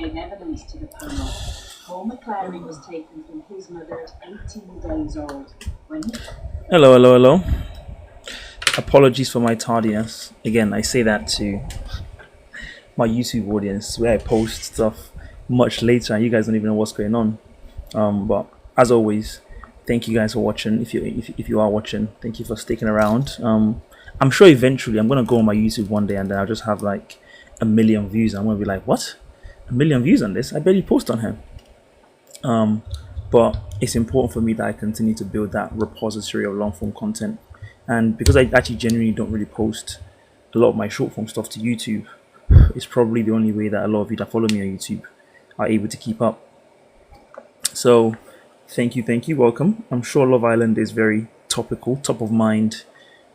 gave evidence to the panel. Paul McClary was taken from his mother at 18 days old when he... Hello. Apologies for my tardiness. Again, I say that to my YouTube audience where I post stuff much later and you guys don't even know what's going on. But as always, thank you guys for watching. If you are watching, thank you for sticking around. I'm sure eventually I'm gonna go on my YouTube one day and then I'll just have like 1 million views. I'm gonna be like, what? 1 million views on this? I barely post on here. But it's important for me that I continue to build that repository of long form content. And because I actually genuinely don't really post a lot of my short form stuff to YouTube, it's probably the only way that a lot of you that follow me on YouTube are able to keep up. So thank you, welcome. I'm sure Love Island is very topical, top of mind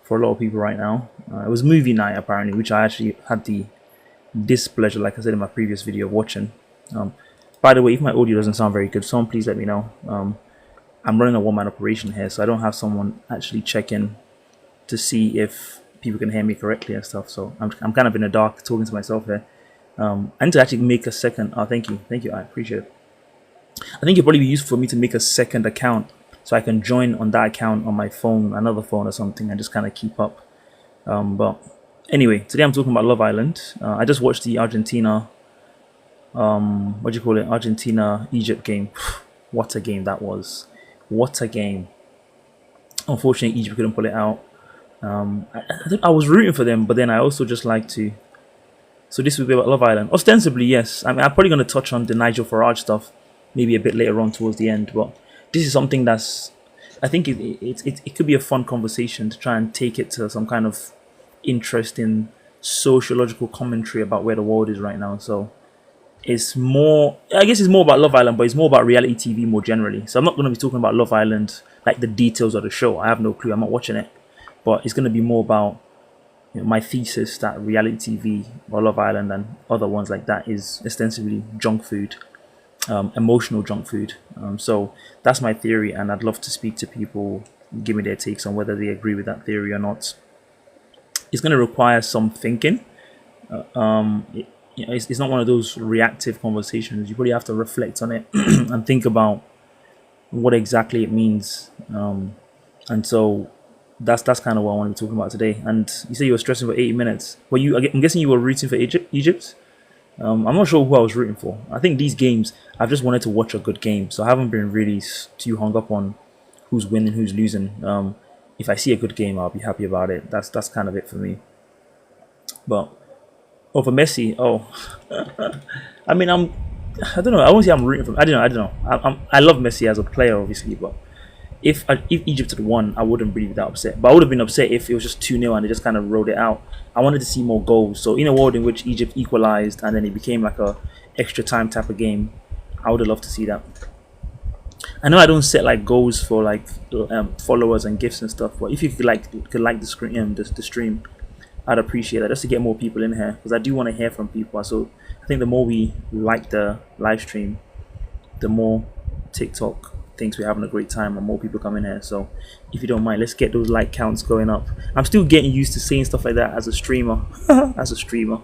for a lot of people right now. It was movie night apparently, which I actually had the displeasure, like I said in my previous video, of watching. By the way, if my audio doesn't sound very good, someone please let me know. I'm running a one-man operation here, so I don't have someone actually check in to see if people can hear me correctly and stuff. So I'm kind of in the dark talking to myself here. I need to actually make a second. Oh, thank you, I appreciate it. I think it'd probably be useful for me to make a second account so I can join on that account on my phone, another phone or something, and just kind of keep up. But anyway, today I'm talking about Love Island. I just watched the Argentina, Argentina-Egypt game. What a game that was. What a game. Unfortunately, Egypt couldn't pull it out. I was rooting for them, but then I also just like to... So this will be about Love Island. Ostensibly, yes. I mean, I'm probably going to touch on the Nigel Farage stuff maybe a bit later on towards the end, but this is something that's... I think it could be a fun conversation to try and take it to some kind of interesting sociological commentary about where the world is right now. So it's more... I guess it's more about Love Island, but it's more about reality TV more generally. So I'm not going to be talking about Love Island, like the details of the show. I have no clue. I'm not watching it. But it's going to be more about my thesis that reality TV or Love Island and other ones like that is ostensibly junk food, emotional junk food. So that's my theory, and I'd love to speak to people, give me their takes on whether they agree with that theory or not. It's going to require some thinking. It's not one of those reactive conversations. You probably have to reflect on it and think about what exactly it means. And so that's kind of what I want to be talking about today. And you say you were stressing for 80 minutes. I'm guessing you were rooting for Egypt. I'm not sure who I was rooting for. I think these games, I've just wanted to watch a good game, so I haven't been really too hung up on who's winning, who's losing. If I see a good game, I'll be happy about it. That's kind of it for me. But for Messi, I mean, I don't know. I won't say I'm rooting for. I don't know. I love Messi as a player, obviously, but if Egypt had won, I wouldn't really be that upset. But I would have been upset if it was just 2-0 and they just kind of rode it out. I wanted to see more goals. So in a world in which Egypt equalized and then it became like a extra time type of game, I would have loved to see that. I know I don't set like goals for like followers and gifts and stuff, but if you could like the screen, the stream, I'd appreciate that, just to get more people in here, because I do want to hear from people. So I think the more we like the live stream, the more TikTok thinks we're having a great time and more people come in here. So if you don't mind, let's get those like counts going up. I'm still getting used to saying stuff like that as a streamer.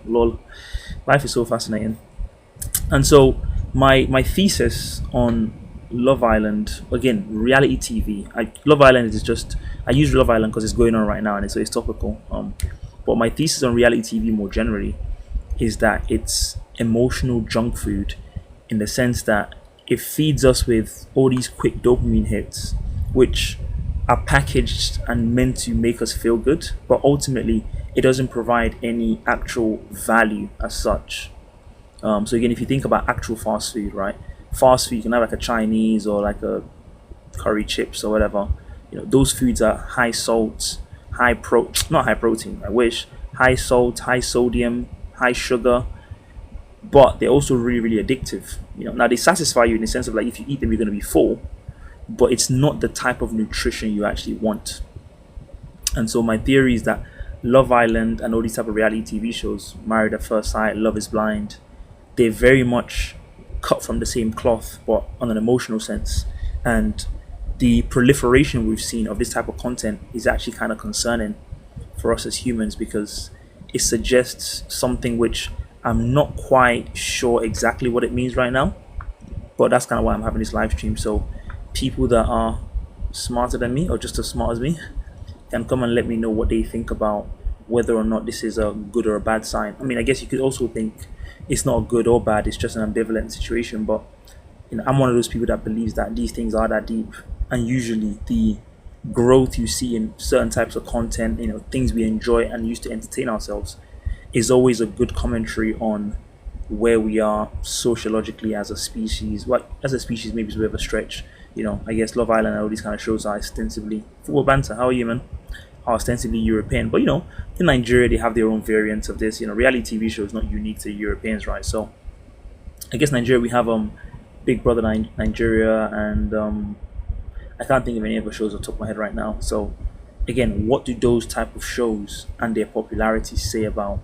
Lol. Life is so fascinating. And so my thesis on Love Island, again, reality TV. Love Island is just, I use Love Island because it's going on right now and it's topical. But my thesis on reality TV more generally is that it's emotional junk food, in the sense that it feeds us with all these quick dopamine hits, which are packaged and meant to make us feel good, but ultimately it doesn't provide any actual value as such. So again, if you think about actual fast food, right? Fast food, you can have like a Chinese or like a curry chips or whatever. Those foods are high salt, not high protein, I wish, high salt, high sodium, high sugar, but they're also really, really addictive. Now they satisfy you in the sense of like, if you eat them, you're going to be full, but it's not the type of nutrition you actually want. And so my theory is that Love Island and all these type of reality TV shows, Married at First Sight, Love is Blind, they're very much cut from the same cloth, but on an emotional sense. And the proliferation we've seen of this type of content is actually kind of concerning for us as humans, because it suggests something which I'm not quite sure exactly what it means right now, but that's kind of why I'm having this live stream. So people that are smarter than me or just as smart as me can come and let me know what they think about whether or not this is a good or a bad sign. I mean, I guess you could also think it's not good or bad, it's just an ambivalent situation. But I'm one of those people that believes that these things are that deep, and usually the growth you see in certain types of content, things we enjoy and use to entertain ourselves, is always a good commentary on where we are sociologically as a species. Well, as a species, maybe it's a bit of a stretch. I guess Love Island and all these kind of shows are ostensibly football banter. How are you, man? Are ostensibly European, but in Nigeria they have their own variants of this. Reality TV show is not unique to Europeans, right? So I guess Nigeria, we have Big Brother Nigeria, and I can't think of any other shows off the top of my head right now. So again, what do those type of shows and their popularity say about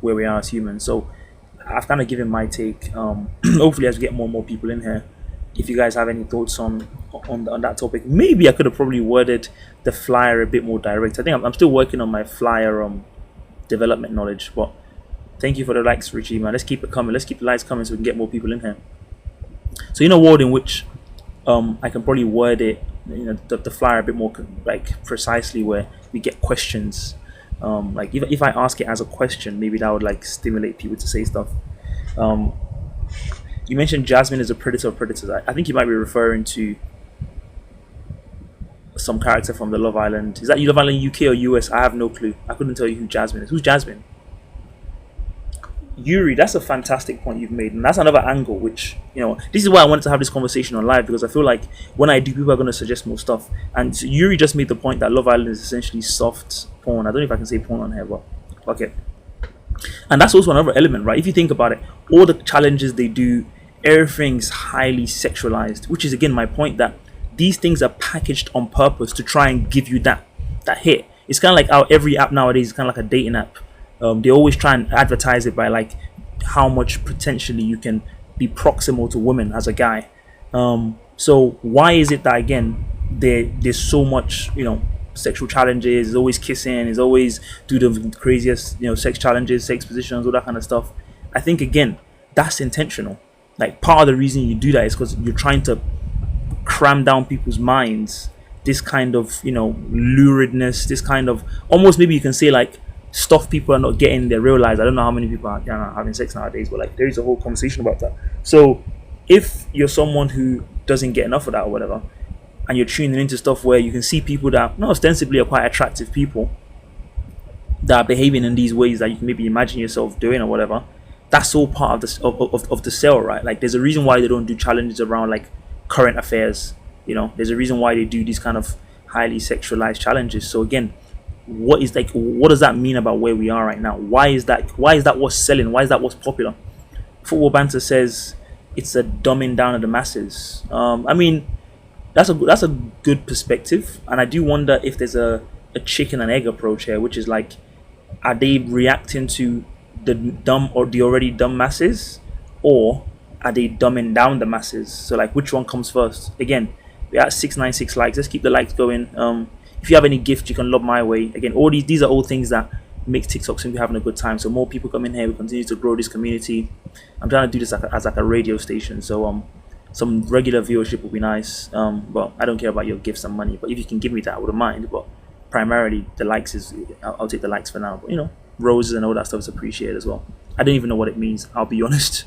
where we are as humans? So I've kind of given my take. Hopefully, as we get more and more people in here, if you guys have any thoughts on that topic, maybe I could have probably worded the flyer a bit more direct. I think I'm still working on my flyer development knowledge. But thank you for the likes, Richie, man. Let's keep it coming. Let's keep the likes coming so we can get more people in here. So a world in which I can probably word it, the flyer a bit more like precisely, where we get questions. Like if I ask it as a question, maybe that would like stimulate people to say stuff. You mentioned Jasmine is a predator of predators. I think you might be referring to some character from the Love Island. Is that Love Island UK or US? I have no clue. I couldn't tell you who Jasmine is. Who's Jasmine? Yuri, that's a fantastic point you've made, and that's another angle which, this is why I wanted to have this conversation on live, because I feel like when I do, people are going to suggest more stuff. And so Yuri just made the point that Love Island is essentially soft porn. I don't know if I can say porn on here, but okay. And that's also another element, right? If you think about it, all the challenges they do, everything's highly sexualized, which is again my point that these things are packaged on purpose to try and give you that hit. It's kind of like how every app nowadays is kind of like a dating app. They always try and advertise it by like how much potentially you can be proximal to women as a guy. So why is it that again there's so much sexual challenges? There's always kissing. There's always do the craziest sex challenges, sex positions, all that kind of stuff. I think again that's intentional. Like part of the reason you do that is because you're trying to cram down people's minds this kind of luridness, this kind of almost maybe you can say like stuff people are not getting in their real lives. I don't know how many people are having sex nowadays, but like there is a whole conversation about that. So if you're someone who doesn't get enough of that or whatever, and you're tuning into stuff where you can see people that not ostensibly are quite attractive people that are behaving in these ways that you can maybe imagine yourself doing or whatever, that's all part of the sale, right? Like there's a reason why they don't do challenges around like current affairs. There's a reason why they do these kind of highly sexualized challenges. So again, what does that mean about where we are right now? Why is that what's selling? Why is that what's popular? Football Banter says it's a dumbing down of the masses. I mean, that's a good perspective, and I do wonder if there's a chicken and egg approach here, which is like, are they reacting to the dumb or the already dumb masses, or are they dumbing down the masses? So like, which one comes first? Again, we're at 696 likes. Let's keep the likes going. If you have any gift, you can lob my way. Again, all these are all things that make TikTok seem to be having a good time. So more people come in here, we continue to grow this community. I'm trying to do this as like a radio station, so some regular viewership would be nice. But I don't care about your gifts and money, but if you can give me that, I wouldn't mind. But primarily the likes I'll take the likes for now. But roses and all that stuff is appreciated as well. I don't even know what it means, I'll be honest.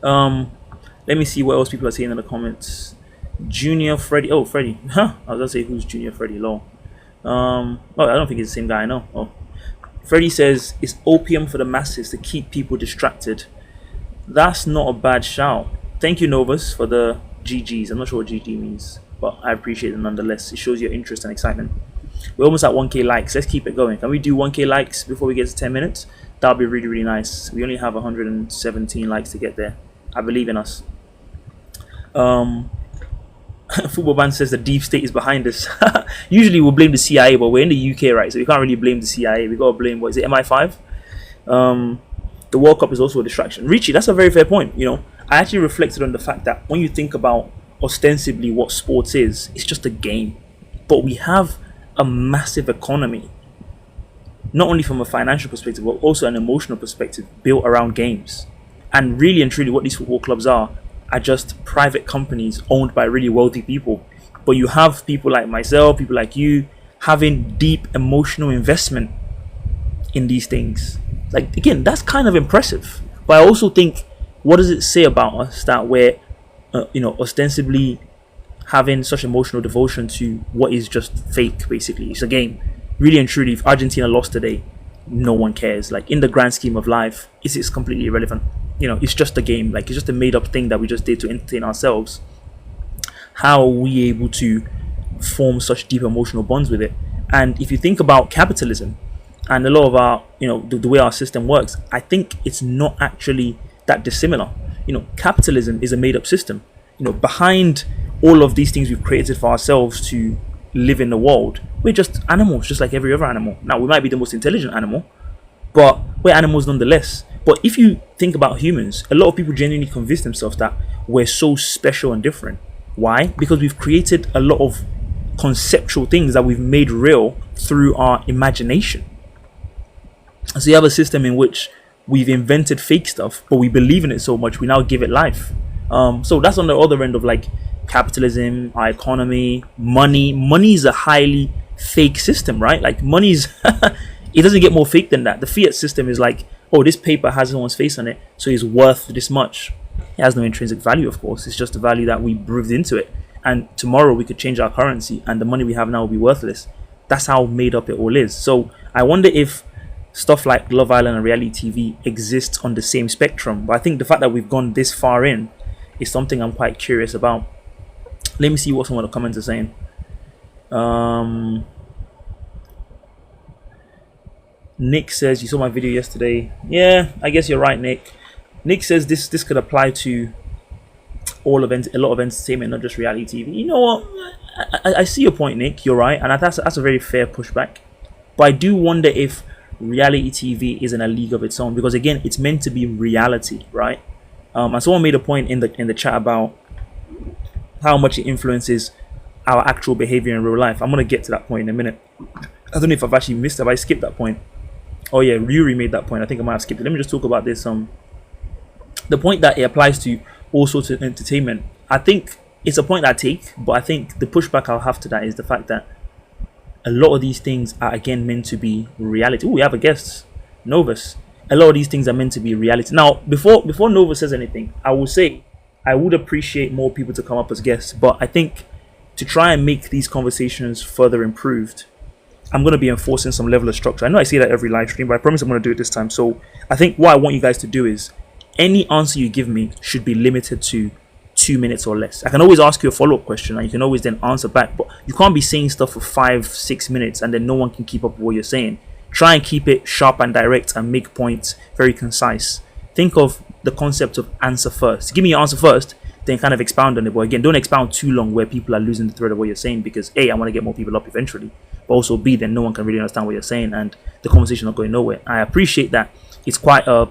Let me see what else people are saying in the comments. Junior Freddy. Oh, Freddy. Huh. I was gonna say who's Junior Freddy. Lol. I don't think it's the same guy I know. Oh. Freddy says it's opium for the masses to keep people distracted. That's not a bad shout. Thank you, Novus, for the GGs. I'm not sure what GG means, but I appreciate it nonetheless. It shows your interest and excitement. We're almost at 1k likes. Let's keep it going. Can we do 1k likes before we get to 10 minutes? That would be really, really nice. We only have 117 likes to get there. I believe in us. Football Band says the deep state is behind us. Usually we'll blame the CIA, but we're in the UK, right? So we can't really blame the CIA. We gotta blame, what is it, MI5? The World Cup is also a distraction. Richie, that's a very fair point. I actually reflected on the fact that when you think about ostensibly what sports is, it's just a game. But we have a massive economy. not only from a financial perspective, but also an emotional perspective, built around games. And really and truly, what these football clubs are just private companies owned by really wealthy people. But you have people like myself, people like you, having deep emotional investment in these things. Like, again, that's kind of impressive. But I also think, what does it say about us that we're, ostensibly having such emotional devotion to what is just fake? Basically, it's a game. Really and truly, if Argentina lost today, no one cares. Like, in the grand scheme of life, it's completely irrelevant. It's just a game. Like, it's just a made up thing that we just did to entertain ourselves. How are we able to form such deep emotional bonds with it? And if you think about capitalism and a lot of our, the way our system works, I think it's not actually that dissimilar. Capitalism is a made up system. Behind all of these things we've created for ourselves to live in the world, we're just animals, just like every other animal. Now, we might be the most intelligent animal, but we're animals nonetheless. But if you think about humans, a lot of people genuinely convince themselves that we're so special and different. Why? Because we've created a lot of conceptual things that we've made real through our imagination. So you have a system in which we've invented fake stuff, but we believe in it so much, we now give it life. So that's on the other end of like capitalism, our economy, money. Money is a highly fake system, right? Like money's, it doesn't get more fake than that. The fiat system is like, oh, this paper has someone's face on it, so it's worth this much. It has no intrinsic value, of course. It's just the value that we breathed into it. And tomorrow we could change our currency and the money we have now will be worthless. That's how made up it all is. So I wonder if stuff like Love Island and reality TV exists on the same spectrum. But I think the fact that we've gone this far in is something I'm quite curious about. Let me see what some of the comments are saying. Nick says, you saw my video yesterday. Yeah, I guess you're right, Nick. Nick says this could apply to a lot of entertainment, not just reality TV. You know what? I see your point, Nick. You're right, and that's a very fair pushback. But I do wonder if reality TV is in a league of its own, because again, it's meant to be reality, right? And someone made a point in the chat about how much it influences our actual behavior in real life. I'm gonna get to that point in a minute. I don't know if I've actually missed it. Have I skipped that point? Oh yeah, Ryuri made that point. I think I might have skipped it. Let me just talk about this. The point that it applies to all sorts of entertainment. I think it's a point I take, but I think the pushback I'll have to that is the fact that a lot of these things are again meant to be reality. Oh, we have a guest, Novus. A lot of these things are meant to be reality. Now, before Novus says anything, I will say I would appreciate more people to come up as guests, but I think to try and make these conversations further improved, I'm going to be enforcing some level of structure. I know I say that every live stream, but I promise I'm going to do it this time. So I think what I want you guys to do is any answer you give me should be limited to 2 minutes or less. I can always ask you a follow-up question and you can always then answer back, but you can't be saying stuff for 5-6 minutes and then no one can keep up with what you're saying. Try and keep it sharp and direct and make points very concise. Think of the concept of answer first. Give me your answer first, then kind of expound on it. But again, don't expound too long where people are losing the thread of what you're saying, because A, I want to get more people up eventually, but also B, then no one can really understand what you're saying and the conversation not going nowhere. I appreciate that it's quite a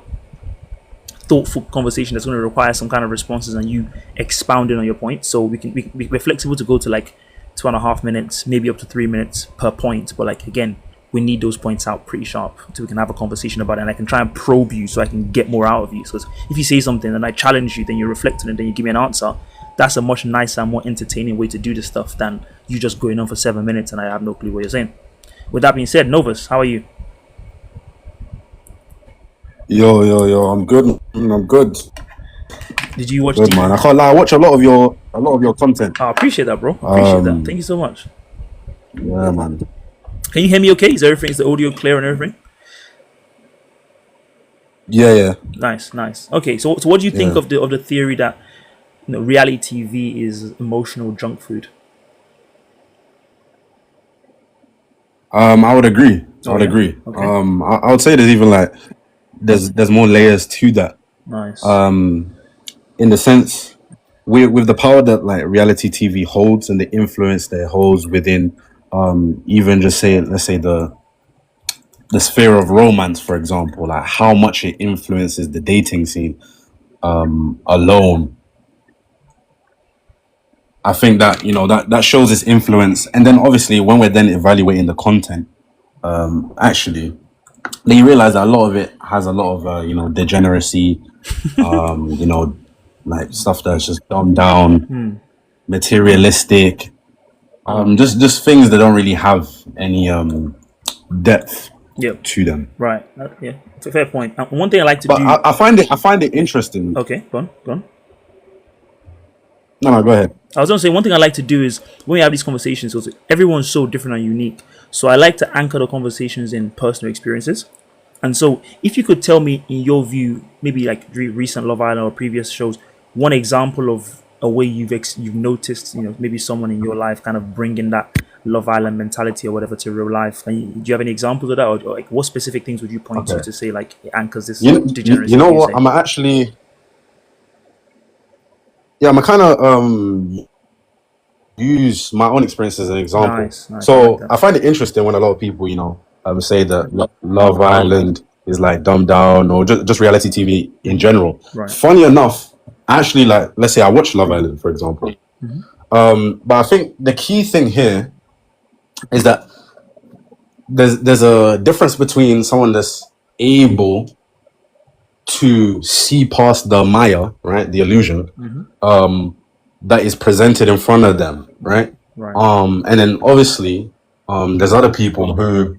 thoughtful conversation that's going to require some kind of responses and you expounding on your point. So we're flexible to go to like 2.5 minutes, maybe up to 3 minutes per point. But like, again, we need those points out pretty sharp so we can have a conversation about it, and I can try and probe you so I can get more out of you. So if you say something and I challenge you, then you reflect on it, then you give me an answer. That's a much nicer and more entertaining way to do this stuff than you just going on for 7 minutes and I have no clue what you're saying. With that being said, Novus, how are you? Yo, I'm good. I'm good. Did you watch? Good, man. I can't lie. I watch a lot of your content. I appreciate that, bro. I appreciate that. Thank you so much. Yeah, man. Can you hear me? Okay? Is the audio clear and everything? Yeah. Nice. Okay, so what do you think of the theory that reality TV is emotional junk food? I would agree. Agree. Okay. I would say there's even like there's more layers to that. Nice. In the sense with the power that like reality TV holds and the influence that it holds within even let's say the sphere of romance, for example, like how much it influences the dating scene alone. I think that that shows its influence, and then obviously when we're then evaluating the content, actually then you realize that a lot of it has a lot of degeneracy, you know, like stuff that's just dumbed down, materialistic, just things that don't really have any depth Yep. to them. Right. Yeah. It's a fair point. One thing I like to But do. I find it interesting. Okay. Go on. Go on. No, go ahead. I was going to say one thing I like to do is when we have these conversations, because everyone's so different and unique. So I like to anchor the conversations in personal experiences. And so, if you could tell me, in your view, maybe like recent Love Island or previous shows, one example of a way you've noticed, maybe someone in your life kind of bringing that Love Island mentality or whatever to real life. And do you have any examples of that, or like what specific things would you point Okay. to say like it anchors this You degeneracy? know Would you what? say? I'm actually, yeah, I'm kind of use my own experience as an example. Nice, nice. I like So that. I find it interesting when a lot of people, say that Love Island is like dumbed down or just reality TV in general. Right. Funny enough, actually, like let's say I watch Love Island, for example. But I think the key thing here is that there's a difference between someone that's able to see past the Maya, right, the illusion, that is presented in front of them, right? Right. And then obviously, there's other people who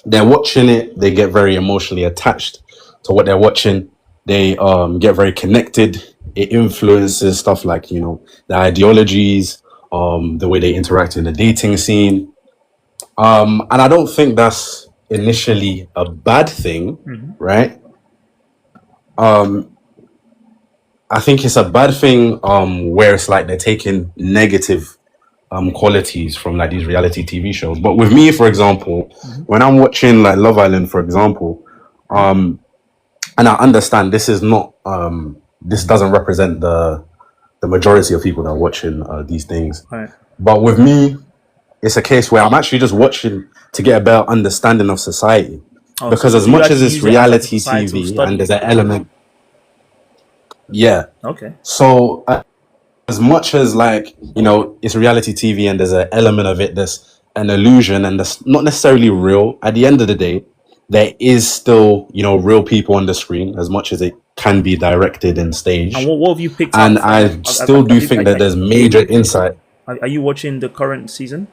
they're watching it, they get very emotionally attached to what they're watching. They get very connected. It influences stuff like the ideologies, the way they interact in the dating scene. And I don't think that's initially a bad thing, right? I think it's a bad thing where it's like they're taking negative qualities from like these reality TV shows. But with me, for example, when I'm watching like Love Island, for example, and I understand this is not this doesn't represent the majority of people that are watching these things. Right. But with me, it's a case where I'm actually just watching to get a better understanding of society. Oh, Because so as you much as actually it's use it as like a reality societal TV study. and there's an element, yeah. Okay. So as much as like it's reality TV and there's an element of it that's an illusion and that's not necessarily real, at the end of the day there is still real people on the screen as much as it can be directed and staged. And what have you picked And out from? I still do think that there's major insight. Are you watching the current season?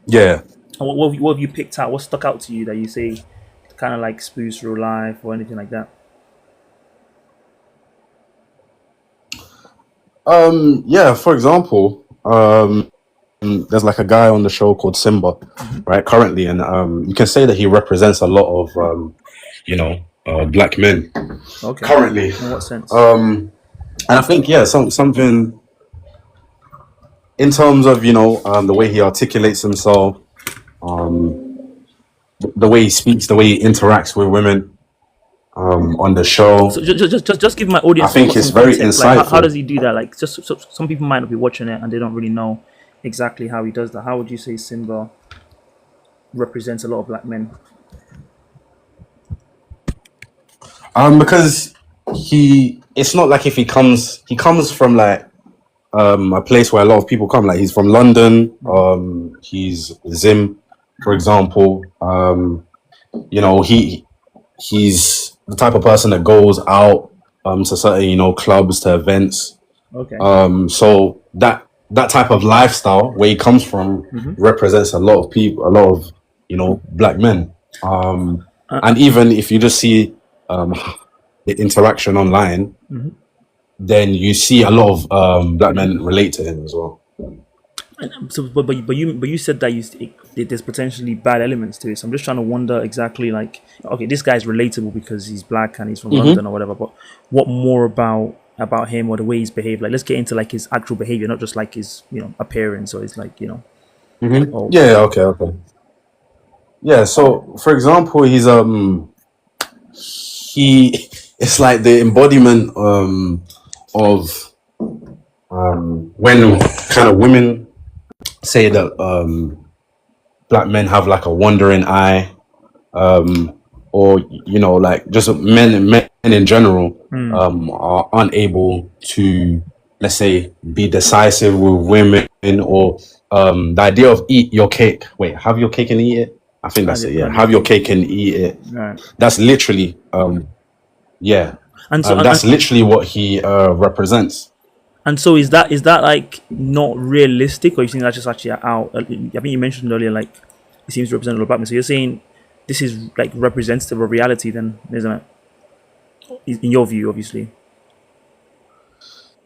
Yeah. And what have you picked out? What stuck out to you that you say kind of like spoofs real life or anything like that? Yeah, for example, there's like a guy on the show called Simba, right, currently, and you can say that he represents a lot of black men Okay. currently. In what sense? And I think something in terms of the way he articulates himself, the way he speaks, the way he interacts with women on the show. So just give my audience. I think it's some very context. Like, how insightful. does he do that? Like, just so some people might not be watching it and they don't really know exactly how he does that. How would you say Simba represents a lot of black men? Because it's not like if he comes from like a place where a lot of people come. Like he's from London. He's Zim, for example. He's the type of person that goes out to certain clubs, to events. Okay. So that type of lifestyle where he comes from represents a lot of people, a lot of black men. And even if you just see the interaction online, then you see a lot of black men relate to him as well. So, but you said that there's potentially bad elements to it. So I'm just trying to wonder exactly like, okay, this guy's relatable because he's black and he's from London or whatever. But what more about him or the way he's behaved? Like, let's get into like his actual behavior, not just like his appearance or his like or, Yeah. Okay. Yeah. So, for example, it's like the embodiment of when kind of women say that black men have like a wandering eye, or like just men in general are unable to, let's say, be decisive with women, or the idea of eat your cake. Wait, have your cake and eat it. I think that's Have it. it, Yeah, have have your your cake. cake and eat it. Right. That's literally, yeah, And so that's literally what he represents. and so is that like not realistic, or you think that's just actually out? I think you mentioned earlier like it seems to represent a lot about me. So you're saying this is like representative of reality, then, isn't it? In your view, obviously.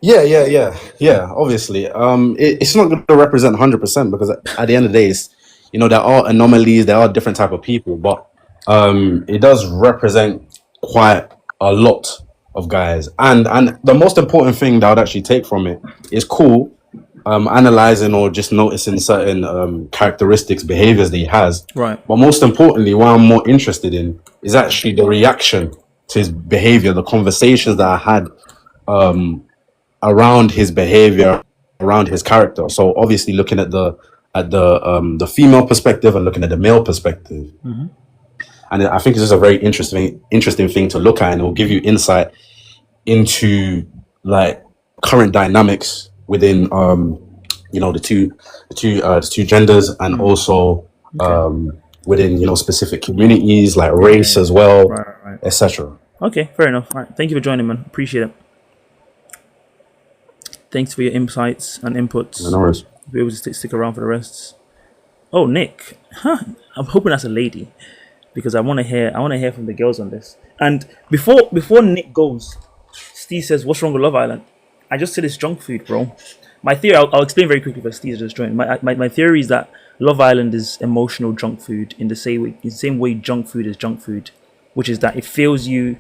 Yeah. Obviously, it's not going to represent 100% because at the end of the day, there are anomalies, there are different type of people, but it does represent quite a lot of guys. And the most important thing that I would actually take from it is cool, analyzing or just noticing certain characteristics, behaviors that he has. Right. But most importantly, what I'm more interested in is actually the reaction to his behavior, the conversations that I had around his behavior, around his character. So obviously looking at the female perspective and looking at the male perspective. And I think it's just a very interesting thing to look at, and it will give you insight into like current dynamics within the two genders, and also within specific communities like race as well, Right. etc. Okay, fair enough. All right. Thank you for joining, man. Appreciate it. Thanks for your insights and inputs. No worries. Be able to stick around for the rest. Oh, Nick. Huh. I'm hoping that's a lady because I want to hear from the girls on this. And before Nick goes, Steve says, "What's wrong with Love Island?" I just said it's junk food, bro. My theory, I'll explain very quickly for Steve just joined. My theory is that Love Island is emotional junk food in the same way junk food is junk food, which is that it fills you,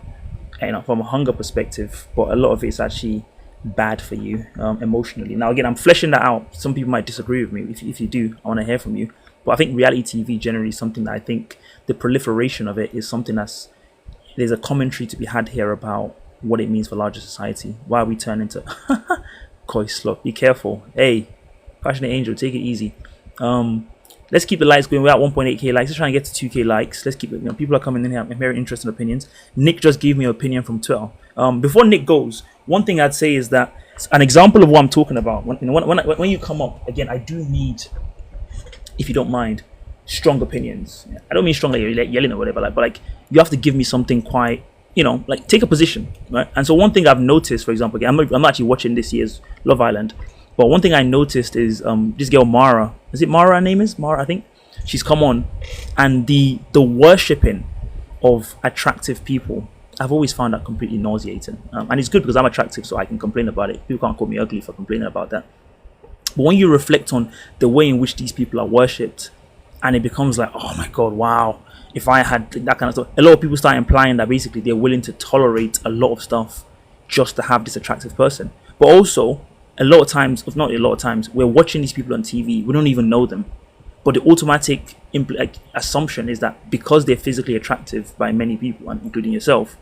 from a hunger perspective, but a lot of it is actually bad for you emotionally. Now, again, I'm fleshing that out. Some people might disagree with me. If you do, I want to hear from you. But I think reality TV generally is something that I think the proliferation of it is something there's a commentary to be had here about what it means for larger society. Why we turn into coy slut. Be careful. Hey, passionate angel, take it easy. Let's keep the likes going. We're at 1.8k likes. Let's try and get to 2k likes. Let's keep it. People are coming in here. I'm very interested in opinions. Nick just gave me an opinion from Twitter. Before Nick goes, one thing I'd say is that an example of what I'm talking about. When you come up again, I do need, if you don't mind, strong opinions. I don't mean strong like you're yelling or whatever, but like you have to give me something quite, like take a position, right? And so one thing I've noticed, for example, again, I'm actually watching this year's Love Island, but one thing I noticed is this girl Mara. Is it Mara? Her name is Mara, I think. She's come on, and the worshipping of attractive people, I've always found that completely nauseating. And it's good because I'm attractive, so I can complain about it. People can't call me ugly for complaining about that. But when you reflect on the way in which these people are worshipped, and it becomes like, oh my God, wow, if I had that kind of stuff, a lot of people start implying that basically they're willing to tolerate a lot of stuff just to have this attractive person. But also, a lot of times, if not a lot of times, we're watching these people on TV, we don't even know them. But the automatic assumption is that because they're physically attractive by many people, including yourself,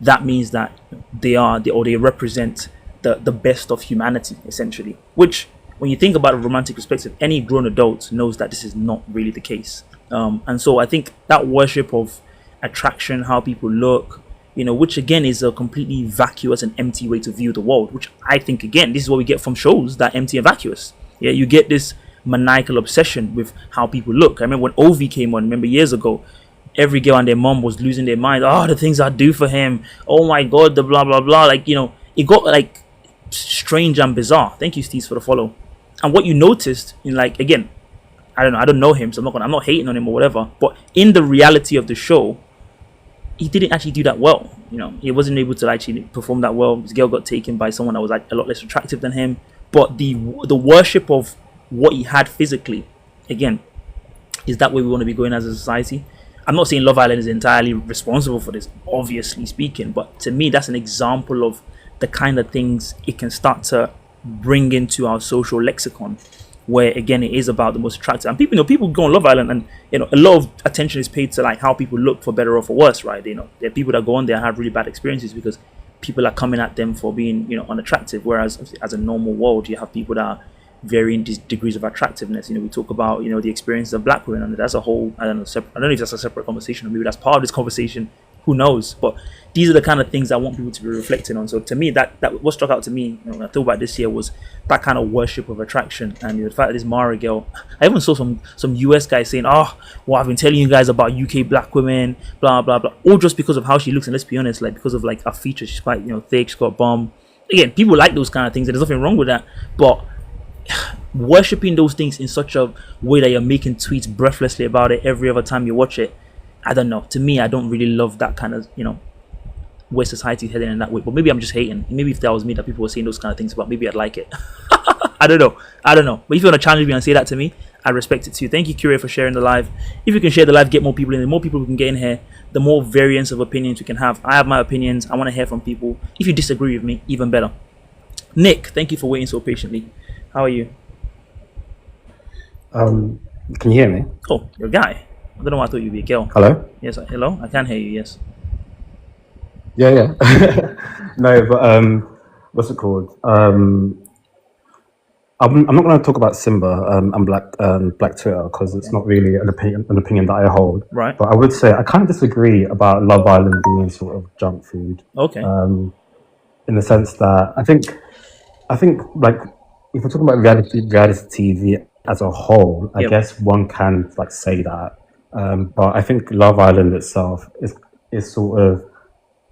that means that they represent the best of humanity, essentially. Which, when you think about a romantic perspective, any grown adult knows that this is not really the case. And so I think that worship of attraction, how people look, which again is a completely vacuous and empty way to view the world, which I think, again, this is what we get from shows that empty and vacuous. Yeah, you get this maniacal obsession with how people look. I remember when Ovi came on, years ago, every girl and their mom was losing their mind. Oh, the things I do for him. Oh my God, the blah, blah, blah. It got like strange and bizarre. Thank you, Steve, for the follow. And what you noticed, again, I don't know him, so I'm not hating on him or whatever, but in the reality of the show, he didn't actually do that well. He wasn't able to actually perform that well. This girl got taken by someone that was like a lot less attractive than him. But the worship of what he had physically, again, is that where we want to be going as a society? I'm not saying Love Island is entirely responsible for this, obviously speaking, but to me, that's an example of the kind of things it can start to bring into our social lexicon, where again it is about the most attractive. And people go on Love Island, and a lot of attention is paid to like how people look, for better or for worse, right? There are people that go on there and have really bad experiences because people are coming at them for being unattractive, whereas as a normal world you have people that are varying degrees of attractiveness. We talk about the experiences of black women, and that's a whole, I don't know if that's a separate conversation, or maybe that's part of this conversation. who knows? But these are the kind of things I want people to be reflecting on. So to me, that what struck out to me, when I thought about this year, was that kind of worship of attraction, and the fact that this Mara girl. I even saw some US guys saying, "Oh, well, I've been telling you guys about UK black women, blah blah blah," all just because of how she looks. And let's be honest, like because of like her features, she's quite thick, she's got bomb. Again, people like those kind of things, and there's nothing wrong with that. But worshipping those things in such a way that you're making tweets breathlessly about it every other time you watch it, I don't know. To me, I don't really love that kind of where society's heading in that way. But maybe I'm just hating. Maybe if that was me that people were saying those kind of things about, maybe I'd like it. I don't know. But if you want to challenge me and say that to me, I respect it too. Thank you, Kyria, for sharing the live. If you can share the live, get more people in. The more people we can get in here, the more variance of opinions we can have. I have my opinions. I want to hear from people. If you disagree with me, even better. Nick, thank you for waiting so patiently. How are you? Can you hear me? Oh, you're a guy. I don't know why I thought you'd be a girl. Hello? Yes, hello? I can hear you, yes. Yeah. No, but what's it called? I'm not going to talk about Simba and Black Twitter because it's not really an opinion that I hold. Right. But I would say I kind of disagree about Love Island being sort of junk food. Okay. In the sense that I think like if we're talking about reality TV as a whole, I Yep. guess one can like say that. But I think Love Island itself is sort of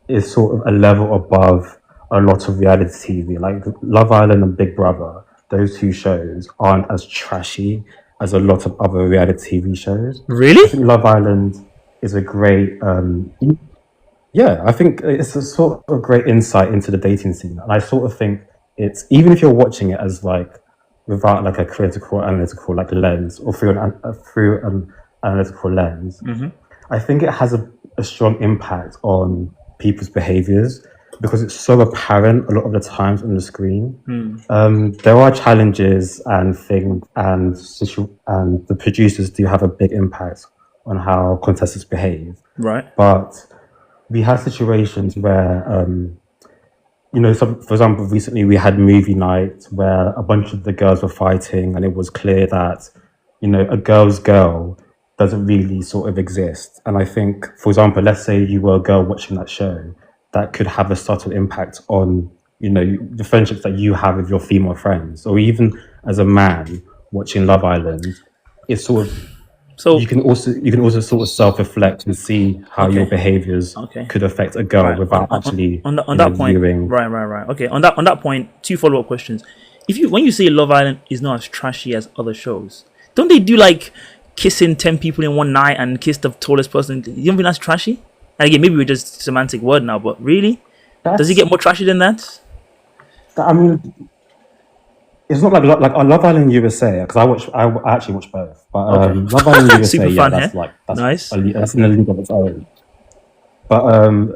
a level above a lot of reality TV. Like Love Island and Big Brother, those two shows aren't as trashy as a lot of other reality TV shows. I Really? think Love Island is a great, yeah, I think it's a sort of great insight into the dating scene. And I sort of think it's, even if you're watching it as like, without like a critical, analytical like lens, or through an analytical lens, I think it has a strong impact on people's behaviors because it's so apparent a lot of the times on the screen. There are challenges and things, and the producers do have a big impact on how contestants behave. Right. But we have situations where, so for example, recently we had movie night where a bunch of the girls were fighting, and it was clear that, a girl's girl doesn't really sort of exist. And I think, for example, let's say you were a girl watching that show, that could have a subtle impact on, the friendships that you have with your female friends, or even as a man watching Love Island. It's sort of, So you can also sort of self-reflect and see how your behaviors could affect a girl right. without actually on that point, viewing. right. Okay, on that point, two follow-up questions. When you say Love Island is not as trashy as other shows, don't they do like kissing 10 people in one night and kiss the tallest person? You don't think that's trashy? And again, maybe we're just semantic word now, but really, does it get more trashy than that? I mean, it's not like on Love Island USA, because I actually watch both. But Love Island USA, Super yeah, fun, that's nice. That's in a league of its own. But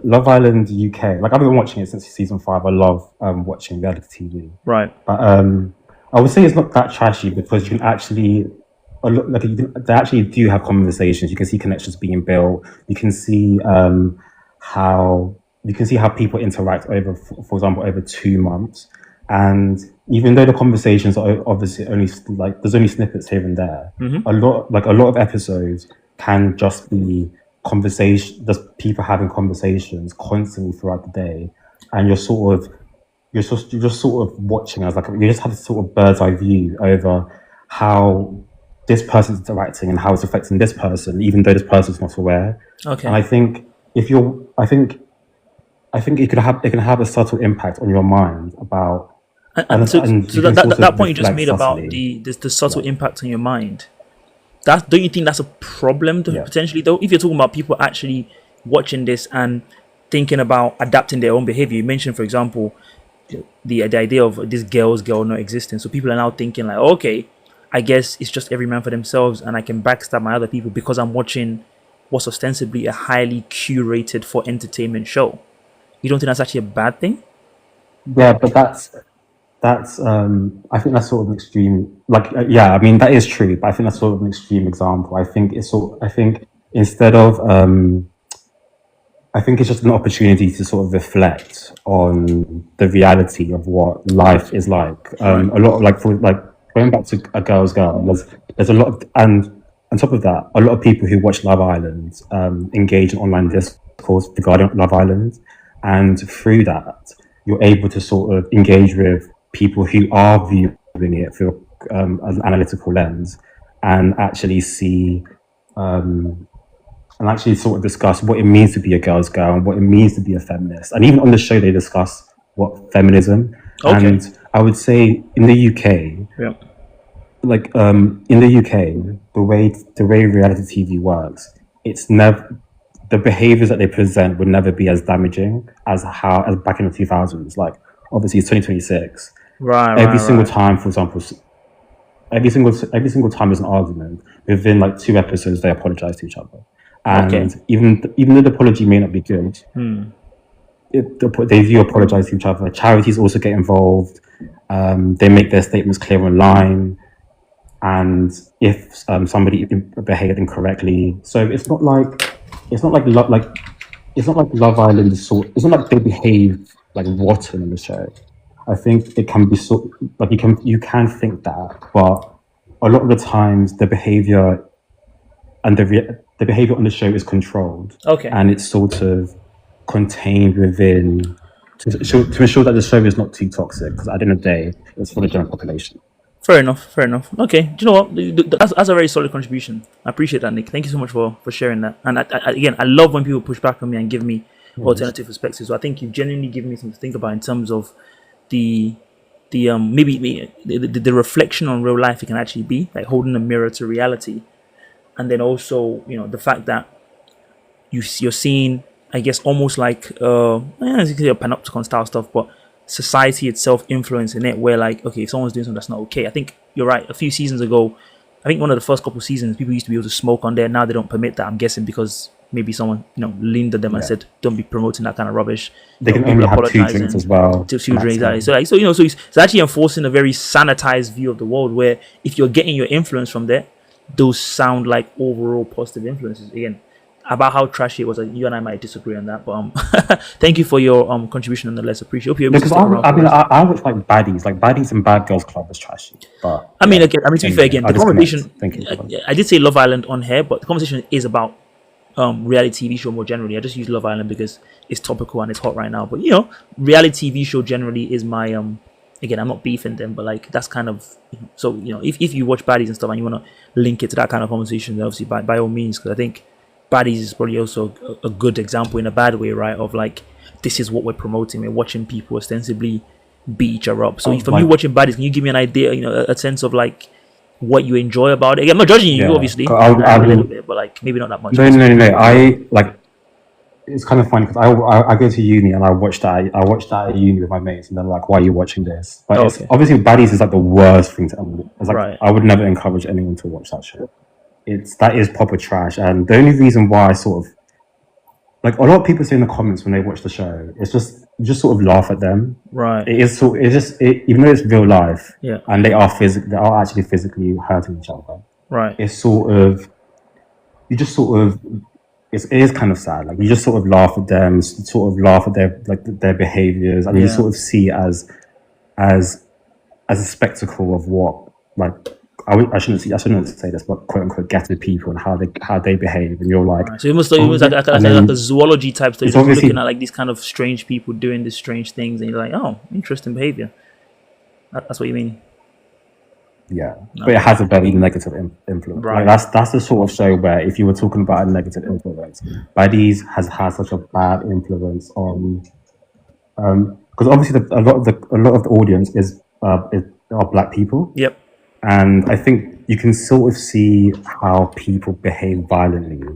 Love Island UK, like I've been watching it since season 5. I love watching reality TV. Right. But I would say it's not that trashy because you can actually, they actually do have conversations. You can see connections being built. You can see how people interact over, for example, over 2 months. And even though the conversations are obviously only like there's only snippets here and there, a lot of episodes can just be conversation, just people having conversations constantly throughout the day, and you're just sort of watching as like you just have a sort of bird's eye view over how this person's interacting and how it's affecting this person, even though this person's not aware. Okay. And I think I think it can have a subtle impact on your mind about. So that point you just made about subtly. the subtle impact on your mind, don't you think that's a problem potentially though? If you're talking about people actually watching this and thinking about adapting their own behavior, you mentioned, for example, the idea of this girl's girl not existing. So people are now thinking like, okay, I guess it's just every man for themselves, and I can backstab my other people because I'm watching what's ostensibly a highly curated for entertainment show. You don't think that's actually a bad thing? Yeah, but that's I think that's sort of an extreme, I mean that is true, but I think that's sort of an extreme example. I think instead of I think it's just an opportunity to sort of reflect on the reality of what life is like. A lot of going back to a girl's girl, there's a lot of, and on top of that, a lot of people who watch Love Island engage in online discourse. called The Guardian of Love Island, and through that, you're able to sort of engage with people who are viewing it through an analytical lens, and actually see and actually sort of discuss what it means to be a girl's girl and what it means to be a feminist. And even on the show, they discuss what feminism. Okay. And I would say in the UK, Yeah. like in the UK, the way reality TV works, it's never the behaviors that they present would never be as damaging as back in the 2000s. Like obviously it's 2026. Right. Every single time, for example, every single time there's an argument, within like 2 episodes they apologize to each other. And Okay. even though the apology may not be good, they do apologize to each other. Charities also get involved. They make their statements clear online, and if somebody behaved incorrectly, so it's not like Love Island is sort. It's not like they behave like rotten in the show. I think it can be sort like you can think that, but a lot of the times the behavior and the behavior on the show is controlled. Okay. And it's sort of contained within to ensure that the show is not too toxic, because at the end of the day, it's for the general population. Fair enough. Okay. Do you know what? That's a very solid contribution. I appreciate that, Nick. Thank you so much for sharing that. And again, I love when people push back on me and give me alternative perspectives. So I think you've genuinely given me something to think about in terms of the maybe the reflection on real life it can actually be, like holding a mirror to reality. And then also, the fact that you're seeing, I guess, almost like as you can say, a panopticon style stuff, but society itself influencing it, where like, okay, if someone's doing something that's not okay, I think you're right. A few seasons ago, I think one of the first couple seasons, people used to be able to smoke on there. Now they don't permit that. I'm guessing because maybe someone leaned at them and said, "Don't be promoting that kind of rubbish." They can only have 2 drinks as well. 2 drinks, exactly. So it's actually enforcing a very sanitized view of the world, where if you're getting your influence from there, those sound like overall positive influences. Again, about how trashy it was, you and I might disagree on that, but thank you for your contribution nonetheless. Appreciate. Hope you're able to stick around. I watch like baddies and Bad Girls Club is trashy. But to be fair, again, the conversation. Thank you. I did say Love Island on here, but the conversation is about reality TV show more generally. I just use Love Island because it's topical and it's hot right now. But reality TV show generally is my again, I'm not beefing them, but like that's kind of so if you watch baddies and stuff and you want to link it to that kind of conversation, then obviously by all means, because I think baddies is probably also a good example in a bad way, right? Of like, this is what we're promoting. We're watching people ostensibly beat each other up. So from you watching baddies, can you give me an idea, a sense of like what you enjoy about it? Again, I'm not judging you, obviously. A little bit, but like maybe not that much. No. I like. It's kind of funny because I go to uni and I watched that at uni with my mates, and they're like, "Why are you watching this?" But it's, obviously, baddies is like the worst thing to. It's like I would never encourage anyone to watch that show. That is proper trash, and the only reason why I sort of like a lot of people say in the comments when they watch the show, it's just you just sort of laugh at them. Right. Even though it's real life, and they are actually physically hurting each other. Right. It's it is kind of sad. Like you just sort of laugh at them, sort of laugh at their behaviors, and you sort of see it as a spectacle of what like. I shouldn't say this, but quote unquote ghetto people and how they behave, and you're like, right. So it was like a zoology type stuff. You're looking at like these kind of strange people doing these strange things, and you're like, oh, interesting behavior. That's what you mean. Yeah, but it has a very negative influence. Right. Like that's the sort of show where if you were talking about a negative influence, Baddies has such a bad influence on, because obviously a lot of the audience are black people. Yep. And I think you can sort of see how people behave violently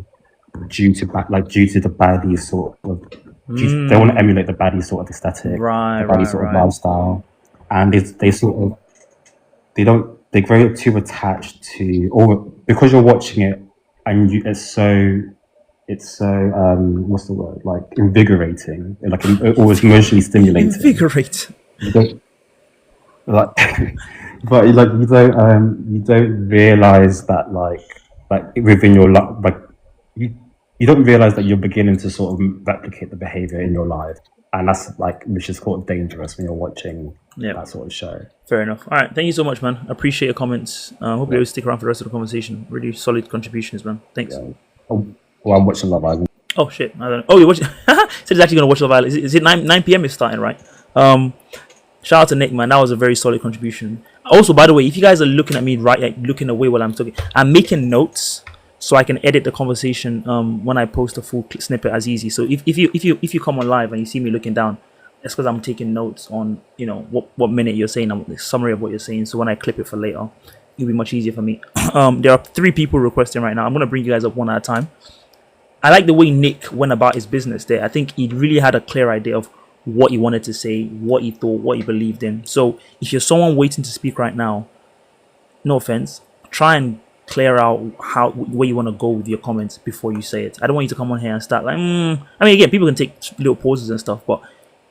due to the baddie sort of. They want to emulate the baddie sort of aesthetic, the baddie sort of lifestyle, and they grow too attached to, or because you're watching it and it's so what's the word, like invigorating, like always emotionally stimulating. Invigorate. But like you don't realize that like within your life, like you don't realize that you're beginning to sort of replicate the behavior in your life, and that's like which is quite dangerous when you're watching that sort of show. Fair enough. All right, thank you so much, man. I appreciate your comments. Hope you always stick around for the rest of the conversation. Really solid contributions, man. Thanks. Well, I'm watching Love Island. Oh shit! I don't know. Oh, you watch? Said he's actually gonna watch Love Island. Is it 9 p.m. It's starting, right? Um, Shout out to Nick, man. That was a very solid contribution. Also, by the way, if you guys are looking at me right, like looking away while I'm talking, I'm making notes so I can edit the conversation when I post a full snippet as easy. So if you come on live and you see me looking down, that's because I'm taking notes on what minute you're saying, the summary of what you're saying. So when I clip it for later, it'll be much easier for me. There are 3 people requesting right now. I'm gonna bring you guys up one at a time. I like the way Nick went about his business there. I think he really had a clear idea of what he wanted to say, what he thought, what he believed in. So if you're someone waiting to speak right now, no offense, try and clear out where you want to go with your comments before you say it. I don't want you to come on here and start like, I mean, again, people can take little pauses and stuff, but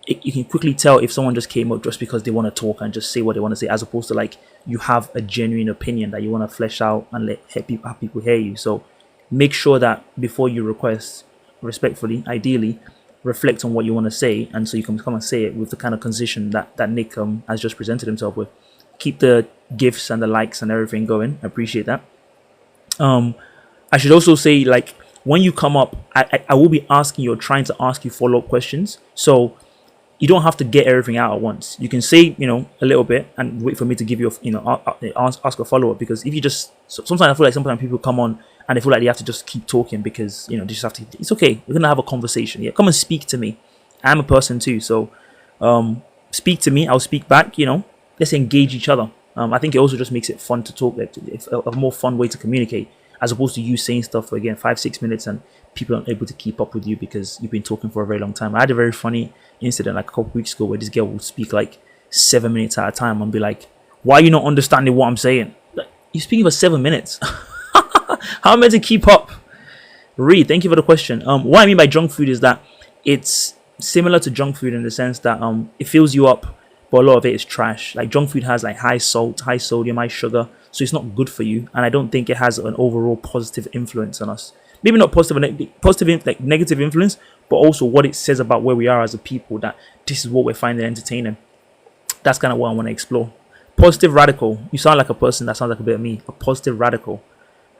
you can quickly tell if someone just came up just because they want to talk and just say what they want to say, as opposed to like you have a genuine have that you want to flesh out and have people hear you. So make sure that before you request, respectfully, ideally, reflect on what you want to say, and so you can come and say it with the kind of concision that Nick has just presented himself with. Keep the gifts and the likes and everything going. I appreciate that. I should also say, like, when you come up, I will be asking you or trying to ask you follow-up questions. So you don't have to get everything out at once. You can say, a little bit and wait for me to give you, ask a follow-up. Because if you just, sometimes I feel like sometimes people come on and they feel like they have to just keep talking because, they just have to, it's okay. We're going to have a conversation. Yeah, come and speak to me. I'm a person too. So speak to me. I'll speak back, let's engage each other. I think it also just makes it fun to talk. Like, it's a more fun way to communicate, as opposed to you saying stuff for, again, 5-6 minutes and people aren't able to keep up with you because you've been talking for a very long time. I had a very funny incident like a couple weeks ago where this girl would speak like 7 minutes at a time and be like, why are you not understanding what I'm saying? Like, you're speaking for 7 minutes. How am I meant to keep up? Reed, thank you for the question. What I mean by junk food is that it's similar to junk food in the sense that it fills you up, but a lot of it is trash. Like, junk food has like high salt, high sodium, high sugar, so it's not good for you. And I don't think it has an overall positive influence on us. Maybe not positive, like negative influence, but also what it says about where we are as a people, that this is what we're finding entertaining. That's kind of what I want to explore. Positive radical. You sound like a person that sounds like a bit of me. A positive radical.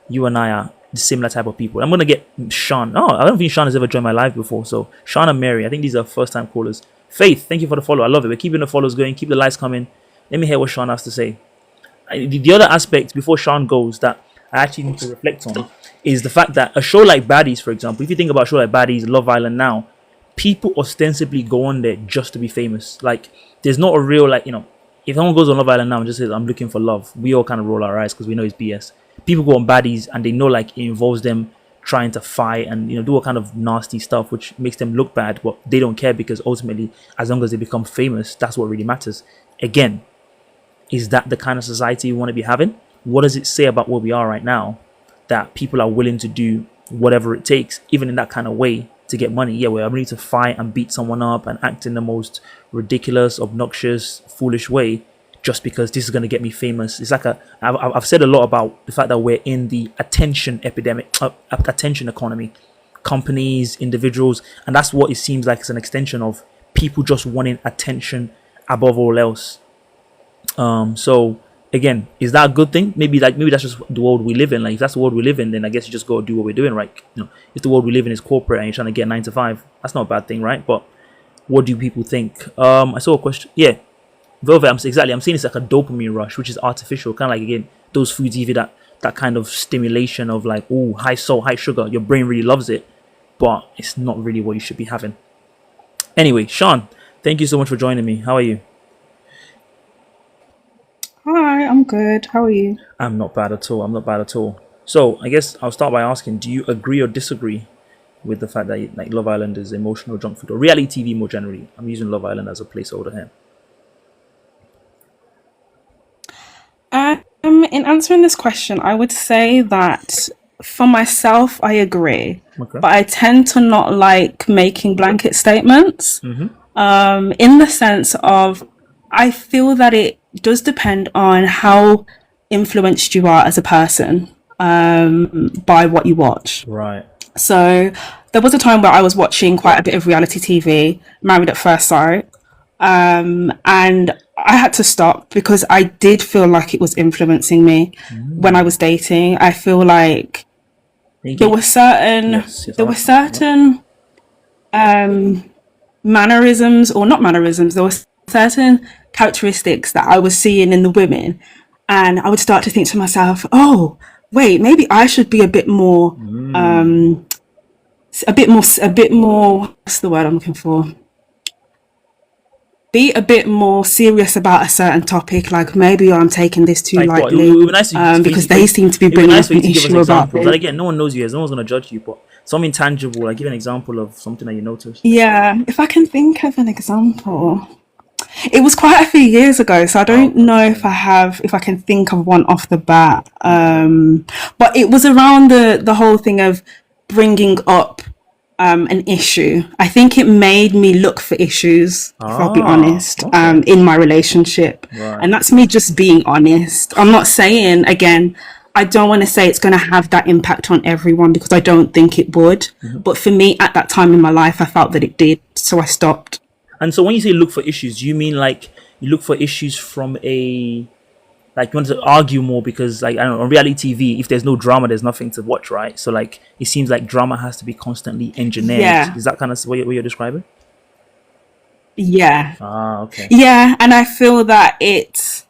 You and I are the similar type of people. I'm going to get Sean. Oh, I don't think Sean has ever joined my live before. So Sean and Mary, I think these are first time callers. Faith, thank you for the follow. I love it. We're keeping the follows going. Keep the likes coming. Let me hear what Sean has to say. The other aspect before Sean goes that I actually need to reflect on is the fact that a show like Baddies, for example, if you think about a show like Baddies, Love Island now, people ostensibly go on there just to be famous. Like, there's not a real, like, if someone goes on Love Island now and just says, I'm looking for love, we all kind of roll our eyes because we know it's BS. People go on Baddies and they know, like, it involves them trying to fight and, do all kind of nasty stuff, which makes them look bad, but they don't care because ultimately, as long as they become famous, that's what really matters. Again, is that the kind of society you want to be having? What does it say about where we are right now that people are willing to do whatever it takes, even in that kind of way, to get money? Yeah, we're willing to fight and beat someone up and act in the most ridiculous, obnoxious, foolish way just because this is going to get me famous. It's like I've said a lot about the fact that we're in the attention epidemic, attention economy, companies, individuals, and that's what it seems like it's an extension of people just wanting attention above all else. So again, is that a good thing? Maybe that's just the world we live in. Like, if that's the world we live in, then I guess you just go do what we're doing, right? If the world we live in is corporate and you're trying to get 9 to 5, that's not a bad thing, right? But what do people think? I saw a question. Yeah, Velvet. I'm saying it's like a dopamine rush, which is artificial, kind of like, again, those foods give you that kind of stimulation of like, oh, high salt, high sugar. Your brain really loves it, but it's not really what you should be having. Anyway, Sean, thank you so much for joining me. How are you? Hi, I'm good. How are you? I'm not bad at all. So I guess I'll start by asking, do you agree or disagree with the fact that, like, Love Island is emotional junk food, or reality TV more generally? I'm using Love Island as a placeholder here. In answering this question, I would say that for myself, I agree, Okay. but I tend to not like making blanket statements. In the sense of, I feel that it does depend on how influenced you are as a person by what you watch. Right. So there was a time where I was watching quite a bit of reality TV, Married at First Sight, and I had to stop because I did feel like it was influencing me when I was dating. I feel like there were certain Yes, yes, there I were like that. certain mannerisms, or not mannerisms, there were certain characteristics that I was seeing in the women, and I would start to think to myself, oh wait, maybe I should be a bit more what's the word I'm looking for, be a bit more serious about a certain topic. Like maybe I'm taking this too Like what? It lightly, would be nice because they seem to be it'd be bringing nice up for you an to give us issue about examples. And this. again, no one knows you guys. No one's gonna judge you, but something tangible. Like give an example of something that you noticed. Yeah, if I can think of an example. It was quite a few years ago, so I don't know if I can think of one off the bat. But it was around the whole thing of bringing up an issue. I think it made me look for issues, if I'll be honest, in my relationship. Right. And that's me just being honest. I'm not saying, again, I don't want to say it's going to have that impact on everyone, because I don't think it would. But for me, at that time in my life, I felt that it did. So I stopped. And so when you say look for issues, do you mean like you look for issues from a, like you want to argue more because, like, I don't know, on reality TV, if there's no drama, there's nothing to watch, right? So like it seems like drama has to be constantly engineered. Yeah. Is that kind of what you're describing? Yeah. Okay. Yeah, and I feel that it's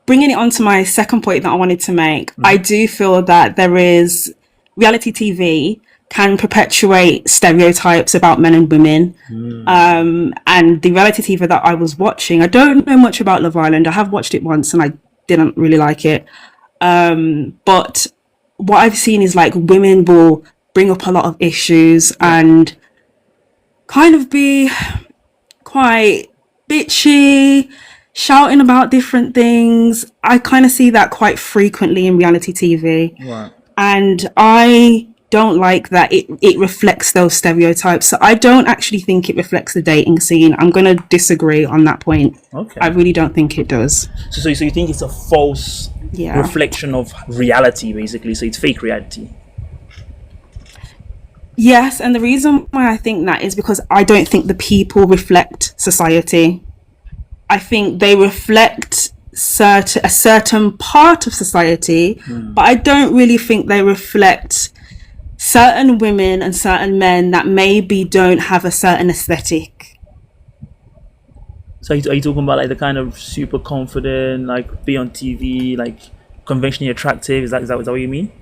bringing it on to my second point that I wanted to make. I do feel that there is reality TV can perpetuate stereotypes about men and women. And the reality TV that I was watching, I don't know much about Love Island. I have watched it once and I didn't really like it. But what I've seen is like women will bring up a lot of issues and kind of be quite bitchy, shouting about different things. I kind of see that quite frequently in reality TV. Right. And I don't like that it reflects those stereotypes. So I don't actually think it reflects the dating scene. I'm going to disagree on that point. Okay. I really don't think it does. So you think it's a false reflection of reality, basically? So it's fake reality. Yes, and the reason why I think that is because I don't think the people reflect society. I think they reflect a certain part of society, but I don't really think they reflect certain women and certain men that maybe don't have a certain aesthetic. So are you talking about like the kind of super confident, like be on TV, like conventionally attractive? Is that what you mean?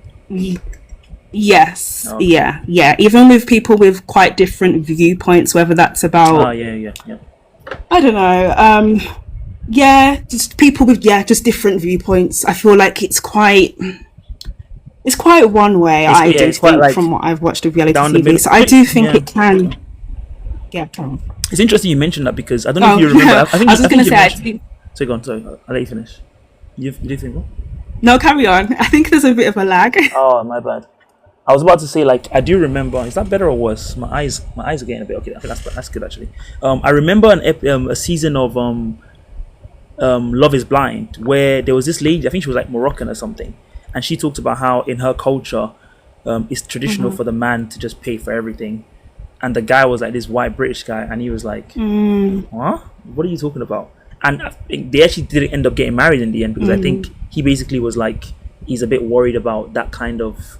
Yes. Okay. Yeah. Even with people with quite different viewpoints, whether that's about yeah. I don't know. Just people with just different viewpoints. I feel like it's quite one way. It's quite like from what I've watched of reality TV. So I do think it can. Yeah. It's interesting you mentioned that because I don't know if you remember. I was just going to say. So go on. Sorry, I'll let you finish. You think what? No, carry on. I think there's a bit of a lag. Oh, my bad. I was about to say, like, I do remember. Is that better or worse? My eyes are getting a bit. Okay, I think that's good actually. I remember a season of Love Is Blind where there was this lady. I think she was like Moroccan or something, and she talked about how in her culture, it's traditional for the man to just pay for everything, and the guy was like this white British guy, and he was like, "Huh? What are you talking about?" And I think they actually didn't end up getting married in the end because I think he basically was like, he's a bit worried about that kind of,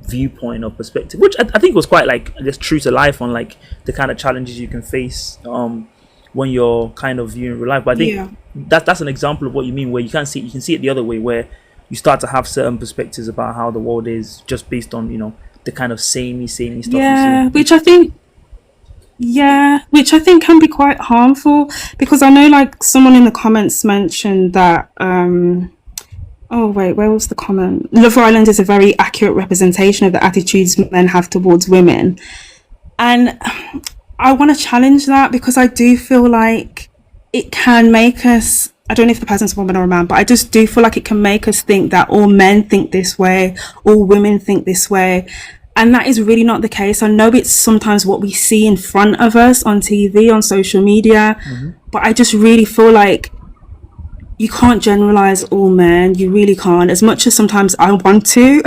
viewpoint or perspective, which I think was quite like, I guess, true to life on like the kind of challenges you can face when you're kind of viewing real life. But I think that's an example of what you mean, where you can see it the other way, where you start to have certain perspectives about how the world is just based on the kind of samey stuff you see. which I think can be quite harmful, because I know like someone in the comments mentioned that oh wait, where was the comment? Love Island is a very accurate representation of the attitudes men have towards women. And I want to challenge that, because I do feel like it can make us, I don't know if the person's a woman or a man, but I just do feel like it can make us think that all men think this way, all women think this way. And that is really not the case. I know it's sometimes what we see in front of us on TV, on social media, but I just really feel like you can't generalize all men. You really can't. As much as sometimes I want to,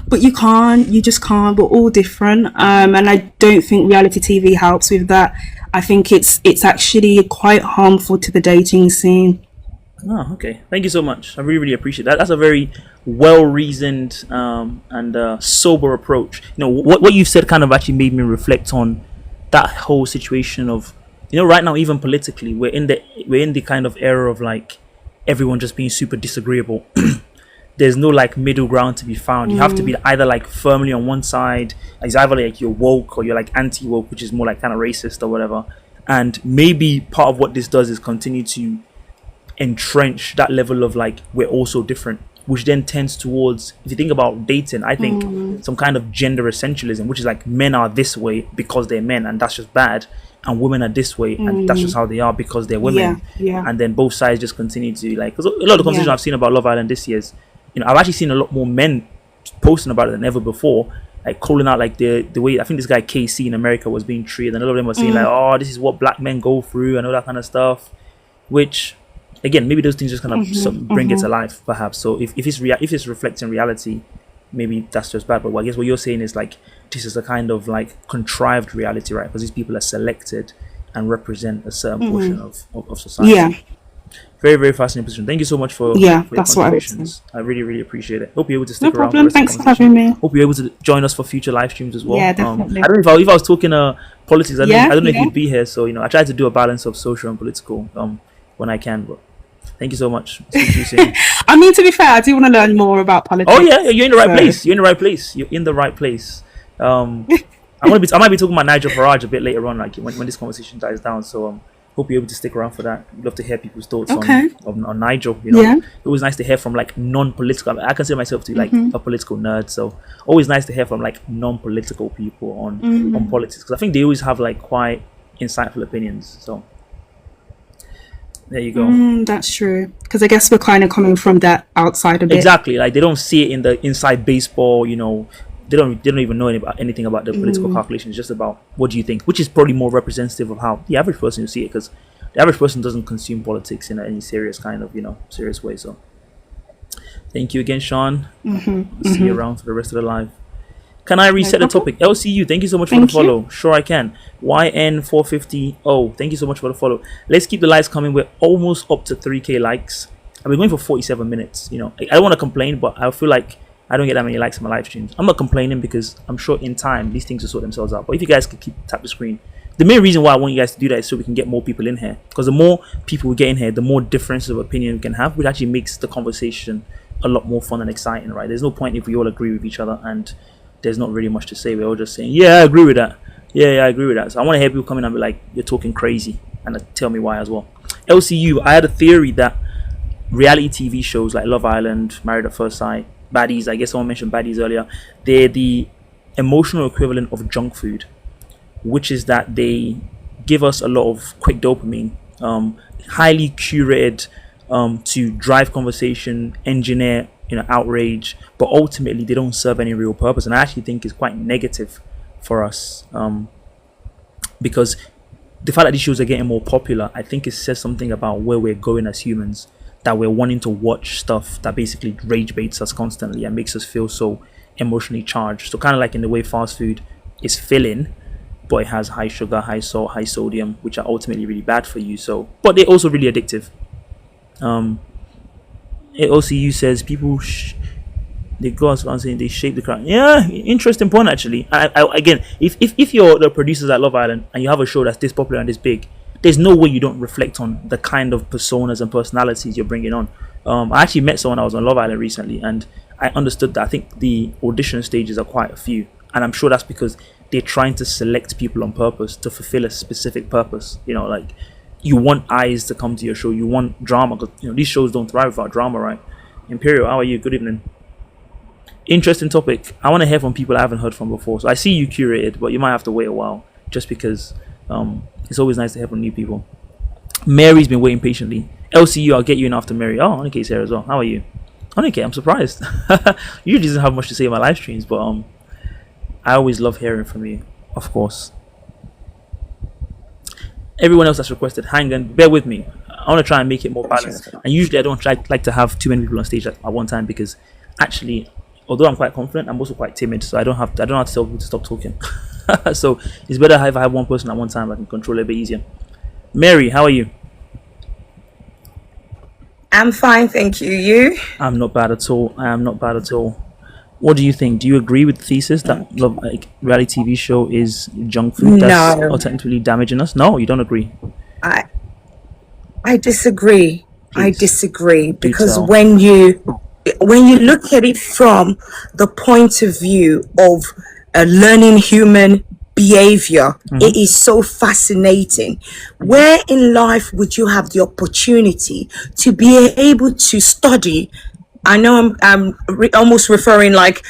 but you can't. You just can't. We're all different. And I don't think reality TV helps with that. I think it's actually quite harmful to the dating scene. Oh, okay. Thank you so much. I really, really appreciate that. That's a very well reasoned and sober approach. You know, what you've said kind of actually made me reflect on that whole situation of, you know, right now even politically we're in the kind of era of like everyone just being super disagreeable. There's no like middle ground to be found. You have to be either like firmly on one side. It's either like you're woke or you're like anti woke, which is more like kind of racist or whatever. And maybe part of what this does is continue to entrench that level of like we're also different, which then tends towards, if you think about dating, I think some kind of gender essentialism, which is like men are this way because they're men and that's just bad, and women are this way and that's just how they are because they're women. Yeah. And then both sides just continue to like, because a lot of the conversation I've seen about Love Island this year is, you know, I've actually seen a lot more men posting about it than ever before, like calling out like the way I think this guy KC in America was being treated, and a lot of them were saying like, oh, this is what black men go through and all that kind of stuff, which again, maybe those things just kind of bring it to life, perhaps. So if it's reflecting reality, maybe that's just bad. But I guess what you're saying is like this is a kind of like contrived reality, right? Because these people are selected and represent a certain portion of society. Yeah. Very, very fascinating position. Thank you so much for Yeah, for your that's what I would contributions. I really, really appreciate it. Hope you're able to No stick around. problem. For the rest Thanks of for the conversation. having me. Hope you're able to join us for future live streams as well. Yeah, definitely. I don't know if I was talking politics. I don't know if Yeah. you'd be here. So I try to do a balance of social and political when I can. But thank you so much. Speak to you soon. I mean, to be fair, I do want to learn more about politics. Oh yeah, you're in the right So- place. You're in the right place. You're in the right place. I might be talking about Nigel Farage a bit later on, like when this conversation dies down. So hope you're able to stick around for that. We'd love to hear people's thoughts Okay. on Nigel. Yeah. It was nice to hear from like non-political. I consider myself to be like a political nerd, so always nice to hear from like non-political people on politics, because I think they always have like quite insightful opinions. So there you go. That's true. Because I guess we're kind of coming from that outside a bit. Exactly, like they don't see it in the inside baseball. They don't even know anything about the political calculations. It's just about what do you think, which is probably more representative of how the average person will see it, because the average person doesn't consume politics in any serious kind of serious way. So thank you again, Sean. See you around for the rest of the live. Can I reset the topic? LCU, thank you so much for the Thank you. follow. Sure, I can. YN450. Oh, thank you so much for the follow. Let's keep the likes coming. We're almost up to 3K likes. I've been going for 47 minutes. I don't want to complain, but I feel like I don't get that many likes in my live streams. I'm not complaining because I'm sure in time these things will sort themselves out. But if you guys could tap the screen. The main reason why I want you guys to do that is so we can get more people in here. Because the more people we get in here, the more differences of opinion we can have, which actually makes the conversation a lot more fun and exciting, right? There's no point if we all agree with each other and there's not really much to say. We're all just saying, yeah, I agree with that. Yeah, I agree with that. So I want to hear people come in and be like, you're talking crazy, and tell me why as well. LCU, I had a theory that reality TV shows like Love Island, Married at First Sight, Baddies, I guess someone mentioned Baddies earlier, they're the emotional equivalent of junk food, which is that they give us a lot of quick dopamine, highly curated to drive conversation, engineer outrage, but ultimately they don't serve any real purpose. And I actually think it's quite negative for us, because the fact that these shows are getting more popular, I think it says something about where we're going as humans, that we're wanting to watch stuff that basically rage baits us constantly and makes us feel so emotionally charged. So kind of like in the way fast food is filling, but it has high sugar, high salt, high sodium, which are ultimately really bad for you. So, but they're also really addictive. AOCU says people they go as far as saying they shape the crowd. Yeah, interesting point actually. I again, if you're the producers at Love Island and you have a show that's this popular and this big, there's no way you don't reflect on the kind of personas and personalities you're bringing on. I actually met someone I was on Love Island recently, and I understood that I think the audition stages are quite a few, and I'm sure that's because they're trying to select people on purpose to fulfill a specific purpose. Like you want eyes to come to your show, you want drama, because these shows don't thrive without drama, right? Imperial, how are you? Good evening. Interesting topic. I want to hear from people I haven't heard from before. So I see you curated, but you might have to wait a while, just because it's always nice to hear from new people. Mary's been waiting patiently. LCU, I'll get you in after Mary. Oh, Onike's here as well. How are you? Onike, I'm surprised. Usually doesn't have much to say in my live streams, but I always love hearing from you, of course. Everyone else that's requested, hang on, bear with me. I want to try and make it more balanced. And usually I don't like to have too many people on stage at one time, because actually, although I'm quite confident, I'm also quite timid, so I don't have to tell people to stop talking. So it's better if I have one person at one time. I can control it a bit easier. Mary, how are you? I'm fine, thank you. You? I'm not bad at all. I am not bad at all. What do you think? Do you agree with the thesis that reality TV show is junk food that's No, authentically damaging us? No, you don't agree. I I disagree. I Please disagree do because tell. when you look at it from the point of view of learning human behavior, it is so fascinating. Where in life would you have the opportunity to be able to study? I know I'm almost referring like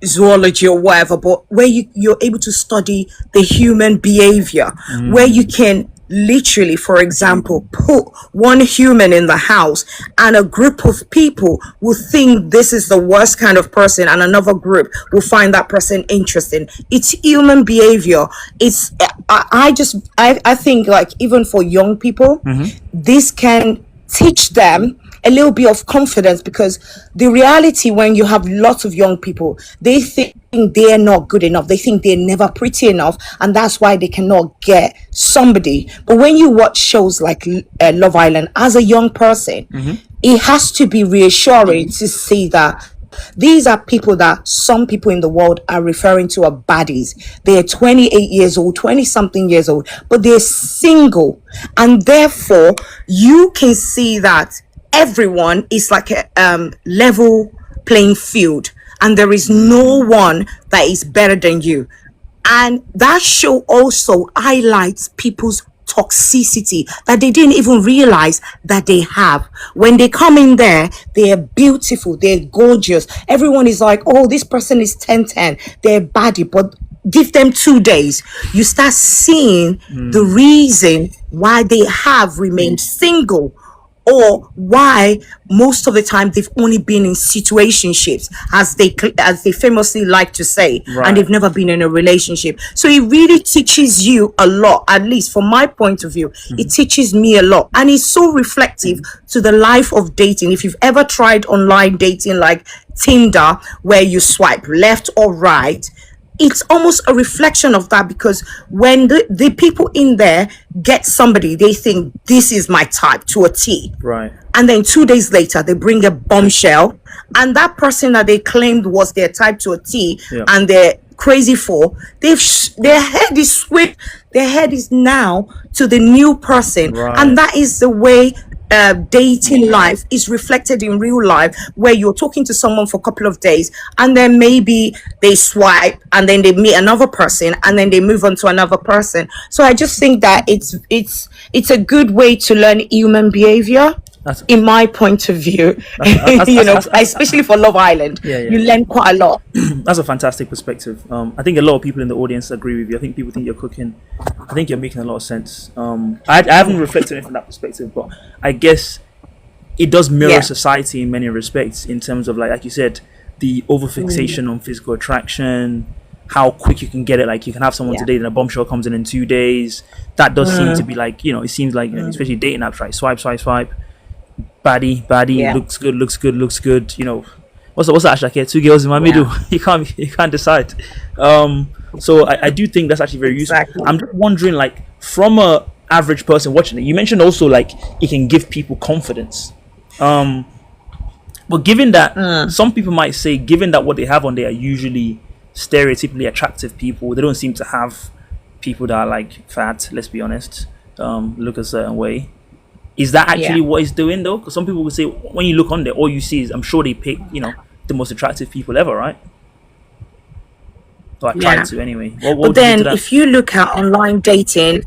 zoology or whatever, but where you're able to study the human behavior, where you can literally, for example, put one human in the house and a group of people will think this is the worst kind of person and another group will find that person interesting. It's human behavior. It's I think like even for young people, this can teach them a little bit of confidence, because the reality when you have lots of young people, they think they're not good enough, they think they're never pretty enough, and that's why they cannot get somebody. But when you watch shows like Love Island as a young person, it has to be reassuring to see that these are people that some people in the world are referring to as baddies. They're 28 years old, 20 something years old, but they're single. And therefore, you can see that everyone is like a level playing field, and there is no one that is better than you. And that show also highlights people's toxicity that they didn't even realize that they have. When they come in there, they are beautiful, they're gorgeous. Everyone is like, oh, this person is 10-10, they're baddie. But give them 2 days, you start seeing the reason why they have remained single, or why most of the time they've only been in situationships, as they famously like to say, and Right. they've never been in a relationship. So it really teaches you a lot, at least from my point of view. It teaches me a lot, and it's so reflective to the life of dating. If you've ever tried online dating like Tinder, where you swipe left or right, it's almost a reflection of that, because when the people in there get somebody, they think this is my type to a T. Right. And then 2 days later, they bring a bombshell, and that person that they claimed was their type to a T, Yeah. and they're crazy for, their head is switched. Their head is now to the new person, Right. and that is the way dating life is reflected in real life, where you're talking to someone for a couple of days, and then maybe they swipe, and then they meet another person, and then they move on to another person. So I just think that it's a good way to learn human behavior, That's in my point of view. Especially for Love Island, Yeah, yeah. you learn quite a lot. that's a fantastic perspective. I think a lot of people in the audience agree with you. I think people think you're cooking. I think you're making a lot of sense. I haven't reflected on it from that perspective, but I guess it does mirror Yeah. society in many respects, in terms of like you said, the overfixation on physical attraction, how quick you can get it. Like you can have someone Yeah. today and a bombshell comes in 2 days. That does seem to be like, it seems like, especially dating apps, right? Swipe, swipe, swipe. Baddie, Yeah. looks good, looks good, looks good. What's that actually? Two girls in my middle. You can't decide. So I do think that's actually very Exactly. useful. I'm just wondering, like, from a average person watching it, you mentioned also like it can give people confidence. But given that some people might say, given that what they have on there are usually stereotypically attractive people, they don't seem to have people that are like fat. Let's be honest, look a certain way. Is that actually Yeah. what it's doing though? Because some people would say when you look on there, all you see is, I'm sure they pick, the most attractive people ever, right? So I tried Yeah. to anyway. What But would you do then, to that? if you look at online dating,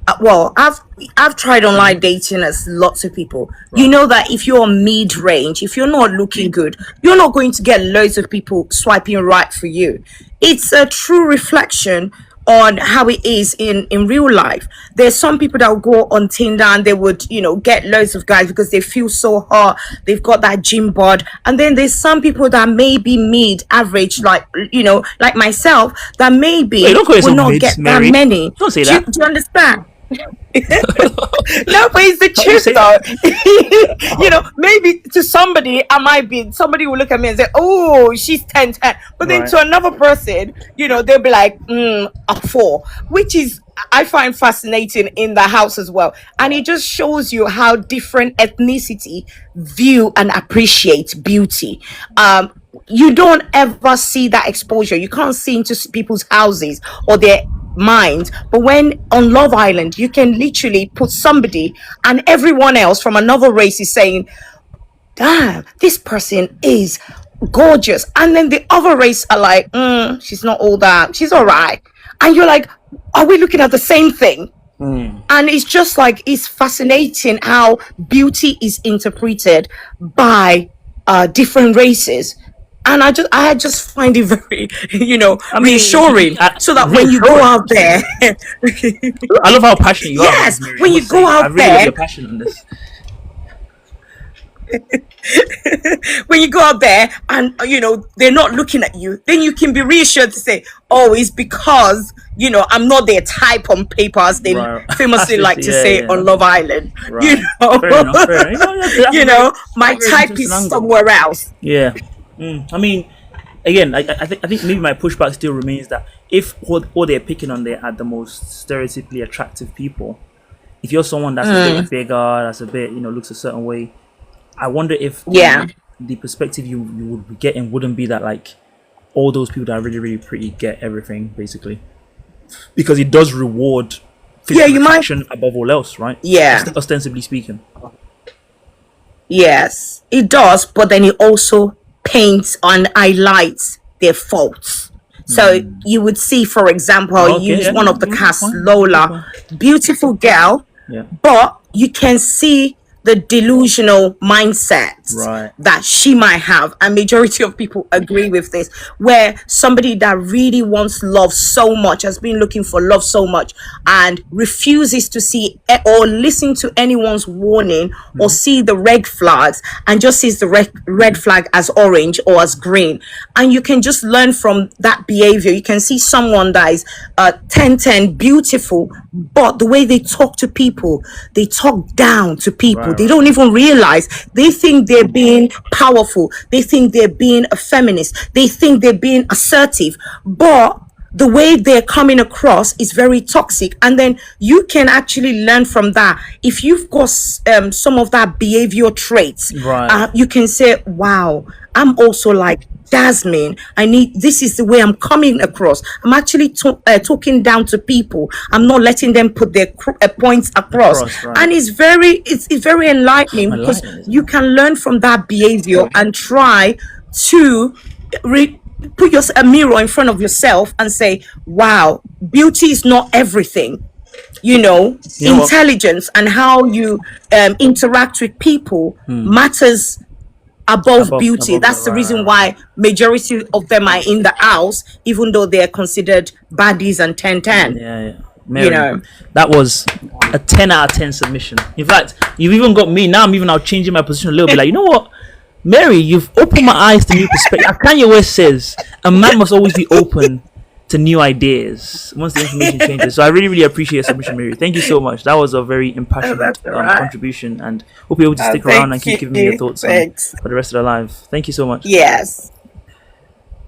I've tried online dating as lots of people. You know that if you're mid range, if you're not looking good, you're not going to get loads of people swiping right for you. It's a true reflection on how it is in real life. There's some people that will go on Tinder and they would, get loads of guys because they feel so hot. They've got that gym bod. And then there's some people that may be mid average, like like myself, that maybe Wait, don't call will yourself not mid, get Mary. that many. Don't say Do you- that. do you understand? No, but it's the How do you truth say though. that? Maybe to somebody, somebody will look at me and say, oh, she's 10/10. But then Right. to another person, they'll be like, a 4, which is, I find fascinating in the house as well. And it just shows you how different ethnicity view and appreciate beauty. You don't ever see that exposure. You can't see into people's houses or their minds. But when on Love Island, you can literally put somebody and everyone else from another race is saying, damn, this person is gorgeous. And then the other race are like, she's not all that. She's all right. And you're like, are we looking at the same thing? And it's just like, it's fascinating how beauty is interpreted by different races. And I just find it very, reassuring. So that when you go out there, I love how passionate you are about yes, this, Mary. when I you must go say, I out really love there, your passion on this. when you go out there and they're not looking at you, then you can be reassured to say, oh, it's because I'm not their type on paper, as they Right. famously like to say on Love Island. Right. Fair enough. Fair enough. My very type interesting is angle. somewhere else. Yeah. I mean, again, I think maybe my pushback still remains that if all they're picking on there are the most stereotypically attractive people, if you're someone that's a bit bigger, that's a bit looks a certain way, I wonder if the perspective you would be getting wouldn't be that like all those people that are really really pretty get everything basically, because it does reward physical you might. attraction above all else, right? Yeah. Ostensibly speaking. Yes, it does, but then it also paints and highlights their faults. So you would see, for example, Okay, use yeah, one of the good cast, point, Lola, beautiful girl, Yeah. but you can see the delusional mindsets Right. that she might have, and majority of people agree with this, where somebody that really wants love so much, has been looking for love so much, and refuses to see or listen to anyone's warning or see the red flags, and just sees the red flag as orange or as green. And you can just learn from that behavior. You can see someone that is 10/10 beautiful, but the way they talk to people, they talk down to people. Right. They don't even realize. They think they're being powerful. They think they're being a feminist. They think they're being assertive. But the way they're coming across is very toxic. And then you can actually learn from that. If you've got some of that behavior traits, Right. you can say, wow, I'm also like Jasmine. This is the way I'm coming across. I'm actually talking down to people. I'm not letting them put their points across. Right. And it's very enlightening, because you can learn from that behavior and try to put a mirror in front of yourself and say, wow, beauty is not everything. Intelligence and how you interact with people matters above beauty. That's the reason why majority of them are in the house, even though they're considered baddies and 10/10. Yeah. Mary, that was a 10 out of 10 submission. In fact, you've even got me now. I'm even now changing my position a little bit. Like, you know what, Mary, you've opened my eyes to new perspective. Kanye West says a man must always be open to new ideas once the information changes. So I really, really appreciate your submission, Mary. Thank you so much. That was a very impassioned contribution, and hope you're able to stick around and keep giving me your thoughts for the rest of the live. Thank you so much. Yes.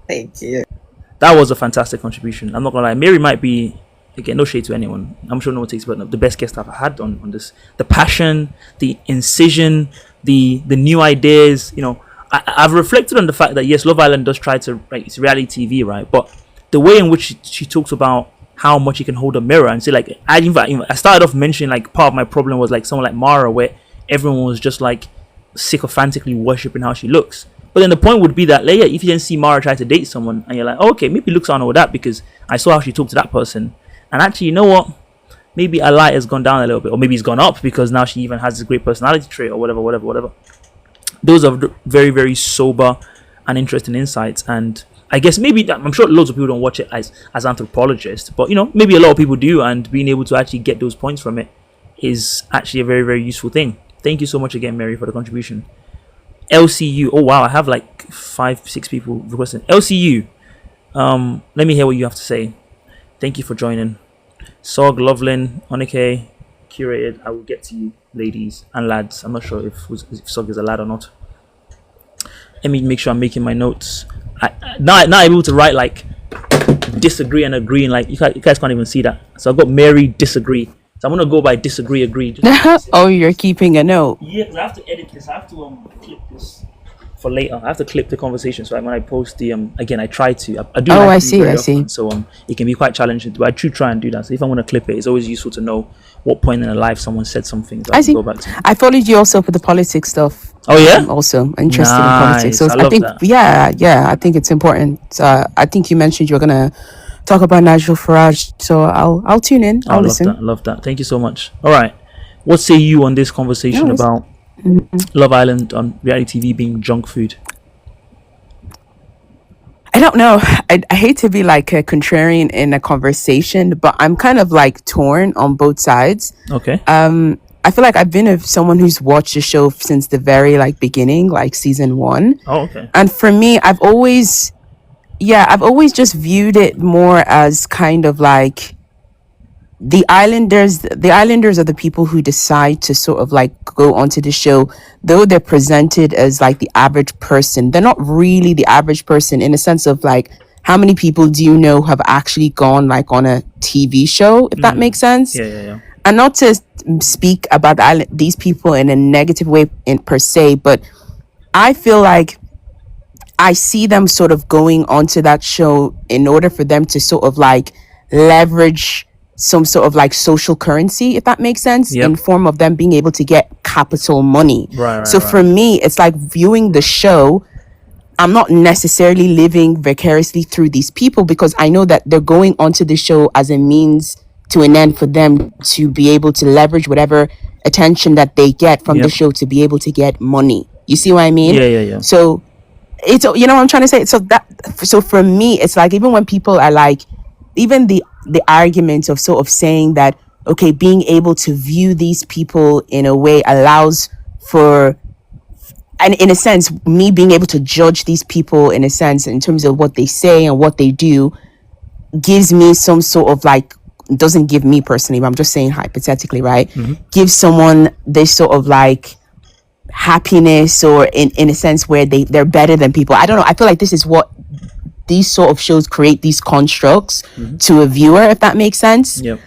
Thank you. That was a fantastic contribution. I'm not gonna lie, Mary might be, again, no shade to anyone, I'm sure no one takes, but the best guest I've had on this. The passion, the incision, the new ideas. I've reflected on the fact that yes, Love Island does try to, like, it's reality TV, right? But the way in which she talks about how much you can hold a mirror and say, like, I started off mentioning, like, part of my problem was like someone like Mara, where everyone was just like sycophantically worshipping how she looks. But then the point would be that, like, if you then see Mara try to date someone and you're like, oh, okay, maybe looks aren't all that, because I saw how she talked to that person, and actually, you know what, maybe a light has gone down a little bit, or maybe it's gone up because now she even has this great personality trait, or whatever. Those are very, very sober and interesting insights. And I guess maybe, I'm sure loads of people don't watch it as anthropologists, but maybe a lot of people do, and being able to actually get those points from it is actually a very, very useful thing. Thank you so much again, Mary, for the contribution. LCU, oh wow, I have like 5-6 people requesting. LCU, let me hear what you have to say. Thank you for joining. Sog, Loveland, Onike, curated. I will get to you, ladies and lads. I'm not sure if Sog is a lad or not. Let me make sure I'm making my notes. Now I'm able to write like disagree and agree, and like you guys can't even see that. So I've got Mary disagree. So I'm gonna go by disagree, agree. Oh, you're keeping a note. Yeah, because I have to edit this. I have to clip this for later. I have to clip the conversation. So when I post the again, I try to. I do. Oh, like I to see. very I see. often, so it can be quite challenging. But I do try and do that. So if I'm gonna clip it, it's always useful to know what point in their life someone said something. So I I can see. go back to. I followed you also for the politics stuff. Oh yeah. Also interested in politics. So Nice. I I love think, that. yeah, I think it's important. I think you mentioned you were gonna talk about Nigel Farage, so I'll tune in. I I'll love listen. that. I love that. Thank you so much. All right. What say you on this conversation No worries. about Love Island on reality TV being junk food? I don't know. I hate to be like a contrarian in a conversation, but I'm kind of like torn on both sides. Okay. I feel like I've been someone who's watched the show since the very like beginning, like season 1. Oh, okay. And for me, I've always just viewed it more as kind of like the islanders are the people who decide to sort of like go onto the show. Though they're presented as like the average person, they're not really the average person in a sense of like, how many people do you know have actually gone like on a TV show, if that makes sense? Yeah. And not to speak about these people in a negative way per se, but I feel like I see them sort of going onto that show in order for them to sort of like leverage some sort of like social currency, if that makes sense, Yep. in form of them being able to get capital money. Right. So for me, it's like viewing the show. I'm not necessarily living vicariously through these people because I know that they're going onto the show as a means to an end for them to be able to leverage whatever attention that they get from the Yep. show to be able to get money. You see what I mean? Yeah. So it's, you know what I'm trying to say? So for me, it's like, even when people are like, even the argument of sort of saying that, okay, being able to view these people in a way allows for, and in a sense, me being able to judge these people in a sense in terms of what they say and what they do gives me some sort of like, doesn't give me personally, but I'm just saying hypothetically, right? Gives someone this sort of like happiness, or in a sense where they're better than people. I don't know. I feel like this is what these sort of shows create, these constructs to a viewer, if that makes sense. Yep.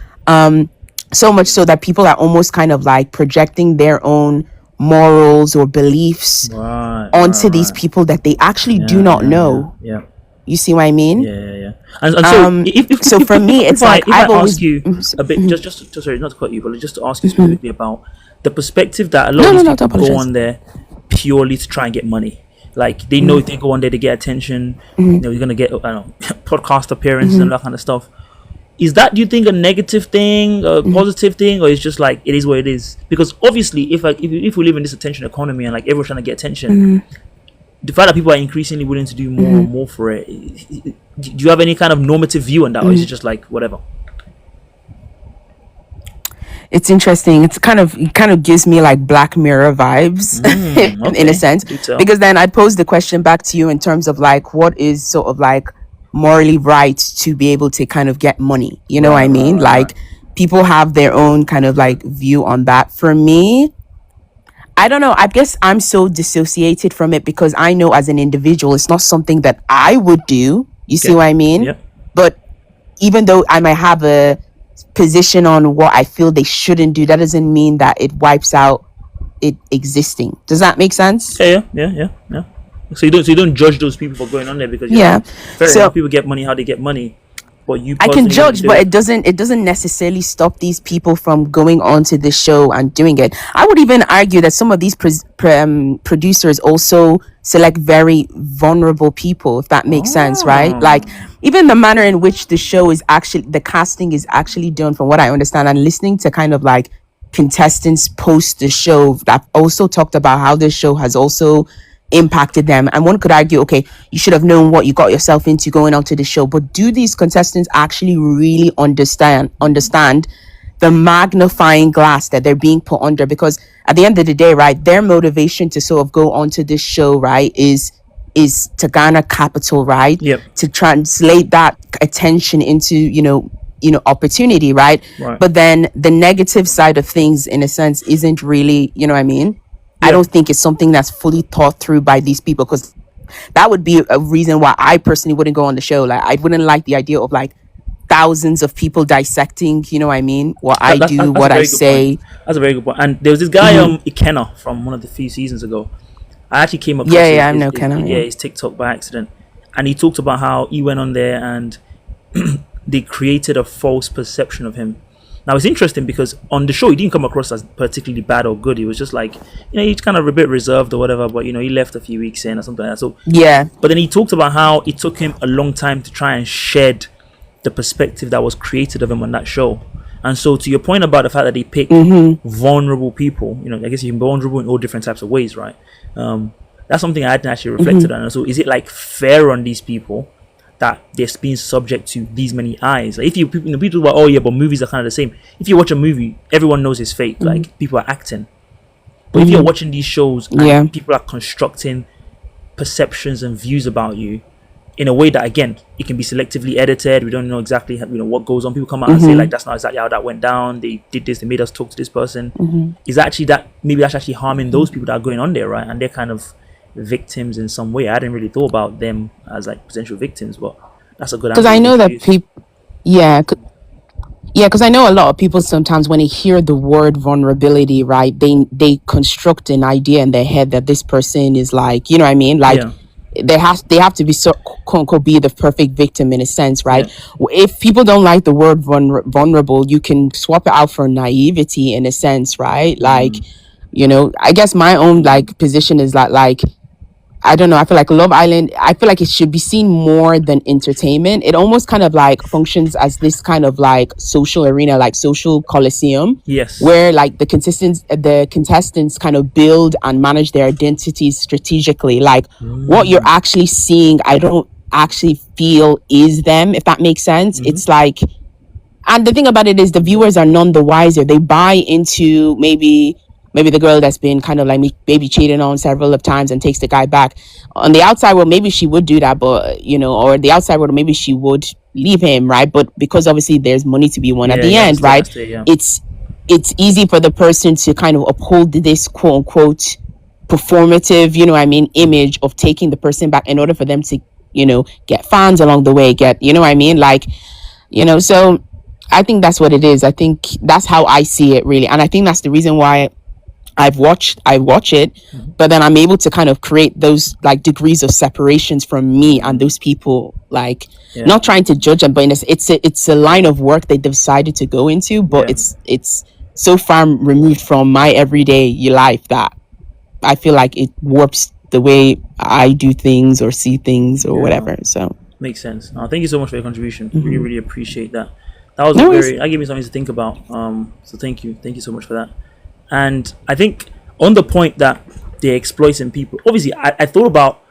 So much so that people are almost kind of like projecting their own morals or beliefs Right. onto these people that they actually do not know. Yeah. You see what I mean? Yeah. And so, So for me, it's like, if I I've always ask you a bit, just sorry, not to cut you, but just to ask you specifically about the perspective that a lot of these don't people go apologize. on there purely to try and get money. Like they know if they go on there to get attention, you know, you're gonna get, I don't know, podcast appearances and that kind of stuff. Is that, do you think, a negative thing, a positive thing, or it's just like it is what it is? Because obviously, if we live in this attention economy and like everyone's trying to get attention, the fact that people are increasingly willing to do more and more for it, do you have any kind of normative view on that, or is it just like whatever? It's interesting. It kind of gives me like Black Mirror vibes in okay. a sense, Do tell. because then I'd pose the question back to you in terms of like, what is sort of like morally right to be able to kind of get money? You know what I mean? Like, people have their own kind of like view on that. For me, I don't know. I guess I'm so dissociated from it because I know as an individual, it's not something that I would do. You see Okay. what I mean? Yep. But even though I might have a position on what I feel they shouldn't do, that doesn't mean that it wipes out it existing. Does that make sense? Yeah. So you don't judge those people for going on there because Yeah. fair So- enough, people get money how they get money, but you I can personally judge, do but it. it doesn't necessarily stop these people from going onto the show and doing it. I would even argue that some of these producers also select very vulnerable people, if that makes sense, right? Like, even the manner in which the show is actually, the casting is actually done, from what I understand, and listening to kind of like contestants post the show that also talked about how this show has also impacted them. And one could argue, okay, you should have known what you got yourself into going onto the show, but do these contestants actually really understand the magnifying glass that they're being put under? Because at the end of the day, right, their motivation to sort of go onto this show, right, is to garner capital, right? Yep. To translate that attention into, you know, opportunity, right? Right. But then the negative side of things, in a sense, isn't really, you know what I mean? I Yeah. don't think it's something that's fully thought through by these people, because that would be a reason why I personally wouldn't go on the show. Like, I wouldn't like the idea of like thousands of people dissecting, you know what I mean, what I do, That's a what I very good point. say. That's a very good point. And there was this guy, Ikenna, from one of the few seasons ago. I actually came across Yeah, I know Kenna, yeah. his TikTok by accident, and he talked about how he went on there and they created a false perception of him. Now it's interesting because on the show he didn't come across as particularly bad or good. He was just like, he's kind of a bit reserved or whatever, but he left a few weeks in or something like that. So Yeah. but then he talked about how it took him a long time to try and shed the perspective that was created of him on that show. And so to your point about the fact that they pick vulnerable people, I guess you can be vulnerable in all different types of ways, right? That's something I hadn't actually reflected on. So is it like fair on these people that they're being subject to these many eyes? Like if people are, oh yeah, but movies are kind of the same. If you watch a movie, everyone knows it's fake. Like people are acting. But if you're watching these shows and people are constructing perceptions and views about you in a way that, again, it can be selectively edited. We don't know exactly what goes on. People come out and say like, that's not exactly how that went down. They did this. They made us talk to this person. Is actually that maybe that's actually harming those people that are going on there, right? And they're kind of victims in some way. I didn't really thought about them as like potential victims, but that's a good. Because I know that people, because I know a lot of people sometimes when they hear the word vulnerability, right, they construct an idea in their head that this person is like, you know what I mean, like. They have to be so quote unquote be the perfect victim in a sense, right? If people don't like the word vulnerable, you can swap it out for naivety in a sense, right? Like, I guess my own like position is that like, I don't know, I feel like Love Island, I feel like it should be seen more than entertainment. It almost kind of like functions as this kind of like social arena, like social coliseum. Yes. Where like the contestants kind of build and manage their identities strategically. Like what you're actually seeing, I don't actually feel is them, if that makes sense. It's like, and the thing about it is the viewers are none the wiser. They buy into maybe the girl that's been kind of like maybe cheating on several of times and takes the guy back. On the outside world, maybe she would do that, but or the outside world, maybe she would leave him, right? But because obviously there's money to be won at the end, right? It's easy for the person to kind of uphold this quote unquote performative, image of taking the person back in order for them to, get fans along the way, like, so I think that's what it is. I think that's how I see it really. And I think that's the reason why I watch it, but then I'm able to kind of create those like degrees of separations from me and those people, like not trying to judge them, but it's a line of work they decided to go into, but it's so far removed from my everyday life that I feel like it warps the way I do things or see things or whatever. So makes sense. Thank you so much for your contribution. Really, really appreciate that. That was that gave me something to think about. So thank you so much for that. And I think on the point that they're exploiting people, obviously I thought about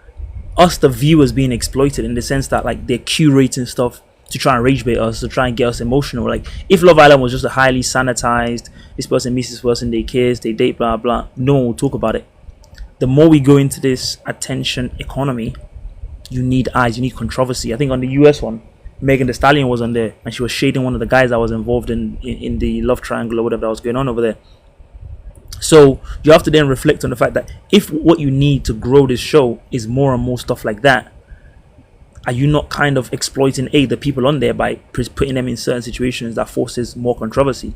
us, the viewers, being exploited in the sense that like they're curating stuff to try and rage bait us, to try and get us emotional. Like if Love Island was just a highly sanitized, this person meets this person, they kiss, they date, blah blah, no one will talk about it. The more we go into this attention economy, you need eyes, you need controversy. I think on the US one, Megan Thee Stallion was on there and she was shading one of the guys that was involved in the love triangle or whatever that was going on over there. So you have to then reflect on the fact that if what you need to grow this show is more and more stuff like that, are you not kind of exploiting the people on there by putting them in certain situations that forces more controversy,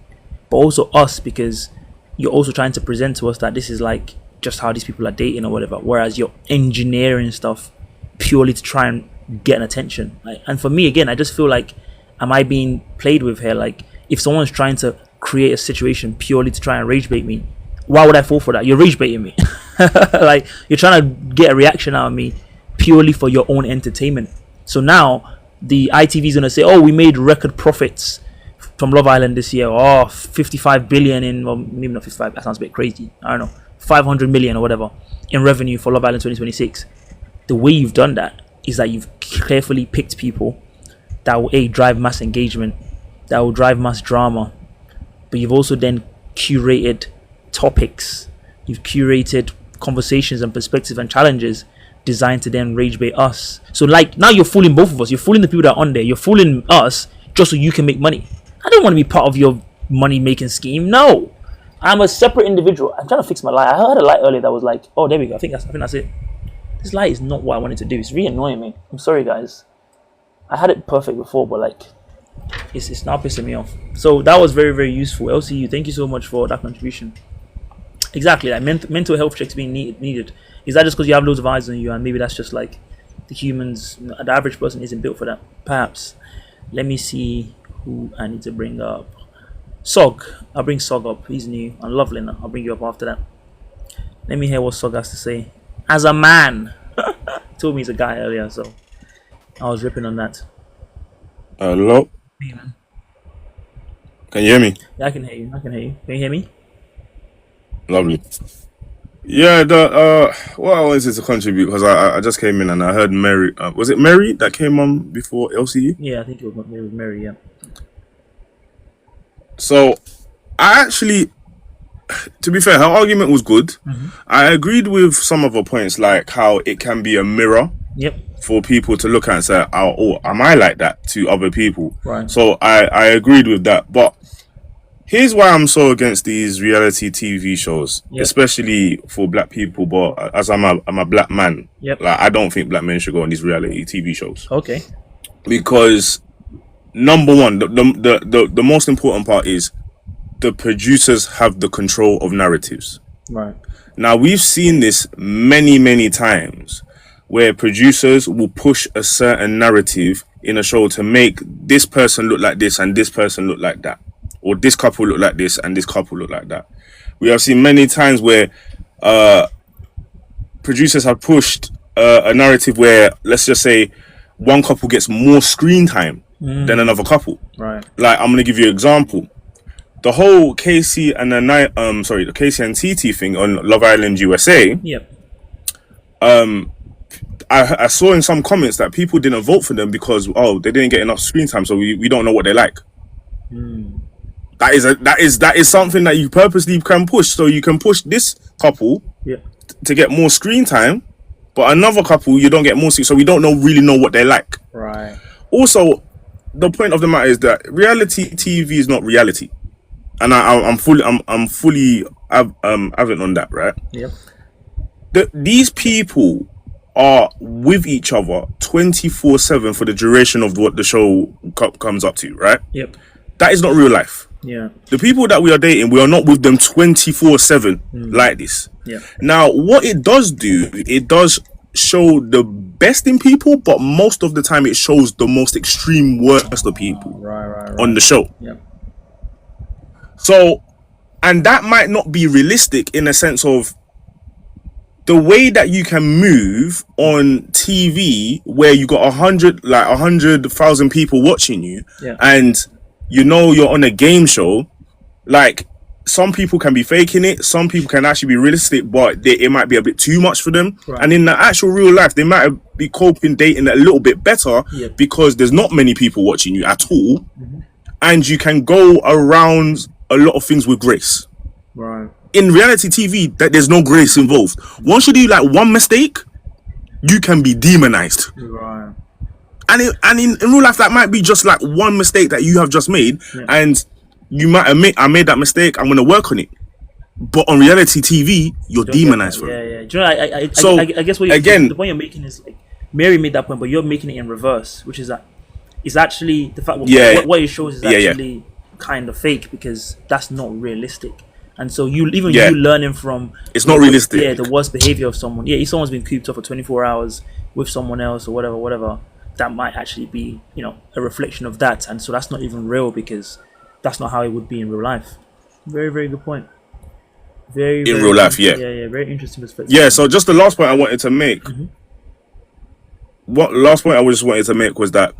but also us, because you're also trying to present to us that this is like just how these people are dating or whatever, whereas you're engineering stuff purely to try and get an attention. And for me, again, I just feel like, am I being played with here? Like if someone's trying to create a situation purely to try and rage bait me, why would I fall for that? You're rage baiting me. Like you're trying to get a reaction out of me purely for your own entertainment. So now the ITV is going to say, oh, we made record profits from Love Island this year. Oh, 55 billion in, well, maybe not 55, that sounds a bit crazy. I don't know, 500 million or whatever in revenue for Love Island 2026. The way you've done that is that you've carefully picked people that will drive mass engagement, that will drive mass drama, but you've also then curated topics, you've curated conversations and perspectives and challenges designed to then rage bait us. So like now you're fooling both of us. You're fooling the people that are on there, you're fooling us, just so you can make money. I don't want to be part of your money making scheme. No, I'm a separate individual. I'm trying to fix my light. I heard a light earlier that was like, oh, there we go. I think that's it. This light is not what I wanted to do. It's really annoying me. I'm sorry, guys. I had it perfect before, but like, it's now pissing me off. So that was very, very useful. LCU, thank you so much for that contribution. Exactly, like mental health checks being needed. Is that just because you have loads of eyes on you, and maybe that's just like the average person isn't built for that? Perhaps. Let me see who I need to bring up. Sog. I'll bring Sog up. He's new. And Lovelin. I'll bring you up after that. Let me hear what Sog has to say. As a man. He told me he's a guy earlier, so I was ripping on that. Hello? Hey, man. Can you hear me? Yeah, I can hear you. Can you hear me? Lovely. Yeah, what I wanted to contribute, because I just came in and I heard Mary. Was it Mary that came on before LCU? Yeah, I think it was Mary, yeah. So, I actually, to be fair, her argument was good. I agreed with some of her points, like how it can be a mirror for people to look at and say, oh, am I like that to other people? Right. So, I agreed with that. But here's why I'm so against these reality TV shows, especially for black people. But as I'm a black man, like I don't think black men should go on these reality TV shows. Okay. Because number one, the most important part is the producers have the control of narratives. Right. Now we've seen this many times where producers will push a certain narrative in a show to make this person look like this and this person look like that. Or this couple look like this and this couple look like that. We have seen many times where producers have pushed a narrative where, let's just say, one couple gets more screen time than another couple. Right. Like, I'm going to give you an example. The whole Casey and the Casey and TT thing on Love Island USA. Yep. I saw in some comments that people didn't vote for them because they didn't get enough screen time, so we don't know what they like. That is something that you purposely can push. So you can push this couple to get more screen time, but another couple you don't get more screen, so we don't really know what they like. Right. Also, the point of the matter is that reality TV is not reality, and I'm fully adamant on that. Right. Yep. These people are with each other 24/7 for the duration of what the show comes up to. Right. Yep. That is not real life. Yeah. The people that we are dating, we are not with them 24/7 like this. Yeah. Now, what it does do, it does show the best in people, but most of the time it shows the most extreme worst of people right. on the show. Yeah. So, and that might not be realistic in a sense of the way that you can move on TV where you got 100,000 people watching you, and you know you're on a game show. Like, some people can be faking it, some people can actually be realistic, but it might be a bit too much for them. Right. And in the actual real life, they might be coping dating a little bit better because there's not many people watching you at all, and you can go around a lot of things with grace. Right. In reality TV, that there's no grace involved. Once you do like one mistake, you can be demonized. Right. And in real life, that might be just like one mistake that you have just made, and you might admit, I made that mistake, I'm going to work on it. But on reality TV, you're demonized for it. Yeah. Do you know, I guess what the point you're making is like, Mary made that point, but you're making it in reverse, which is that it's actually the fact what it shows is actually kind of fake, because that's not realistic. And so you learning from it's not realistic. Yeah, the worst behavior of someone. Yeah, if someone's been cooped up for 24 hours with someone else or whatever, that might actually be, a reflection of that. And so that's not even real, because that's not how it would be in real life. Very, very good point. Very in real life, yeah, very interesting perspective. Yeah, so just the last point I wanted to make. What last point I just wanted to make was that,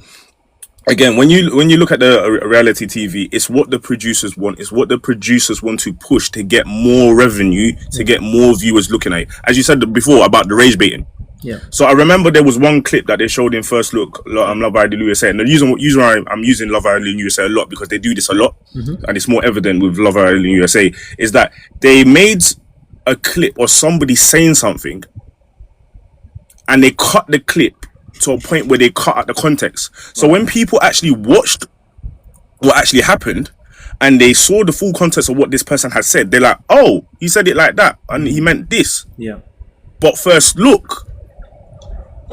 again, when you look at the reality TV, it's what the producers want. It's what the producers want to push to get more revenue, to get more viewers looking at it. As you said before about the rage baiting. Yeah. So I remember there was one clip that they showed in First Look, Love Island USA. And the reason why I'm using Love Island USA a lot, because they do this a lot, and it's more evident with Love Island USA, is that they made a clip or somebody saying something, and they cut the clip to a point where they cut out the context. So when people actually watched what actually happened, and they saw the full context of what this person had said, they're like, oh, he said it like that and he meant this. Yeah. But first look,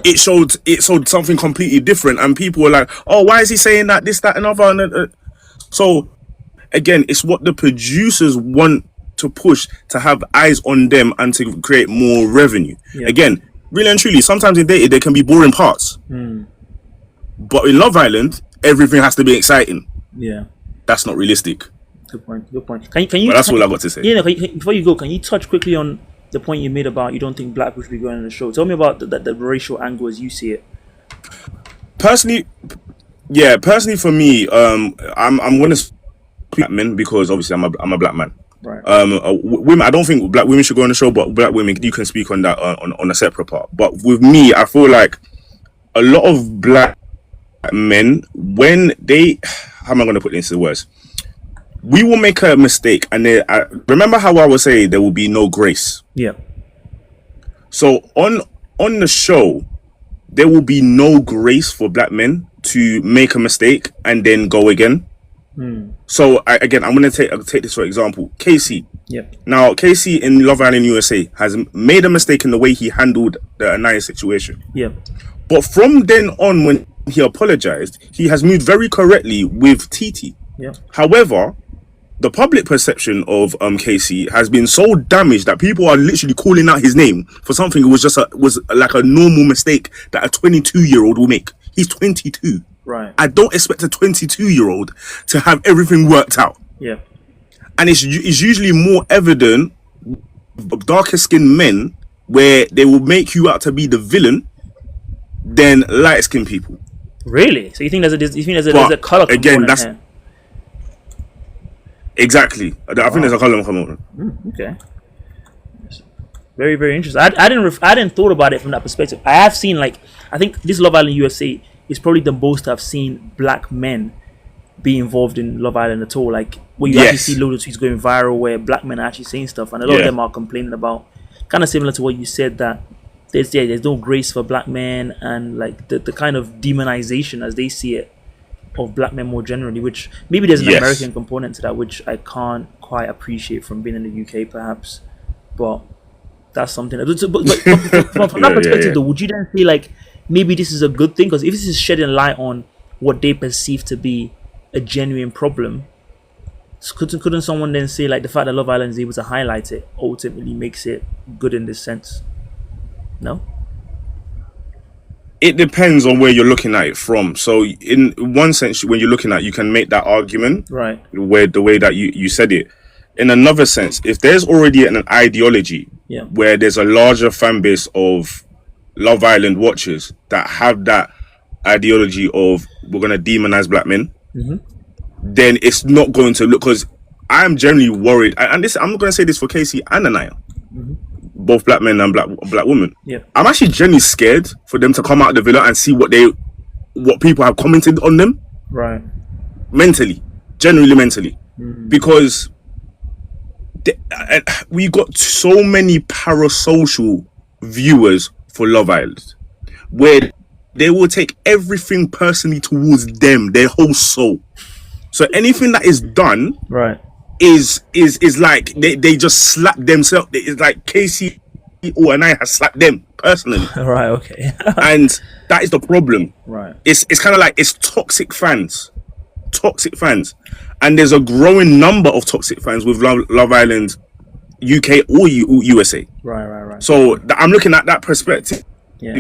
it showed something completely different, and people were like, oh, why is he saying that, this, that, and other? And so again, it's what the producers want to push, to have eyes on them and to create more revenue. Yeah. Again, really and truly, sometimes in dating there can be boring parts, but in Love Island everything has to be exciting. Yeah. That's not realistic. Good point. Good point. Can you? But that's all I got to say. Yeah. Before you go, can you touch quickly on the point you made about you don't think black people should be going on the show? Tell me about the racial angle as you see it. Personally for me, I'm gonna speak black men because obviously I'm a black man. Right. Women, I don't think black women should go on the show, but black women, you can speak on that on a separate part. But with me, I feel like a lot of black men, when they, how am I going to put this into words? We will make a mistake, and remember how I was saying there will be no grace. Yeah. So on the show, there will be no grace for black men to make a mistake and then go again. So again, I'm going to take this for example. Casey. Yep. Now, Casey in Love Island USA has made a mistake in the way he handled the Anaya situation. Yeah. But from then on, when he apologized, he has moved very correctly with Titi. Yeah. However, the public perception of Casey has been so damaged that people are literally calling out his name for something that was like a normal mistake that a 22-year-old will make. He's 22. Right. I don't expect a 22-year-old to have everything worked out. Yeah. And it's usually more evident of darker skinned men where they will make you out to be the villain than light skinned people. Really? So you think there's a color component again, that's here? Exactly. I think there's a color component. Okay. Very, very interesting. I didn't thought about it from that perspective. I have seen, like, I think this Love Island USA is probably the most I've seen black men be involved in Love Island at all. Like, where you actually see loads of tweets going viral where black men are actually saying stuff, and a lot of them are complaining about, kind of similar to what you said, that there's no grace for black men, and like the kind of demonization as they see it of black men more generally, which maybe there's an American component to that, which I can't quite appreciate from being in the UK perhaps, but that's something. But from that perspective though, would you then say like maybe this is a good thing? Because if this is shedding light on what they perceive to be a genuine problem, couldn't someone then say like the fact that Love Island is able to highlight it ultimately makes it good in this sense? No? It depends on where you're looking at it from. So in one sense, when you're looking at it, you can make that argument, right, where the way that you said it. In another sense, if there's already an ideology where there's a larger fan base of Love Island watchers that have that ideology of we're going to demonize black men, then it's not going to look, because I'm generally worried, and this, I'm not going to say this for Casey and Anaya, both black men and black women. I'm actually genuinely scared for them to come out of the villa and see what people have commented on them, right, generally mentally, because we got so many parasocial viewers for Love Island where they will take everything personally towards them, their whole soul. So anything that is done, right, is like they just slap themselves. It's like Casey and I have slapped them personally. Right, okay. And that is the problem. Right. It's kind of like it's toxic fans, and there's a growing number of toxic fans with Love Island UK or USA. Right. So I'm looking at that perspective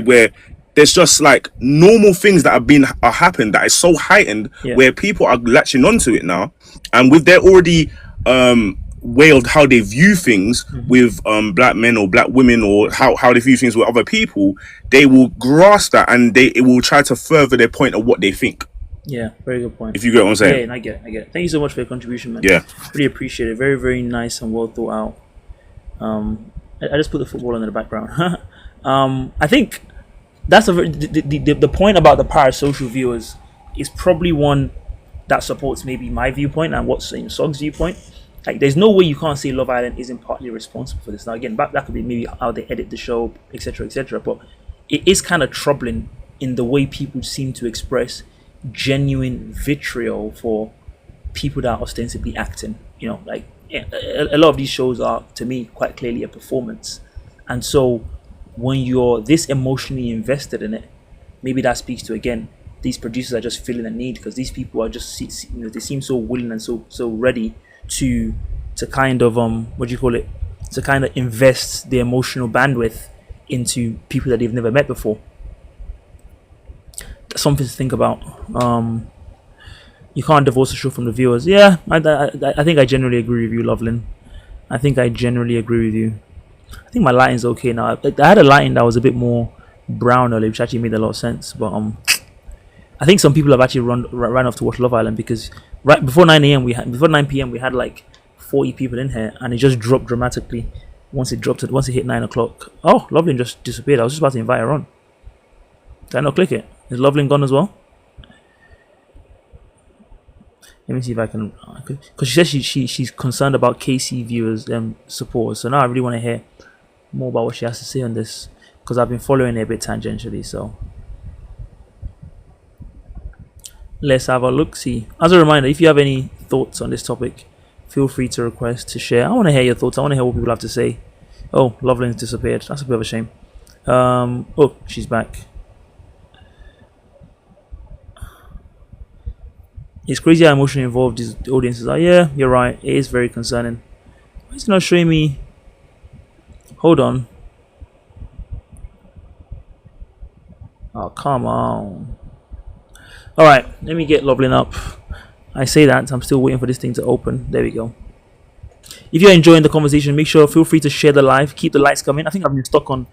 where there's just like normal things that are happened that is so heightened where people are latching onto it now, and with their already way of how they view things with black men or black women, or how they view things with other people, they will grasp that and it will try to further their point of what they think. Yeah, very good point. If you get what I'm saying. Yeah, I get it. Thank you so much for your contribution, man. Yeah. Really appreciate it. Very, very nice and well thought out. I just put the football in the background. I think that's the point about the parasocial viewers is probably one that supports maybe my viewpoint and what's in Sog's viewpoint. Like, there's no way you can't say Love Island isn't partly responsible for this. Now, again, that could be maybe how they edit the show, etc., etc. But it is kind of troubling in the way people seem to express genuine vitriol for people that are ostensibly acting. You know, like a lot of these shows are, to me, quite clearly a performance. And so when you're this emotionally invested in it, maybe that speaks to, again, these producers are just feeling a need, because these people are just, they seem so willing and so ready to kind of what do you call it, to kind of invest the emotional bandwidth into people that they've never met before. That's something to think about. You can't divorce the show from the viewers. Yeah, I think I generally agree with you, Loveland. I think I generally agree with you. I think my lighting's okay now. I had a lighting that was a bit more brown earlier, which actually made a lot of sense. But I think some people have actually ran off to watch Love Island, because right before 9 a.m. before 9 p.m. we had like 40 people in here, and it just dropped dramatically once it hit 9 o'clock. Oh, Loveland just disappeared. I was just about to invite her on. Did I not click it? Is Loveland gone as well? Let me see if I can, because she says she's concerned about KC viewers support. So now I really want to hear more about what she has to say on this, because I've been following it a bit tangentially. So let's have a look. See, as a reminder, if you have any thoughts on this topic, feel free to request to share. I want to hear your thoughts. I want to hear what people have to say. Oh, Loveland's disappeared. That's a bit of a shame. Oh, she's back. It's crazy how emotionally involved these audiences are. Yeah, you're right. It is very concerning. Why is it not showing me? Hold on. Oh, come on. Alright, let me get Loveland up. I say that, I'm still waiting for this thing to open. There we go. If you're enjoying the conversation, feel free to share the live. Keep the likes coming. I think I've been stuck on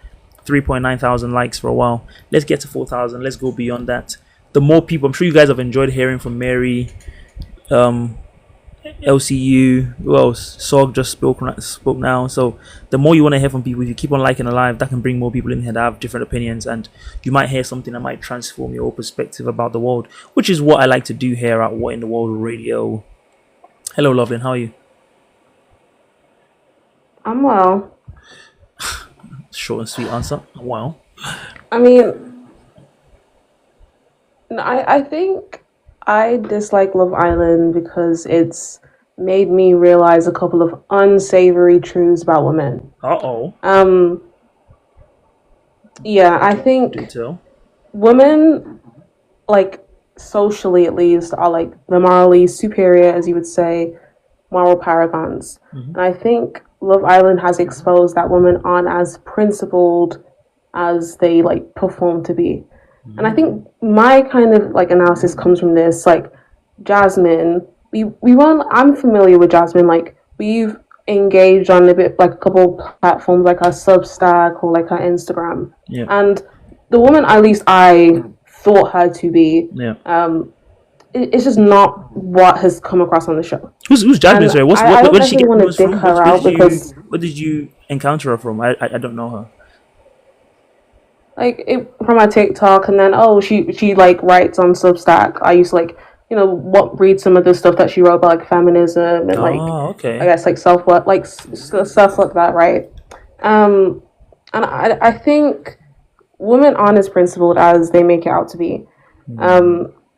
3.9 thousand likes for a while. Let's get to 4,000. Let's go beyond that. The more people, I'm sure you guys have enjoyed hearing from Mary, LCU, who else? Sog just spoke now. So the more you want to hear from people, if you keep on liking the live, that can bring more people in here that have different opinions, and you might hear something that might transform your perspective about the world, which is what I like to do here at What in the World Radio. Hello, Loveland. How are you? I'm well. Short and sweet answer. Well. I mean, I think I dislike Love Island because it's made me realize a couple of unsavory truths about women. Yeah, I think women, like socially at least, are like the morally superior, as you would say, moral paragons. And I think Love Island has exposed that women aren't as principled as they like perform to be. And I think my kind of like analysis comes from this, like Jasmine, I'm familiar with Jasmine, like we've engaged on a bit, like a couple platforms like our Substack or like our Instagram. Yeah. And the woman, at least I thought her to be, it's just not what has come across on the show. Who's Jasmine? Sorry, I don't actually want to dig her out because where did you encounter her from? I don't know her. Like from my TikTok, and then she like writes on Substack. I used to like read some of the stuff that she wrote about like feminism and I guess like self-work, like stuff like that, right? And I think women aren't as principled as they make it out to be.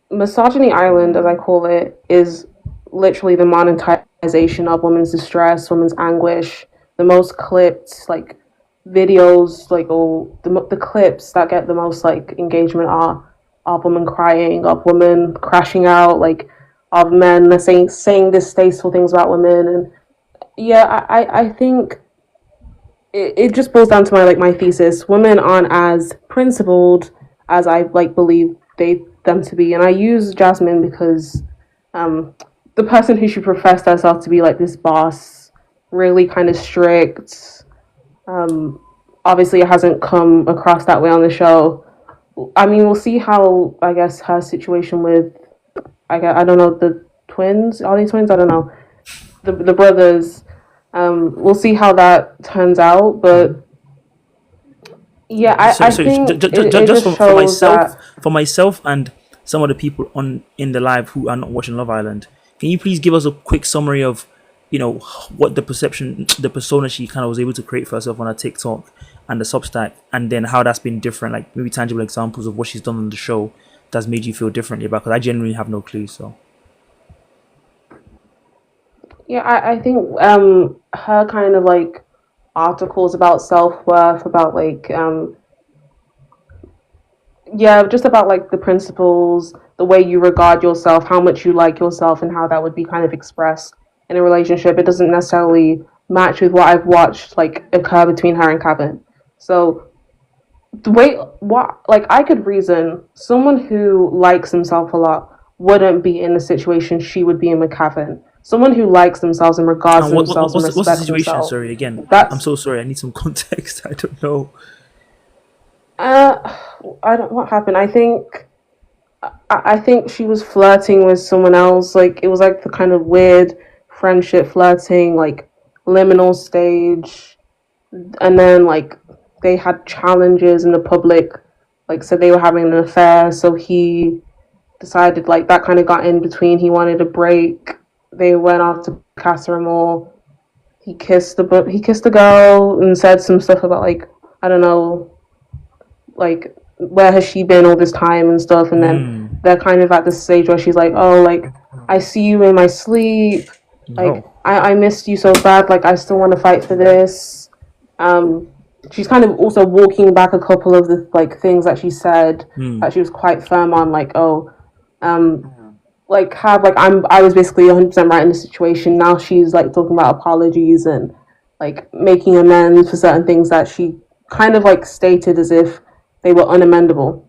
Misogyny Island, as I call it, is literally the monetization of women's distress, women's anguish. The most clipped like videos, like the clips that get the most like engagement are of women crying, of women crashing out, like of men saying distasteful things about women. And yeah, I think it just boils down to my thesis. Women aren't as principled as I like believe them to be. And I use Jasmine because the person who she professed herself to be like this boss, really kind of strict. Obviously it hasn't come across that way on the show. I mean, we'll see how, I guess, her situation with, I don't know, the twins, are they twins? I don't know. The brothers, we'll see how that turns out, but yeah, I think it just shows for myself and some of the people in the live who are not watching Love Island, can you please give us a quick summary of what the persona she kind of was able to create for herself on her TikTok and the Substack, and then how that's been different, like maybe tangible examples of what she's done on the show that's made you feel differently about, because I genuinely have no clue. So Yeah, I think her kind of like articles about self-worth, about like yeah, just about like the principles, the way you regard yourself, how much you like yourself, and how that would be kind of expressed in a relationship. It doesn't necessarily match with what I've watched like occur between her and Kevin. So the way what like I could reason someone who likes himself a lot wouldn't be in the situation she would be in with Kevin. Someone who likes themselves and regards And themselves and what's the respects situation? themselves. Sorry, again. I'm That's so sorry. I need some context. I don't know. uh, I don't what happened. I think she was flirting with someone else. Like it was like the kind of weird friendship flirting, like liminal stage, and then like they had challenges in the public, like said they were having an affair. So he decided like that kind of got in between. He wanted a break. They went off to Casa Amor. He kissed the girl and said some stuff about like I don't know like where has she been all this time and stuff, and then they're kind of at this stage where she's like, oh, like I see you in my sleep, like Oh. I missed you so bad, like I still want to fight for this. She's kind of also walking back a couple of the like things that she said that she was quite firm on, like like have like I was basically 100% right in the situation. Now she's like talking about apologies and like making amends for certain things that she kind of like stated as if they were unamendable.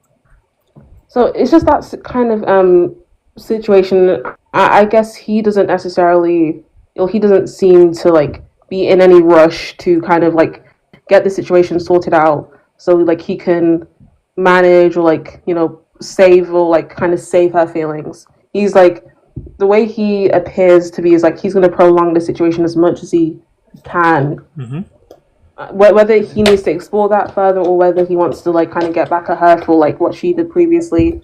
So it's just that kind of situation. I guess he doesn't necessarily, or he doesn't seem to like be in any rush to kind of like get the situation sorted out, so like he can manage or like save or like kind of save her feelings. He's like the way he appears to be is like he's going to prolong the situation as much as he can. Whether he needs to explore that further or whether he wants to like kind of get back at her for like what she did previously,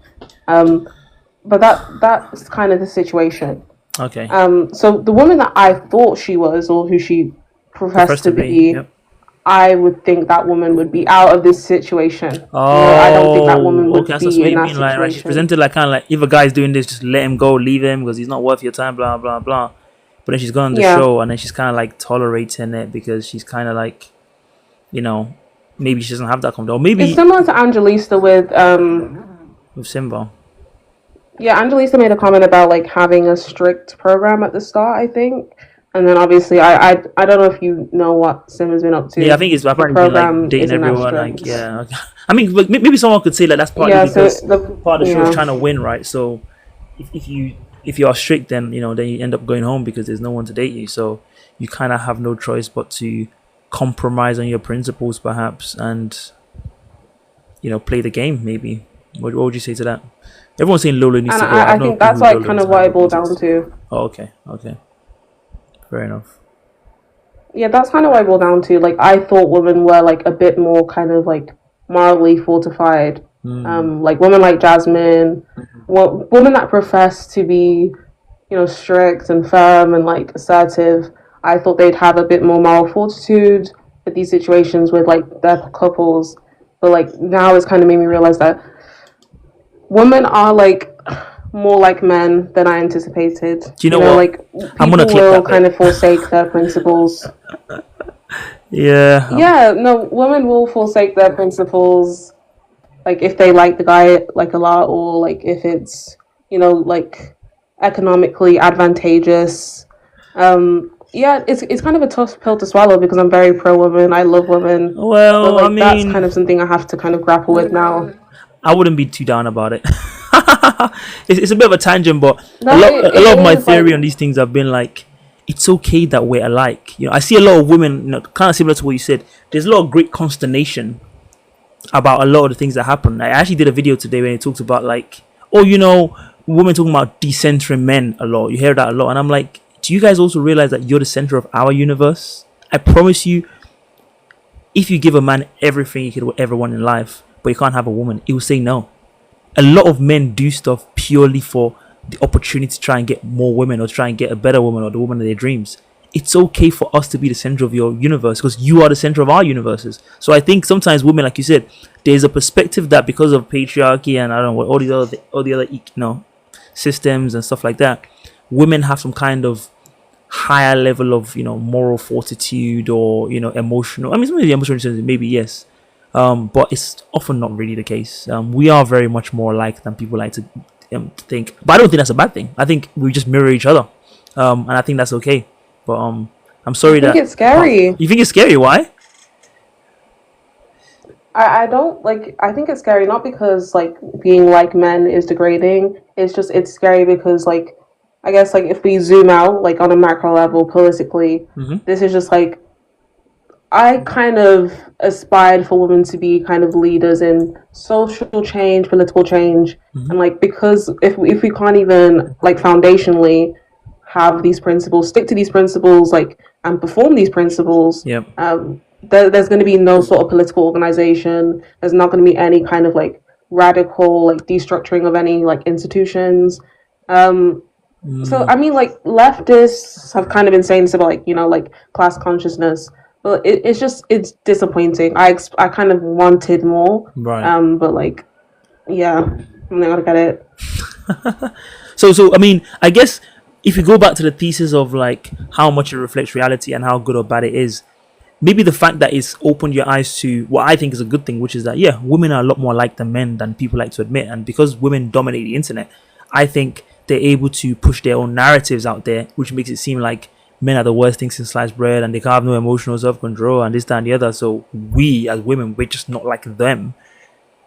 but that's kind of the situation. Okay. So the woman that I thought she was, or who she professed to be, Yep. I would think that woman would be out of this situation. Oh, I don't think that woman would okay. That's what be in you that mean. Like, right, she's situation. presented like kind of like if a guy's doing this, just let him go, leave him because he's not worth your time. Blah blah blah. But then she's gone on the Yeah. show, and then she's kind of like tolerating it because she's kind of like, maybe she doesn't have that confidence, or maybe It's similar to Angelista with Simba. yeah, Angelista made a comment about like having a strict program at the start, I think. And then obviously I don't know if you know what Simba's been up to. Yeah, I think it's The apparently been like program dating isn't that everyone. Like, strict. yeah. Okay. I mean, but maybe someone could say like that's partly Yeah, so because part of the show is yeah. trying to win, right? So if you are strict, then then you end up going home because there's no one to date you. So you kind of have no choice but to compromise on your principles, perhaps, and play the game. Maybe. What would you say to that? Everyone's saying Lola needs And to go. I I've no think clue that's who like Lola kind is, of man. what it boiled down to. Oh, okay. Fair enough. Yeah, that's kind of what I boiled down to. Like I thought women were like a bit more kind of like morally fortified. Like women like Jasmine, women that profess to be, strict and firm and like assertive. I thought they'd have a bit more moral fortitude with these situations with like their couples. But like now it's kind of made me realize that women are like more like men than I anticipated. Do you know what? Like I'm gonna people clip will that bit. kind of forsake their principles. Yeah. Yeah, no, women will forsake their principles, like if they like the guy like a lot, or like if it's like economically advantageous. Yeah, it's kind of a tough pill to swallow because I'm very pro woman. I love women, but Well, I like that's mean, kind of something I have to kind of grapple with now. I wouldn't be too down about it. It's a bit of a tangent, but No, a lot of my is, theory like, on these things have been like, it's okay that we're alike. I see a lot of women, kind of similar to what you said. There's a lot of great consternation about a lot of the things that happen. I actually did a video today when it talked about like, women talking about decentering men a lot. You hear that a lot, and I'm like, do you guys also realize that you're the center of our universe? I promise you, if you give a man everything you could ever want in life, but you can't have a woman, he will say no. A lot of men do stuff purely for the opportunity to try and get more women or try and get a better woman or the woman of their dreams. It's okay for us to be the center of your universe because you are the center of our universes. So I think sometimes women, like you said, there's a perspective that because of patriarchy and I don't know all the other systems and stuff like that, women have some kind of higher level of moral fortitude or emotional. I mean, some of the emotional intelligence, maybe yes, but it's often not really the case. We are very much more alike than people like to think. But I don't think that's a bad thing. I think we just mirror each other, and I think that's okay. But I'm sorry I think it's scary. You think it's scary? Why? I don't like. I think it's scary not because like being like men is degrading. It's scary because like I guess like if we zoom out like on a macro level politically, this is just like I kind of aspired for women to be kind of leaders in social change, political change, and like because if we can't even like foundationally have these principles, stick to these principles, like and perform these principles, there's going to be no sort of political organization. There's not going to be any kind of like radical like destructuring of any like institutions. So I mean, like leftists have kind of been saying this about like like class consciousnness, but it's disappointing. I kind of wanted more, right? But like, yeah, I'm not gonna get it. So I mean, I guess if you go back to the thesis of like how much it reflects reality and how good or bad it is, maybe the fact that it's opened your eyes to what I think is a good thing, which is that women are a lot more alike than men than people like to admit, and because women dominate the internet, I think they're able to push their own narratives out there, which makes it seem like men are the worst things since sliced bread and they can't have no emotional self-control and this, that, and the other. So we as women, we're just not like them.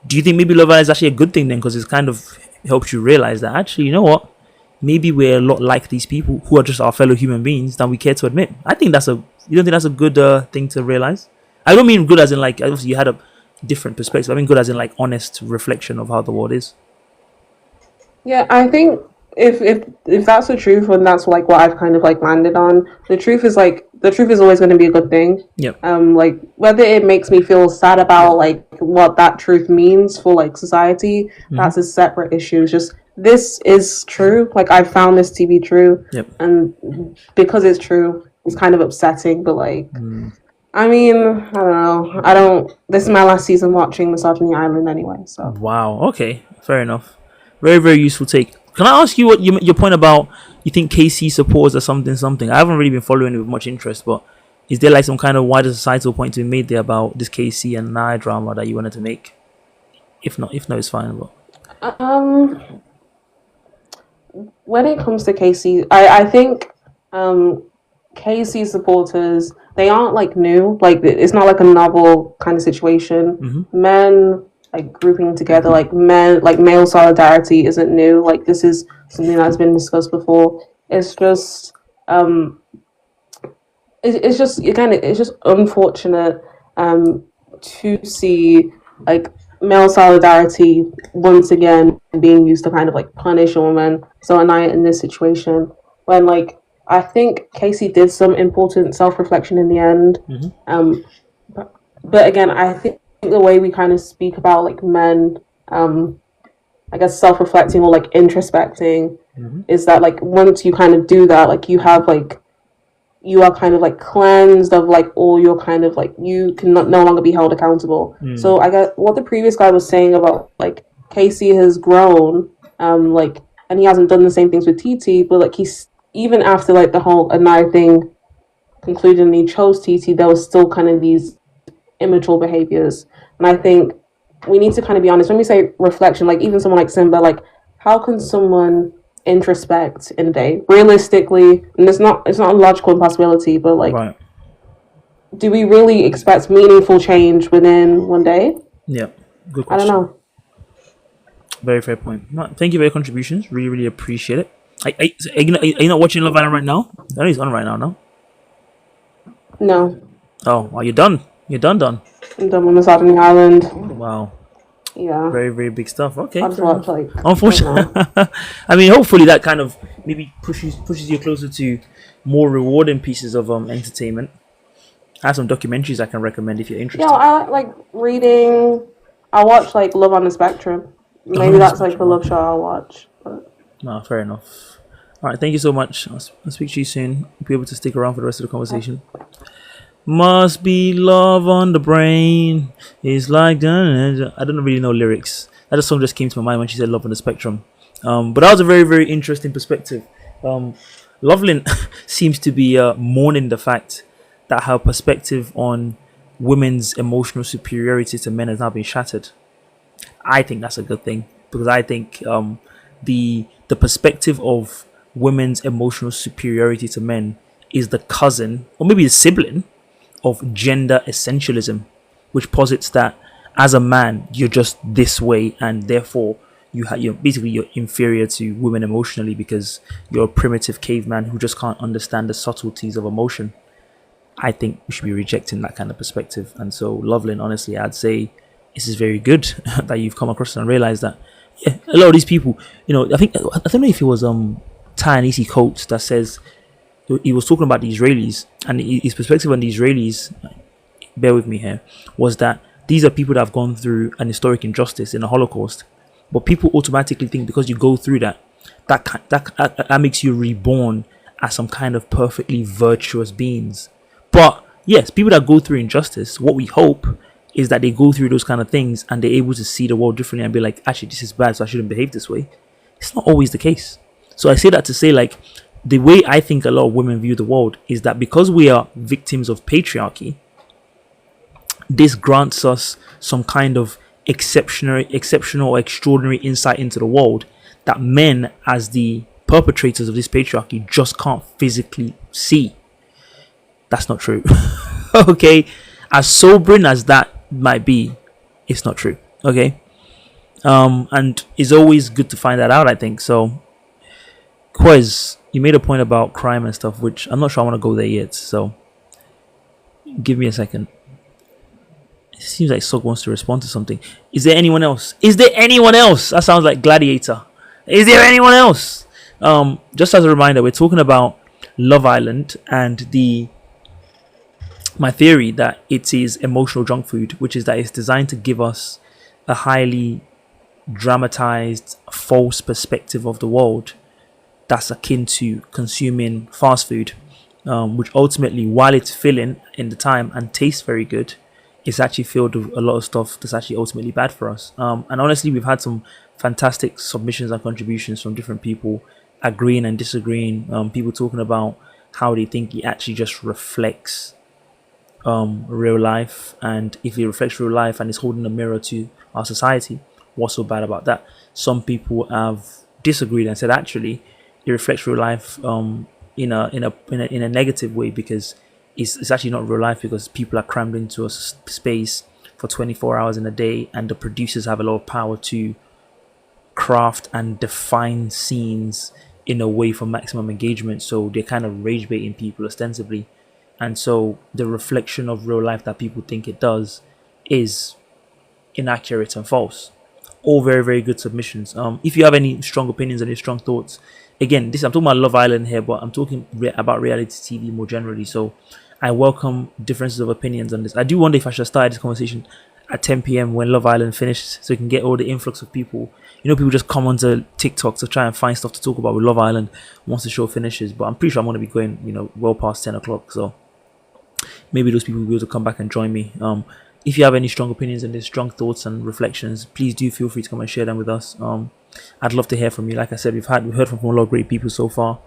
Do you think maybe Love Island is actually a good thing then? Because it's kind of helps you realize that actually, you know what? Maybe we're a lot like these people who are just our fellow human beings than we care to admit. I think you don't think that's a good thing to realize? I don't mean good as in like, obviously you had a different perspective. I mean good as in like honest reflection of how the world is. Yeah, I think if that's the truth and that's like what I've kind of like landed on, the truth is always going to be a good thing. Yep. Like whether it makes me feel sad about like what that truth means for like society, that's a separate issue. It's just this is true. Like I found this to be true. Yep. And because it's true, it's kind of upsetting. But like, I mean, I don't know. This is my last season watching Misogyny Island anyway. So. Wow. Okay. Fair enough. Very, very useful take. Can I ask you what your point about you think KC supports or something? I haven't really been following it with much interest, but is there like some kind of wider societal point to be made there about this KC and Nia drama that you wanted to make? If not, it's fine. But when it comes to KC, I think KC supporters, they aren't like new. Like it's not like a novel kind of situation. Men like grouping together, like male solidarity isn't new. Like this is something that's been discussed before. It's just it's just unfortunate to see like male solidarity once again being used to kind of like punish a woman. So Anaya in this situation when like I think Casey did some important self-reflection in the end. But again, I think the way we kind of speak about like men, I guess self-reflecting or like introspecting is that like once you kind of do that, like you have like you are kind of like cleansed of like all your kind of like you can no longer be held accountable. So I guess what the previous guy was saying about like Casey has grown, like and he hasn't done the same things with TT, but like he's even after like the whole Anaya thing concluded and he chose TT, there was still kind of these immature behaviors. And I think we need to kind of be honest when we say reflection, like even someone like Simba, like how can someone introspect in a day realistically? And it's not a logical impossibility, but like do we really expect meaningful change within one day? Yeah, good question. I don't know. Very fair point. No, thank you for your contributions. Really, really appreciate it. Are you not watching Love Island right now? I know he's on right now, no? No. Oh, are you done? You're done? I'm done with Misogyny Island. Wow. Yeah. Very, very big stuff. Okay. I'll just watch, like, unfortunately. I mean, hopefully that kind of maybe pushes you closer to more rewarding pieces of entertainment. I have some documentaries I can recommend if you're interested. Yeah, I like reading. I watch like Love on the Spectrum. Maybe that's like a love show I'll watch. But... No, fair enough. All right, thank you so much. I'll speak to you soon. You'll be able to stick around for the rest of the conversation. Must be love on the brain. It's like I don't really know lyrics. That song just came to my mind when she said love on the spectrum. But that was a very, very interesting perspective. Loveland seems to be mourning the fact that her perspective on women's emotional superiority to men has now been shattered. I think that's a good thing, because I think the perspective of women's emotional superiority to men is the cousin or maybe the sibling of gender essentialism, which posits that as a man you're just this way and therefore you're basically you're inferior to women emotionally because you're a primitive caveman who just can't understand the subtleties of emotion. I think we should be rejecting that kind of perspective. And so, Loveland, honestly, I'd say this is very good that you've come across and realized that, yeah, a lot of these people, I don't know if it was Ta-Nehisi Coates that says, he was talking about the Israelis, and his perspective on the Israelis, bear with me here, was that these are people that have gone through an historic injustice in the Holocaust. But people automatically think because you go through that makes you reborn as some kind of perfectly virtuous beings. But yes, people that go through injustice, what we hope is that they go through those kind of things and they're able to see the world differently and be like, actually, this is bad, so I shouldn't behave this way. It's not always the case. So I say that to say, like, the way I think a lot of women view the world is that because we are victims of patriarchy, this grants us some kind of exceptional or extraordinary insight into the world that men, as the perpetrators of this patriarchy, just can't physically see. That's not true. Okay, as sobering as that might be, it's not true. Okay, and it's always good to find that out, I think. So, Quez, you made a point about crime and stuff, which I'm not sure I want to go there yet. So, give me a second. It seems like Sog wants to respond to something. Is there anyone else? Is there anyone else? That sounds like Gladiator. Is there anyone else? Just as a reminder, we're talking about Love Island and my theory that it is emotional junk food, which is that it's designed to give us a highly dramatized, false perspective of the world that's akin to consuming fast food, which ultimately, while it's filling in the time and tastes very good, it's actually filled with a lot of stuff that's actually ultimately bad for us. And honestly, we've had some fantastic submissions and contributions from different people, agreeing and disagreeing. People talking about how they think it actually just reflects real life, and if it reflects real life and is holding a mirror to our society, what's so bad about that? Some people have disagreed and said actually it reflects real life in a negative way, because it's actually not real life, because people are crammed into a space for 24 hours in a day, and the producers have a lot of power to craft and define scenes in a way for maximum engagement. So they're kind of rage baiting people ostensibly. And so the reflection of real life that people think it does is inaccurate and false. All very, very good submissions. If you have any strong opinions and any strong thoughts, again, I'm talking about Love Island here, but I'm talking about reality TV more generally. So I welcome differences of opinions on this. I do wonder if I should start this conversation at 10 p.m. when Love Island finished, so you can get all the influx of people. People just come onto TikTok to try and find stuff to talk about with Love Island once the show finishes. But I'm pretty sure I'm going to be going, well past 10 o'clock. So maybe those people will be able to come back and join me. If you have any strong opinions and strong thoughts and reflections, please do feel free to come and share them with us. I'd love to hear from you. Like I said, we've heard from a lot of great people so far.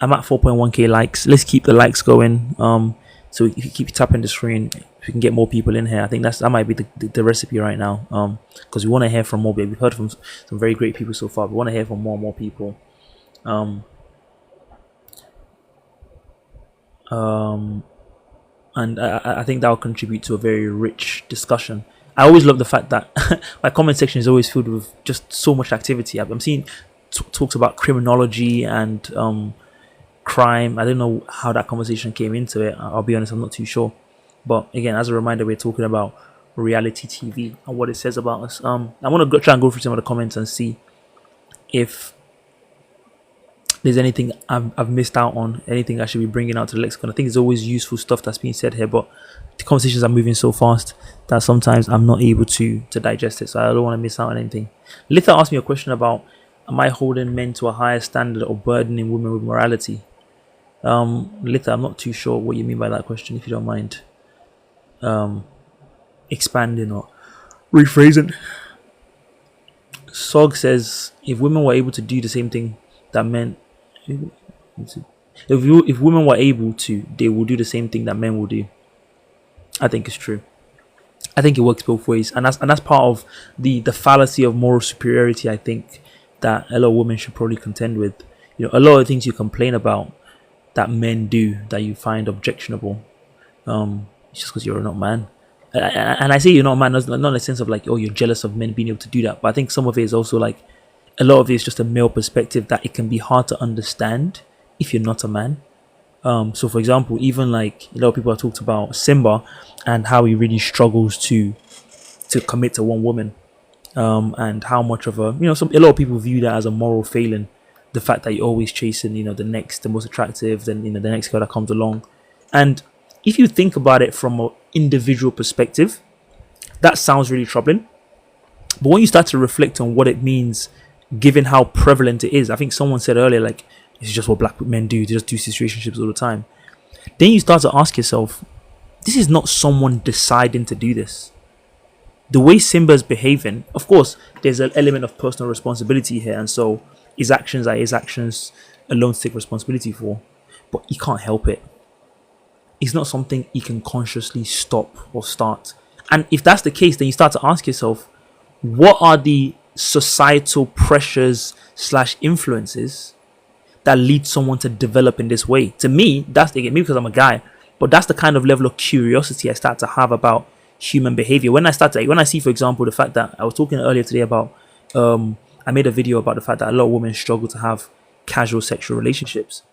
I'm at 4.1k likes. Let's keep the likes going. So if you keep tapping the screen, we can get more people in here. I think that might be the recipe right now. Because we want to hear from more people. We've heard from some very great people so far. We want to hear from more and more people. And I think that will contribute to a very rich discussion. I always love the fact that my comment section is always filled with just so much activity. I'm seeing talks about criminology and crime. I don't know how that conversation came into it. I'll be honest, I'm not too sure. But again, as a reminder, we're talking about reality TV and what it says about us. I want to try and go through some of the comments and see if there's anything I've missed out on, anything I should be bringing out to the lexicon. I think it's always useful stuff that's being said here, but the conversations are moving so fast that sometimes I'm not able to digest it, so I don't want to miss out on anything. Litha asked me a question about, am I holding men to a higher standard or burdening women with morality? Litha, I'm not too sure what you mean by that question, if you don't mind expanding or rephrasing. Sog says, if women were able to do the same thing that men If women were able to, they will do the same thing that men will do. I think it's true. I think it works both ways, and that's part of the fallacy of moral superiority. I think that a lot of women should probably contend with. A lot of things you complain about that men do that you find objectionable, it's just because you're not a man. And I say you're not a man, not in the sense of like, oh, you're jealous of men being able to do that. But I think some of it is also like, a lot of it is just a male perspective that it can be hard to understand if you're not a man. So for example, even like a lot of people have talked about Simba and how he really struggles to commit to one woman, and how much of a lot of people view that as a moral failing. The fact that you're always chasing, the most attractive, then the next girl that comes along. And if you think about it from an individual perspective, that sounds really troubling. But when you start to reflect on what it means, given how prevalent it is, I think someone said earlier, like, it's just what black men do. They just do situationships all the time. Then you start to ask yourself, this is not someone deciding to do this. The way Simba's behaving, of course, there's an element of personal responsibility here. And so his actions are his actions alone to take responsibility for. But he can't help it. It's not something he can consciously stop or start. And if that's the case, then you start to ask yourself, what are the societal pressures / influences that lead someone to develop in this way? To me, maybe because I'm a guy, but that's the kind of level of curiosity I start to have about human behavior. When I see, for example, the fact that I was talking earlier today about, I made a video about the fact that a lot of women struggle to have casual sexual relationships.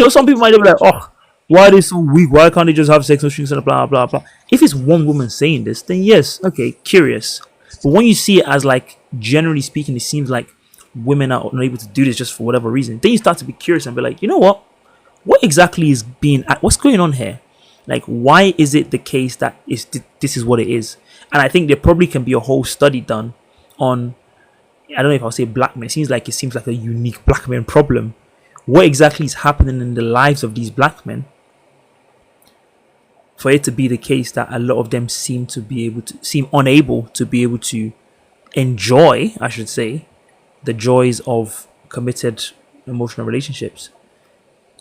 Some people might be like, oh, why are they so weak? Why can't they just have sex with strings and blah, blah, blah? If it's one woman saying this, then yes, okay, curious. But when you see it as like, generally speaking, it seems like women are not able to do this just for whatever reason, then you start to be curious and be like, you know what exactly is what's going on here? Like, why is it the case that this is what it is? And I think there probably can be a whole study done on, I don't know if I'll say black men. It seems like a unique black men problem. What exactly is happening in the lives of these black men for it to be the case that a lot of them seem unable to be able to enjoy, I should say, the joys of committed emotional relationships.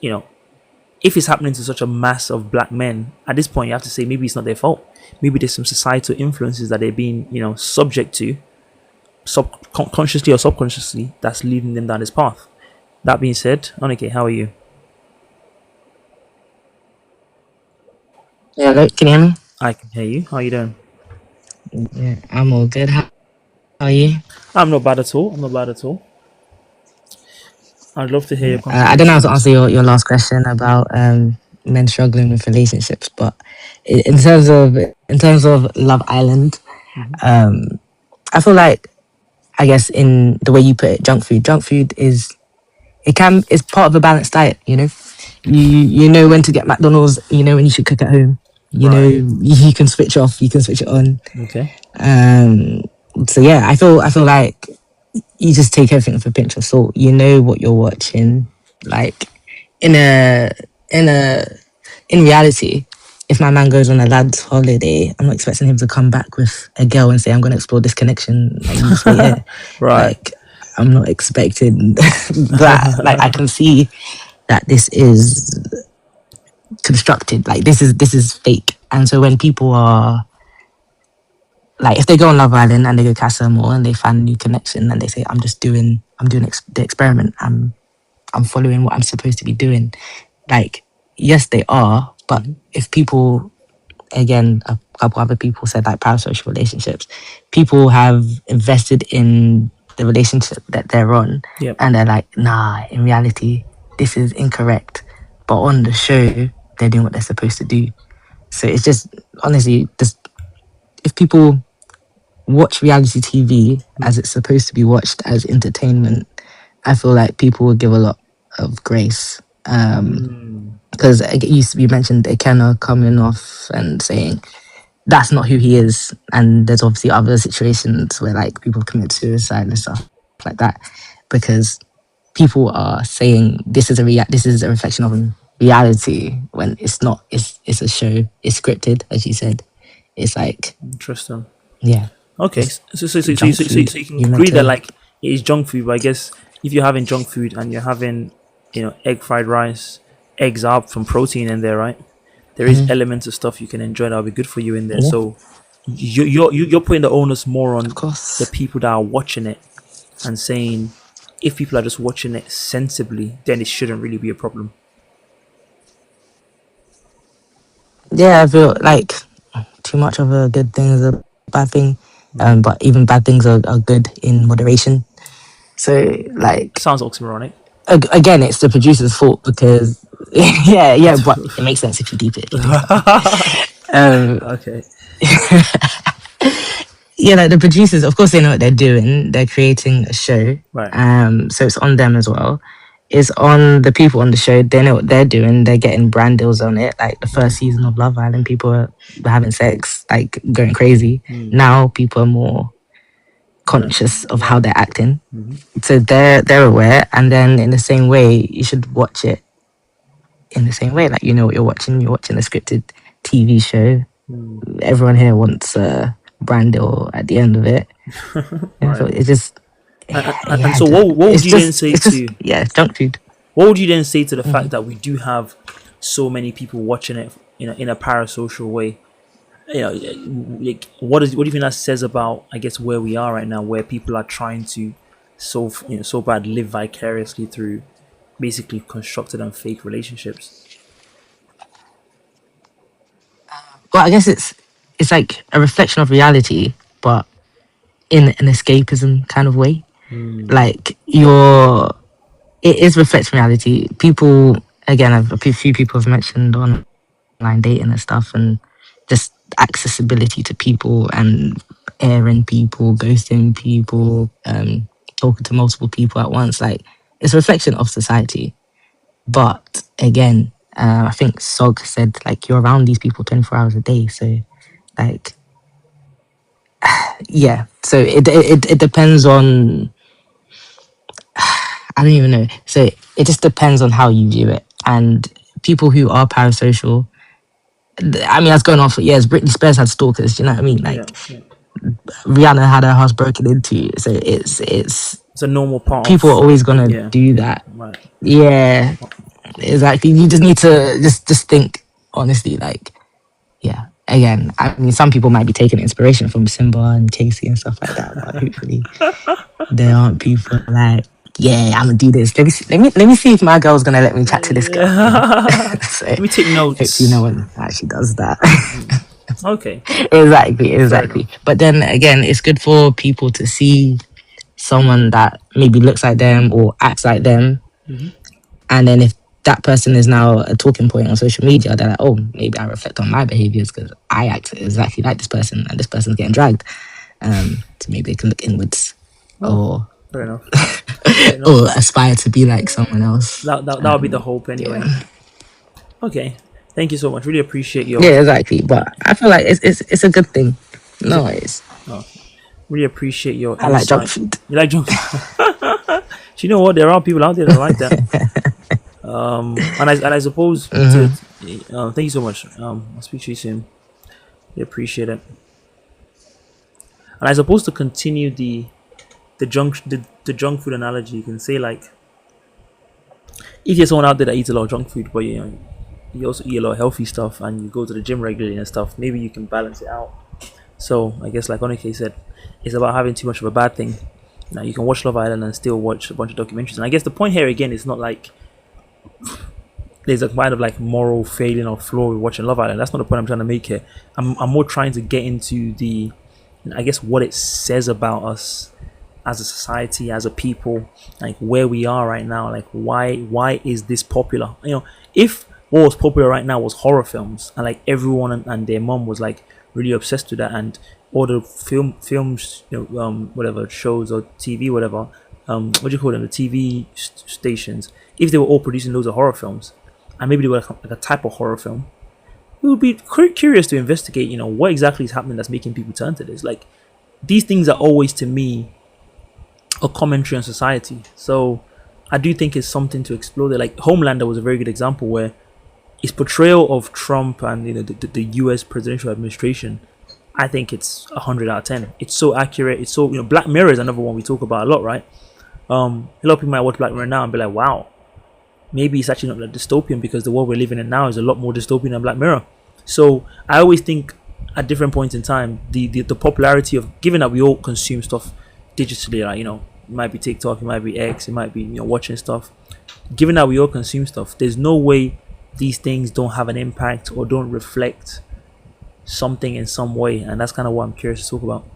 If it's happening to such a mass of black men, at this point you have to say maybe it's not their fault. Maybe there's some societal influences that they're being, subject to, consciously or subconsciously, that's leading them down this path. That being said, Onike, how are you? Yeah, look, can you hear me? I can hear you. How are you doing? Yeah, I'm all good. How are you? I'm not bad at all. I'd love to hear your I don't know how to answer your last question about men struggling with relationships, but in terms of Love Island, I feel like, I guess in the way you put it, junk food is part of a balanced diet. You know when to get McDonald's. You know when you should cook at home. You know you can switch off. You can switch it on. Okay. So yeah, I feel like you just take everything with a pinch of salt. You know what you're watching. Like in reality, if my man goes on a lad's holiday, I'm not expecting him to come back with a girl and say, I'm going to explore this connection. Like, you just wait here. Right. Like, I'm not expecting that. Like, I can see that this is constructed. Like, this is fake. And so when people are, like, if they go on Love Island and they go Casa Amor and they find a new connection and they say, I'm doing the experiment. I'm following what I'm supposed to be doing. Like, yes, they are. But if people, again, a couple other people said like parasocial relationships, people have invested in the relationship that they're on. Yep. And they're like, nah, in reality, this is incorrect. But on the show, they're doing what they're supposed to do. So it's just, honestly, if people watch reality TV as it's supposed to be watched as entertainment, I feel like people will give a lot of grace. Because you mentioned Ikenna coming off and saying that's not who he is, and there's obviously other situations where like people commit suicide and stuff like that because people are saying this is a reflection of reality when it's not. It's a show. It's scripted, as you said. It's like interesting. Yeah. Okay. So you can agree that like it is junk food, but I guess if you're having junk food and you're having egg fried rice eggs are from protein in there, right? There is elements of stuff you can enjoy that'll be good for you in there. Yeah. So you're putting the onus more on Of course. the people that are watching it and saying if people are just watching it sensibly, then it shouldn't really be a problem. Yeah, I feel like too much of a good thing is a bad thing. But even bad things are good in moderation. So like Sounds oxymoronic. again, it's the producer's fault because yeah, but it makes sense if you deep it. Okay. Yeah, like the producers, of course, they know what they're doing. They're creating a show, Right. so it's on them as well. It's on the people on the show. They know what they're doing. They're getting brand deals on it. Like the first season of Love Island, people were having sex, like going crazy. Now people are more conscious of how they're acting, so they're aware. And then in the same way, you should watch it in the same way. Like you know what you're watching. You're watching a scripted TV show. Everyone here wants a brand deal at the end of it. Right. So it's just and so what would you then say to junk food? What would you then say to the fact that we do have so many people watching it in a parasocial way? You know, like what do you think that says about, I guess, where we are right now, where people are trying to so bad live vicariously through basically constructed and fake relationships? Well, I guess it's like a reflection of reality, but in an escapism kind of way. Like it is reflecting reality. People, again, a few people have mentioned online dating and stuff, and just accessibility to people and airing people, ghosting people, talking to multiple people at once. Like it's a reflection of society. But again, I think Sog said like you're around these people 24 hours a day. So like, yeah. So it depends on, I don't even know. So it just depends on how you view it. And people who are parasocial, I mean, that's going on for years. Britney Spears had stalkers. Do you know what I mean? Like Rihanna had her house broken into. So it's a normal part. People are always gonna do that. Right. Yeah, exactly. You just need to just think honestly. Like, yeah. Again, I mean, some people might be taking inspiration from Simba and Casey and stuff like that. But hopefully, there aren't people like, yeah, I'm gonna do this. Let me see if my girl's gonna let me chat to this girl. So, let me take notes. Hopefully, no one actually does that. Okay. Exactly. But then again, it's good for people to see someone that maybe looks like them or acts like them, and then if that person is now a talking point on social media, they're like, oh, maybe I reflect on my behaviors because I act exactly like this person and this person's getting dragged. So maybe they can look inwards or fair enough. or aspire to be like someone else. That would be the hope anyway. Yeah. Okay, thank you so much. Really appreciate your. Yeah, exactly. But I feel like it's a good thing. No, it's. Oh, really appreciate your. I like junk food. You like junk food? Do you know what? There are people out there that like that. And I suppose. Thank you so much. I'll speak to you soon. We appreciate it. And I suppose to continue the junk food analogy, you can say like, if you're someone out there that eats a lot of junk food, but you also eat a lot of healthy stuff and you go to the gym regularly and stuff, maybe you can balance it out. So I guess like Onike said, it's about having too much of a bad thing. Now you can watch Love Island and still watch a bunch of documentaries. And I guess the point here again is not like there's a kind of like moral failing or flaw with watching Love Island. That's not the point I'm trying to make here. I'm more trying to get into the, I guess, what it says about us as a society, as a people, like where we are right now. Like why is this popular? If what was popular right now was horror films, and like everyone and their mom was like really obsessed with that, and all the films, whatever shows or TV, whatever, what do you call them, the TV stations, if they were all producing loads of horror films, and maybe they were like a type of horror film, we would be curious to investigate, what exactly is happening that's making people turn to this. Like, these things are always, to me, a commentary on society. So I do think it's something to explore there. Like Homelander was a very good example where his portrayal of Trump and the US presidential administration, I think it's 100 out of 10. It's so accurate. It's so, Black Mirror is another one we talk about a lot, right? A lot of people might watch Black Mirror now and be like, wow, maybe it's actually not like dystopian, because the world we're living in now is a lot more dystopian than Black Mirror. So I always think at different points in time, the popularity of, given that we all consume stuff digitally, like, you know, it might be TikTok, it might be X, it might be, you know, watching stuff. Given that we all consume stuff, there's no way these things don't have an impact or don't reflect something in some way, and that's kind of what I'm curious to talk about.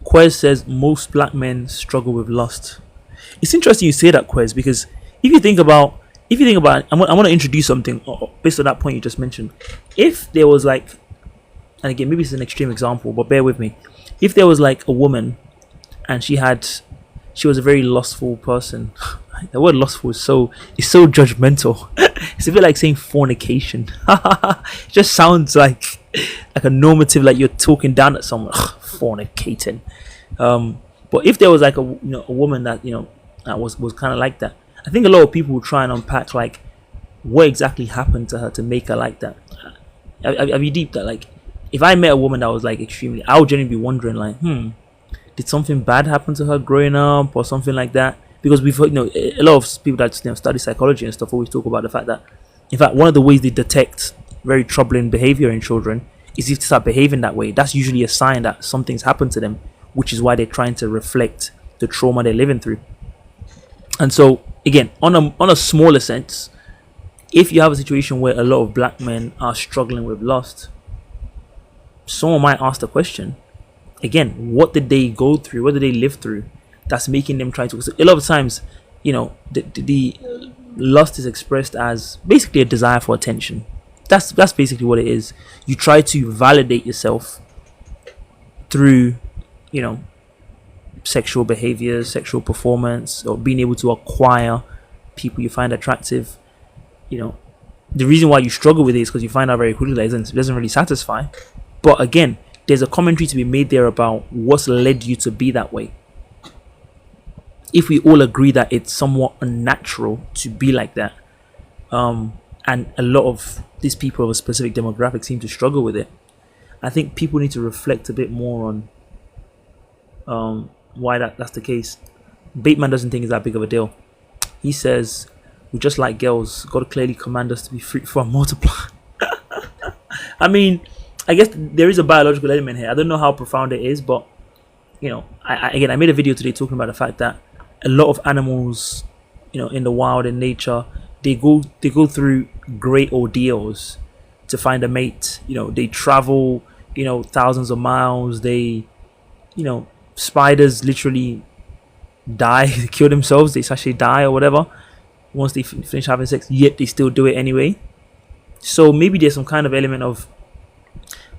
Quez says most Black men struggle with lust. It's interesting you say that, Quez, because if you think about, I want to introduce something based on that point you just mentioned. If there was like, and again, maybe it's an extreme example, but bear with me. If there was like a woman and she was a very lustful person. The word lustful is so judgmental. It's a bit like saying fornication. It just sounds like a normative, like you're talking down at someone. Fornicating. But if there was like a woman that, you know, that was kind of like that, I think a lot of people will try and unpack like what exactly happened to her to make her like that. Have you deep that, like, if I met a woman that was like extremely, I would generally be wondering like, did something bad happen to her growing up or something like that? Because we've heard, you know, a lot of people that, you know, study psychology and stuff always talk about the fact that, in fact, one of the ways they detect very troubling behavior in children is if they start behaving that way. That's usually a sign that something's happened to them, which is why they're trying to reflect the trauma they're living through. And so, again, on a smaller sense, if you have a situation where a lot of Black men are struggling with lust, someone might ask the question, again, what did they go through? What did they live through that's making them try to? A lot of times, you know, the lust is expressed as basically a desire for attention. That's basically what it is. You try to validate yourself through, you know, sexual behaviors, sexual performance, or being able to acquire people you find attractive. You know, the reason why you struggle with it is because you find out very quickly that it doesn't really satisfy. But again, there's a commentary to be made there about what's led you to be that way. If we all agree that it's somewhat unnatural to be like that, and a lot of these people of a specific demographic seem to struggle with it, I think people need to reflect a bit more on why that's the case. Bateman doesn't think it's that big of a deal. He says, we just like girls. God clearly command us to be fruitful and multiply. I mean, I guess there is a biological element here. I don't know how profound it is, but, you know, I made a video today talking about the fact that a lot of animals, you know, in the wild, in nature, they go through great ordeals to find a mate. You know, they travel, you know, thousands of miles. They, you know, spiders literally die, kill themselves. They actually die or whatever once they finish having sex. Yet they still do it anyway. So maybe there's some kind of element of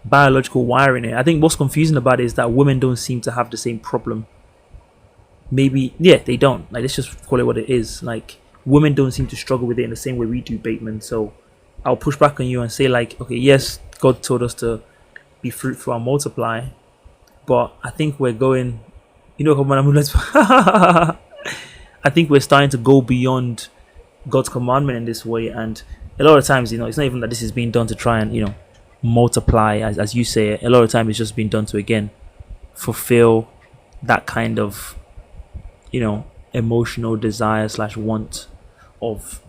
biological wiring here. I think what's confusing about it is that women don't seem to have the same problem. Maybe, yeah, they don't. Like, let's just call it what it is. Like, women don't seem to struggle with it in the same way we do, Bateman. So I'll push back on you and say, like, okay, yes, God told us to be fruitful and multiply, but I think we're going, you know, I think we're starting to go beyond God's commandment in this way. And a lot of times, you know, it's not even that this is being done to try and, you know, multiply, as you say. A lot of time it's just being done to, again, fulfill that kind of, you know, emotional desire / want of,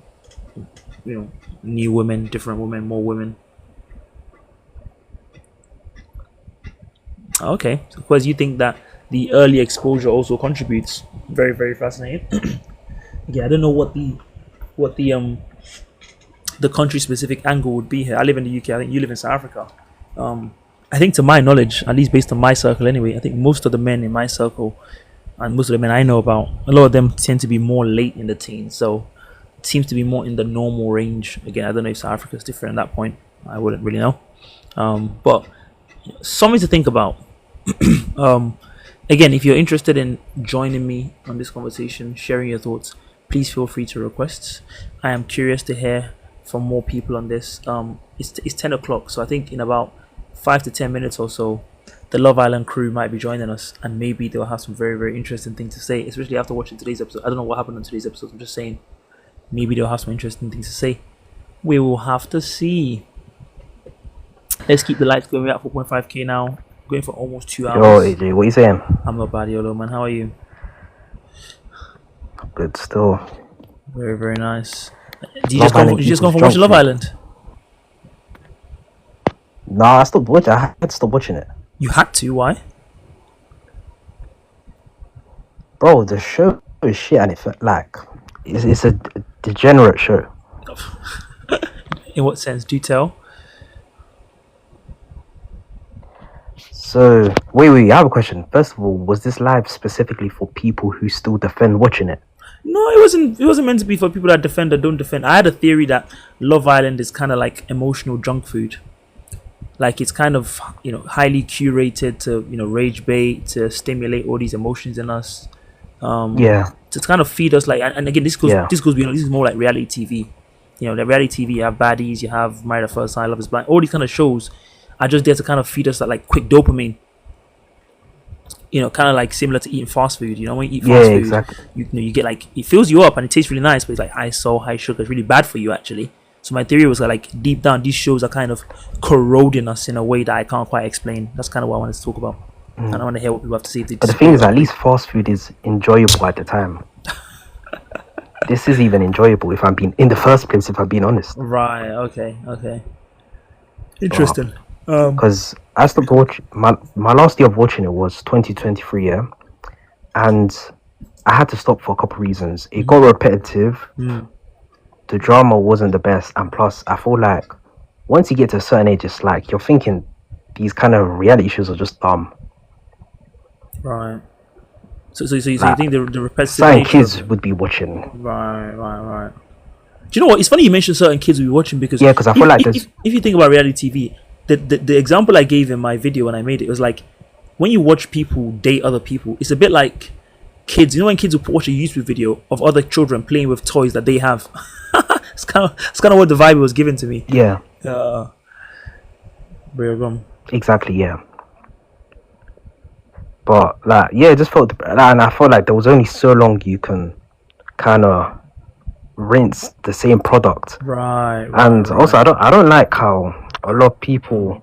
you know, new women, different women, more women. Okay, so of course you think that the early exposure also contributes. Very, very fascinating. Yeah, I don't know what the country specific angle would be here. I live in the UK. I think you live in South Africa. I think, to my knowledge, at least based on my circle anyway, I think most of the men in my circle and most of the men I know about, a lot of them tend to be more late in the teens. So it seems to be more in the normal range. Again, I don't know if South Africa is different at that point. I wouldn't really know. But something to think about. Again, if you're interested in joining me on this conversation, sharing your thoughts, please feel free to request. I am curious to hear from more people on this. It's 10 o'clock, so I think in about 5 to 10 minutes or so, the Love Island crew might be joining us, and maybe they'll have some very, very interesting things to say, especially after watching today's episode. I don't know what happened on today's episode. I'm just saying, maybe they'll have some interesting things to say. We will have to see. Let's keep the lights going. We're at 4.5k now, going for almost 2 hours. Yo, AJ, what you saying? I'm not bad, YOLO, man. How are you? Good still. Very, very nice. Love Island You just equals come from watching junk Love food. Island? Nah, I stopped watching. I had to stop watching it, You had to. Why? bro. The show is shit, and it felt like it's a degenerate show. In what sense? Do tell. So wait, I have a question. First of all, was this live specifically for people who still defend watching it? No, it wasn't. It wasn't meant to be for people that defend or don't defend. I had a theory that Love Island is kind of like emotional junk food. Like it's kind of highly curated to rage bait, to stimulate all these emotions in us. Yeah, To kind of feed us like, and again this goes beyond. This is more like reality TV. The reality TV, you have Baddies, you have Married at First Sight, Love Is Blind. All these kind of shows are just there to kind of feed us that like quick dopamine. Kind of like similar to eating fast food. When you eat fast food, exactly. you get like, it fills you up and it tastes really nice, but it's like high salt, high sugar. It's really bad for you actually. So my theory was that like deep down, these shows are kind of corroding us in a way that I can't quite explain. That's kind of what I wanted to talk about, and I want to hear what people have to say. But the thing is, at least fast food is enjoyable at the time. This is even enjoyable if I'm being in the first place. If I'm being honest, Right. Okay. Interesting. because I stopped watching my last year of watching it was 2023, yeah, and I had to stop for a couple reasons. It got repetitive. The drama wasn't the best, and plus, I feel like once you get to a certain age, it's like you're thinking these kind of reality shows are just dumb. Right. So you think the repetitive Certain nature kids of it- would be watching. Right. Do you know what? It's funny you mentioned certain kids will be watching because Yeah, 'cause I feel like there's- if you think about reality TV, the example I gave in my video when I made it was like when you watch people date other people, it's a bit like kids. When kids will watch a YouTube video of other children playing with toys that they have. It's kind of what the vibe was given to me. Yeah, exactly. Yeah, but like, yeah, it just felt, and I felt like there was only so long you can kind of rinse the same product. Right. And also, I don't like how a lot of people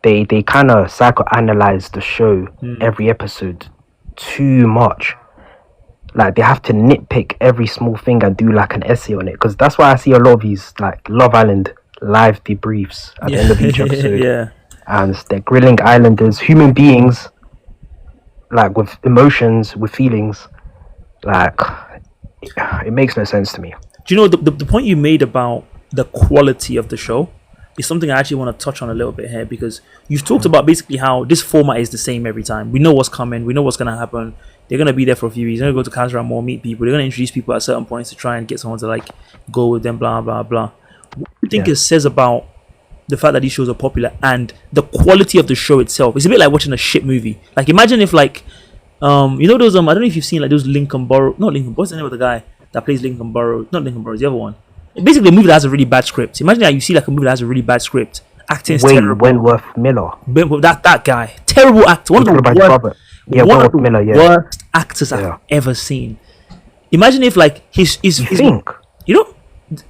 they kind of psychoanalyze the show every episode too much. Like they have to nitpick every small thing and do like an essay on it, because that's why I see a lot of these like Love Island live debriefs at the end of each episode. Yeah. And they're grilling islanders, human beings, like with emotions, with feelings. Like it makes no sense to me. Do you know the point you made about the quality of the show is something I actually want to touch on a little bit here, because you've talked about basically how this format is the same every time. We know what's coming. We know what's going to happen. They're going to be there for a few weeks. They're going to go to Casra Mall, meet people. They're going to introduce people at certain points to try and get someone to like go with them, blah, blah, blah. What do you think it says about the fact that these shows are popular and the quality of the show itself? It's a bit like watching a shit movie. Like imagine if like, those, I don't know if you've seen like those what's the name of the guy that plays Lincoln Burrow? Not Lincoln Burrow, the other one. Basically, a movie that has a really bad script. Imagine that you see like a movie that has a really bad script. Acting is terrible. Wentworth Miller. That guy, terrible actor. One of the worst actors I've ever seen. Imagine if like his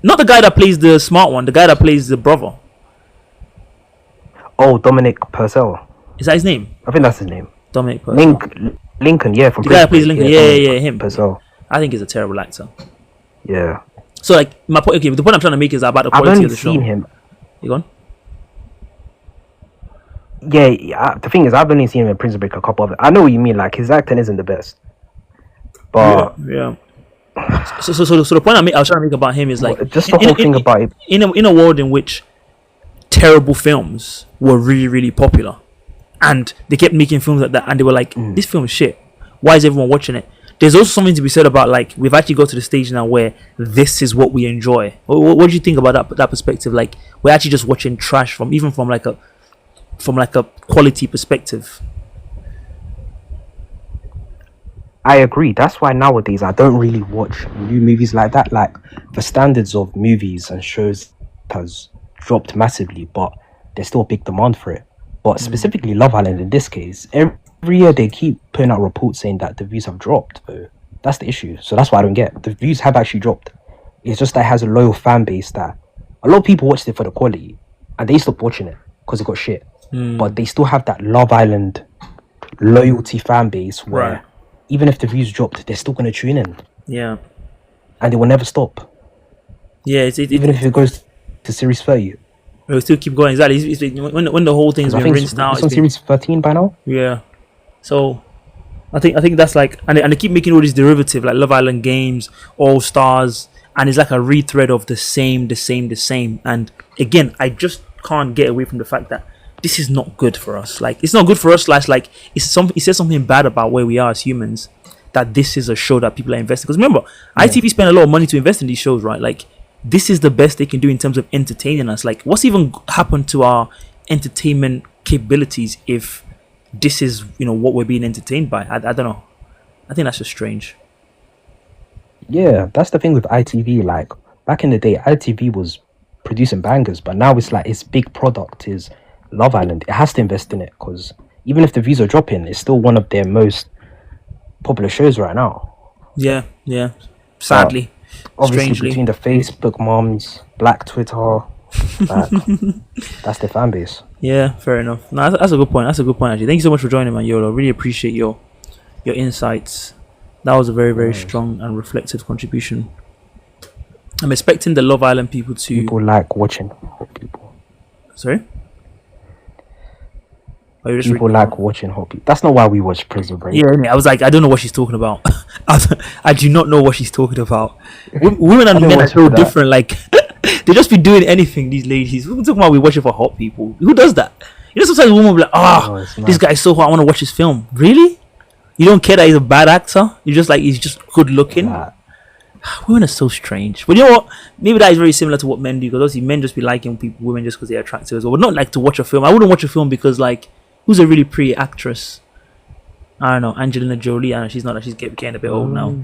not the guy that plays the smart one, the guy that plays the brother. Oh, Dominic Purcell. Is that his name? I think that's his name. Dominic Purcell. Lincoln, yeah, from the guy that plays Lincoln. Yeah, him. Purcell. I think he's a terrible actor. Yeah. So like my point. Okay, the point I'm trying to make is about the quality of the show. I've only seen him. You gone? Yeah, the thing is, I've only seen him in Prison Break a couple of it. I know what you mean. Like his acting isn't the best, but yeah. So the point I was trying to make about him is like just the whole thing about it. In a world in which terrible films were really, really popular, and they kept making films like that, and they were like, this film is shit. Why is everyone watching it? There's also something to be said about like we've actually got to the stage now where this is what we enjoy. What do you think about that perspective? Like we're actually just watching trash from like a quality perspective. I agree. That's why nowadays I don't really watch new movies like that. Like the standards of movies and shows has dropped massively, but there's still a big demand for it. But specifically Love Island in this case, every year they keep putting out reports saying that the views have dropped. That's the issue. So that's what I don't get. The views have actually dropped. It's just that it has a loyal fan base that a lot of people watched it for the quality and they stopped watching it because it got shit. But they still have that Love Island loyalty fan base where even if the views dropped, they're still going to tune in. Yeah. and it will never stop. Yeah, even if it goes to series 30. It'll still keep going. Exactly. When the whole thing's been rinsed out. It's on series 13 by now. Yeah. So I think that's like, and they keep making all these derivative like Love Island games, All Stars, and it's like a retread of the same. And again, I just can't get away from the fact that this is not good for us. Like, it's not good for us. Like it says something bad about where we are as humans. That this is a show that people are investing. Because remember, ITV spent a lot of money to invest in these shows, right? Like, this is the best they can do in terms of entertaining us. Like, what's even happened to our entertainment capabilities if this is, what we're being entertained by? I don't know. I think that's just strange. Yeah, that's the thing with ITV. Like, back in the day, ITV was producing bangers, but now it's like its big product is Love Island. It has to invest in it because even if the views are dropping, it's still one of their most popular shows right now. Yeah. Sadly. Obviously, strangely. Between the Facebook moms, Black Twitter, that's their fan base. Yeah, fair enough. No, that's a good point. Actually. Thank you so much for joining, man, Yolo. Really appreciate your insights. That was a very, very strong and reflective contribution. I'm expecting the Love Island people to... People like watching hot people. Sorry? People like watching hot people. That's not why we watch Prison Break. Yeah, I was like, I don't know what she's talking about. I do not know what she's talking about. Women and men are so different. Like, they just be doing anything, these ladies. We're talking about we watch it for hot people. Who does that? Sometimes a woman will be like, this guy's so hot, I want to watch his film. Really? You don't care that he's a bad actor? You're just like, he's just good looking? Women are so strange. But you know what? Maybe that is very similar to what men do, because obviously men just be liking women just because they're attractive as well. But not like to watch a film. I wouldn't watch a film because, like, who's a really pretty actress? I don't know, Angelina Jolie. I know she's not. She's getting a bit old now.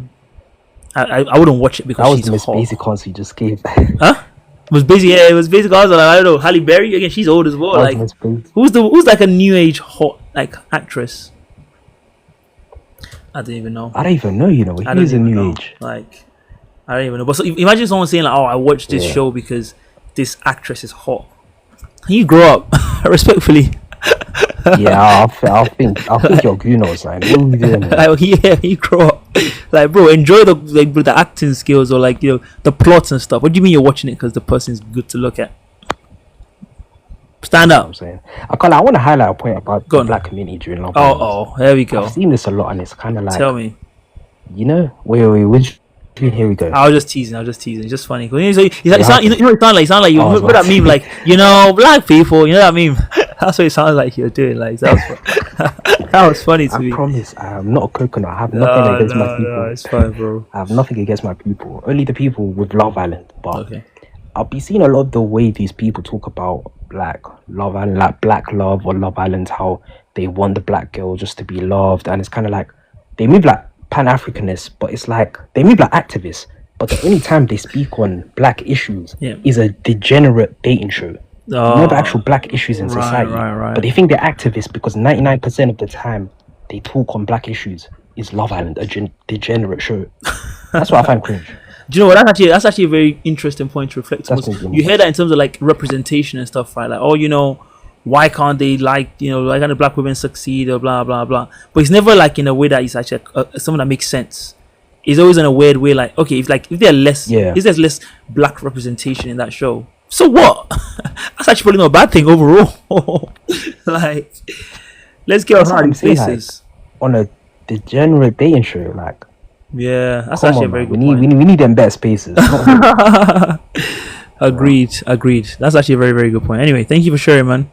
I wouldn't watch it because she's hot. That was the most basic answer you just gave. Huh? It was basic. Yeah, it was basic answer. Like, I don't know. Halle Berry again. She's old as well. Like, who's like a new age hot like actress? I don't even know. I don't even know. Who's a new age? Like, I don't even know. But so imagine someone saying like, "Oh, I watched this show because this actress is hot." Can you grow up? Respectfully. Yeah, I think you're Gunos, man. What are you doing? Like, yeah, you grow up. Like, bro, enjoy the acting skills or like the plots and stuff. What do you mean you're watching it because the person's good to look at? Stand up. I'm saying. I want to highlight a point about the black community during Love Island. Oh, there we go. I've seen this a lot, and it's kind of like. Tell me. Wait, which? Here we go. I was just teasing. It's just funny. You sound like you. What that meme? Like, black people. You know that meme? That's what it sounds like you're doing. Like, that was funny to me. I promise, I am not a coconut. I have nothing against my people. No, it's fine, bro. I have nothing against my people. Only the people with Love Island. But I'll be seeing a lot of the way these people talk about like Love Island, like Black Love or Love Island, how they want the black girl just to be loved, and it's kind of like they move like Pan-Africanists, but it's like they move like activists. But the only time they speak on black issues is a degenerate dating show. Not the actual black issues in society. Right. But they think they're activists because 99% of the time they talk on black issues is Love Island, a degenerate show. That's what I find cringe. Do you know what? That's actually a very interesting point to reflect on. You hear that in terms of like representation and stuff, right? Like, why can't they why can't the black women succeed or blah blah blah? But it's never like in a way that is actually something that makes sense. It's always in a weird way, like, okay, if there's less black representation in that show, so what? That's actually probably not a bad thing overall. Like, let's get our hard faces on a degenerate dating show. Like, yeah, that's actually a very good point. We need them better spaces. Agreed. That's actually a very, very good point. Anyway, thank you for sharing, man.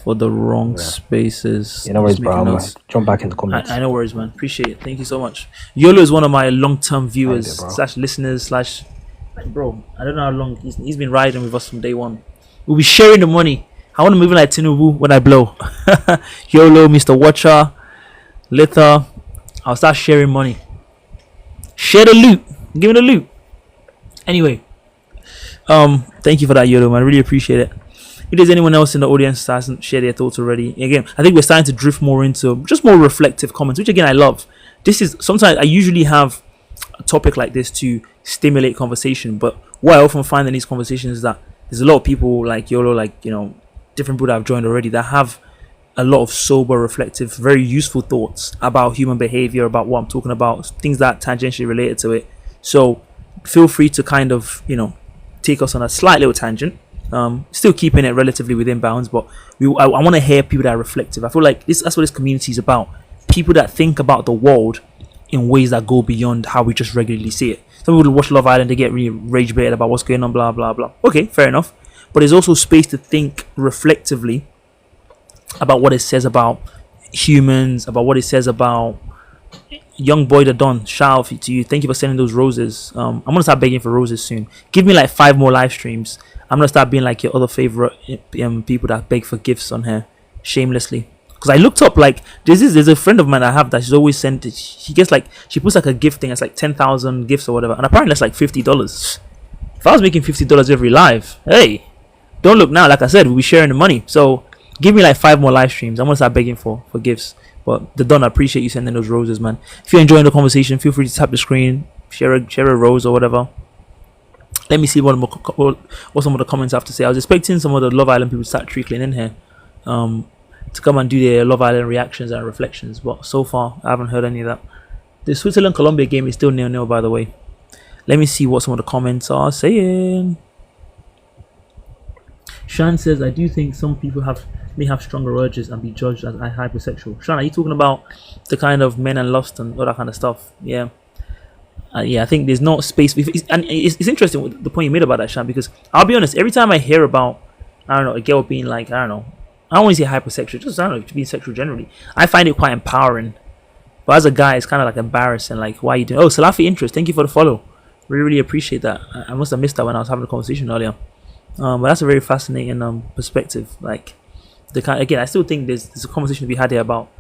For the wrong spaces. No worries, bro. I'm gonna jump back in the comments. I know worries, man. Appreciate it. Thank you so much. Yolo is one of my long-term viewers / listeners / bro. I don't know how long he's been riding with us from day one. We'll be sharing the money. I want to move like Tinubu when I blow. Yolo, Mr. Watcher, Lither. I'll start sharing money. Share the loot. Give me the loot. Anyway, thank you for that, Yolo, man. I really appreciate it. If there's anyone else in the audience that hasn't shared their thoughts already, again, I think we're starting to drift more into just more reflective comments, which again I love. Sometimes I usually have a topic like this to stimulate conversation, but what I often find in these conversations is that there's a lot of people like Yolo, like different people that have joined already that have a lot of sober, reflective, very useful thoughts about human behavior, about what I'm talking about, things that tangentially related to it. So feel free to kind of, take us on a slight little tangent. Still keeping it relatively within bounds, but I want to hear people that are reflective. I feel like that's what this community is about. People that think about the world in ways that go beyond how we just regularly see it. Some people watch Love Island, they get really rage baited about what's going on, blah blah blah. Okay, fair enough. But there's also space to think reflectively about what it says about humans, about what it says about young boy the Don. Shout out to you. Thank you for sending those roses. I'm gonna start begging for roses soon. Give me like 5 more live streams. I'm gonna start being like your other favorite people that beg for gifts on here shamelessly. Because I looked up, like, there's a friend of mine I have that she's always sent it. She gets like, she puts like a gift thing. It's like 10,000 gifts or whatever, and apparently that's like $50. If I was making $50 every live, hey, don't look now. Like I said, we'll be sharing the money. So give me like 5 more live streams. I'm gonna start begging for gifts. But the Don, I appreciate you sending those roses, man. If you're enjoying the conversation, feel free to tap the screen, share a rose or whatever. Let me see what some of the comments have to say. I was expecting some of the Love Island people to start trickling in here, to come and do their Love Island reactions and reflections. But so far, I haven't heard any of that. The Switzerland-Colombia game is still 0-0, by the way. Let me see what some of the comments are saying. Shan says, I do think some people may have stronger urges and be judged as hypersexual. Shan, are you talking about the kind of men and lust and all that kind of stuff? Yeah. Yeah, I think there's no space. And it's interesting with the point you made about that, Shan, because I'll be honest, every time I hear about, I don't know, a girl being like, I don't know, I don't want to say hypersexual, just, I don't know, being sexual generally, I find it quite empowering. But as a guy, it's kind of like embarrassing. Like, why are you doing? Oh, Salafi Interest, thank you for the follow. Really, really appreciate that. I must have missed that when I was having a conversation earlier. But that's a very fascinating perspective. Like, again, I still think there's a conversation to be had here about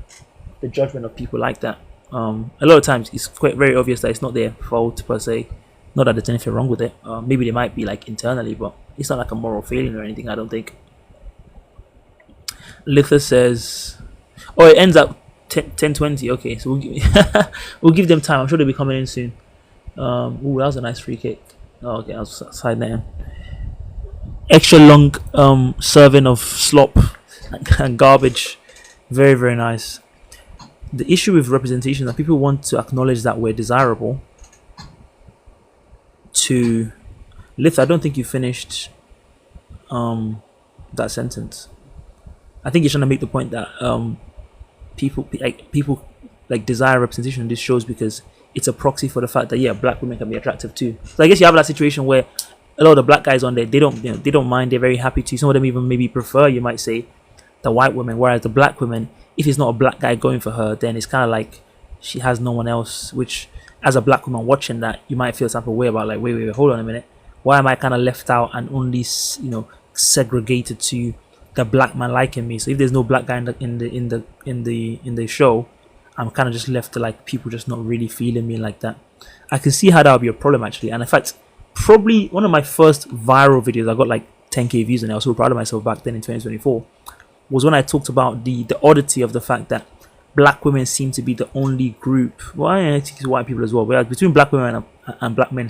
the judgment of people like that. A lot of times it's quite very obvious that it's not their fault per se. Not that there's anything wrong with it. Maybe they might be like internally, but it's not like a moral failing or anything, I don't think. Litha says, oh, it ends up 10:20. Okay, so we'll give them time. I'm sure they'll be coming in soon. Ooh, that was a nice free kick. Oh, okay, I was side netting. Extra long serving of slop and garbage. Very, very nice. The issue with representation is that people want to acknowledge that we're desirable. To Lith, I don't think you finished that sentence. I think you're trying to make the point that people desire representation in these shows because it's a proxy for the fact that black women can be attractive too. So I guess you have that situation where a lot of the black guys on there, they don't mind, they're very happy to. Some of them even maybe prefer, you might say, the white women, whereas the black women, if it's not a black guy going for her, then it's kind of like she has no one else, which as a black woman watching that, you might feel some type of way about, like, wait, hold on a minute, why am I kind of left out and only segregated to the black man liking me? So if there's no black guy in the show, I'm kind of just left to like people just not really feeling me like that. I can see how that would be a problem actually. And in fact, probably one of my first viral videos, I got like 10k views and I was so proud of myself back then in 2024, was when I talked about the oddity of the fact that black women seem to be the only group, well, I think it's white people as well, whereas between black women and black men,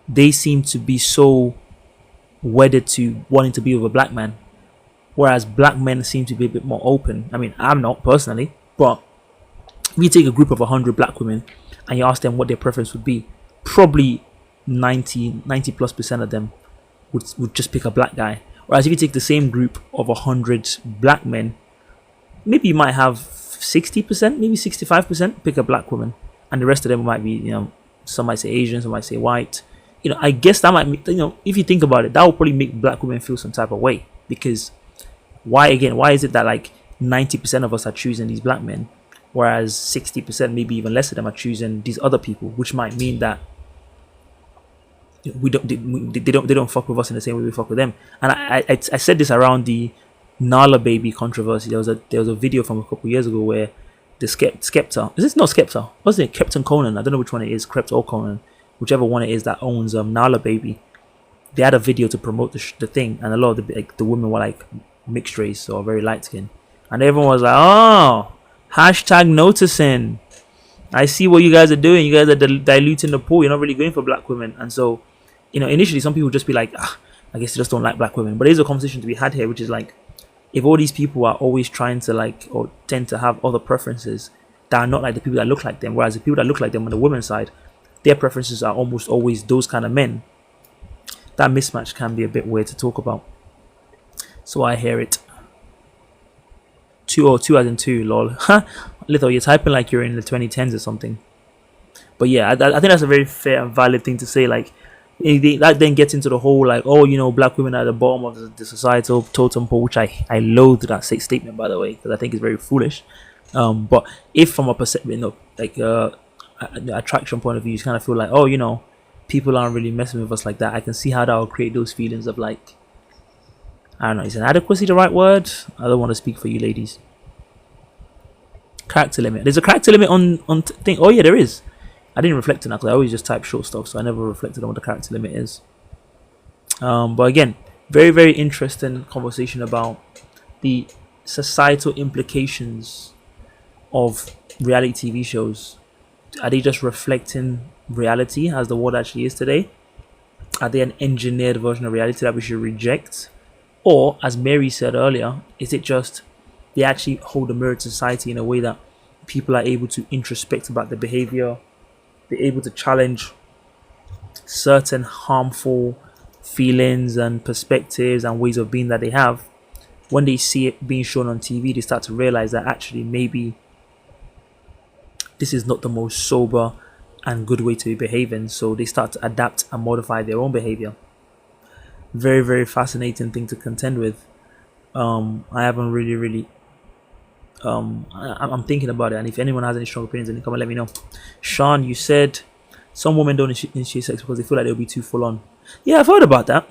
they seem to be so wedded to wanting to be with a black man, whereas black men seem to be a bit more open. I mean, I'm not personally, but if you take a group of 100 black women and you ask them what their preference would be, probably 90+% of them would just pick a black guy. Whereas if you take the same group of 100 black men, maybe you might have 60%, maybe 65% pick a black woman, and the rest of them might be, some might say Asian, some might say white. I guess that might, if you think about it, that will probably make black women feel some type of way, because why is it that like 90% of us are choosing these black men, whereas 60%, maybe even less of them, are choosing these other people, which might mean that they don't fuck with us in the same way we fuck with them. And I said this around the Nala baby controversy. There was a video from a couple years ago where the Skepta, is this not Skepta? What's it? Captain Conan. I don't know which one it is, Krept or Conan, whichever one it is that owns Nala baby. They had a video to promote the thing, and a lot of the women were like mixed race or very light skin, and everyone was like, oh, hashtag noticing. I see what you guys are doing. You guys are diluting the pool. You're not really going for black women. And so, initially some people would just be like, I guess they just don't like black women. But there's a conversation to be had here, which is like, if all these people are always trying to like, or tend to have other preferences that are not like the people that look like them, whereas the people that look like them on the women's side their preferences are almost always those kind of men, that mismatch can be a bit weird to talk about. So I hear it. 202 as in 2, lol. Little, you're typing like you're in the 2010s or something. But yeah, I think that's a very fair and valid thing to say. Like, that then gets into the whole, like, oh, you know, black women are at the bottom of the societal totem pole, which I loathe that statement, by the way, because I think it's very foolish. But if from a perception, you know, like an attraction point of view, you kind of feel like, oh, you know, people aren't really messing with us like that. I can see how that will create those feelings of like, I don't know, is inadequacy the right word? I don't want to speak for you ladies. Character limit. There's a character limit on thing. Oh yeah, there is. I didn't reflect on that because I always just type short stuff, so I never reflected on what the character limit is. But again, very, very interesting conversation about the societal implications of reality TV shows. Are they just reflecting reality as the world actually is today? Are they an engineered version of reality that we should reject? Or, as Mary said earlier, is it just they actually hold a mirror to society in a way that people are able to introspect about their behavior, they're able to challenge certain harmful feelings and perspectives and ways of being that they have. When they see it being shown on TV, they start to realize that actually maybe this is not the most sober and good way to be behaving, so they start to adapt and modify their own behavior. Very, very fascinating thing to contend with. I haven't really I'm thinking about it, and if anyone has any strong opinions, then come and let me know. Sean, you said some women don't initiate sex because they feel like they'll be too full on. Yeah, I've heard about that.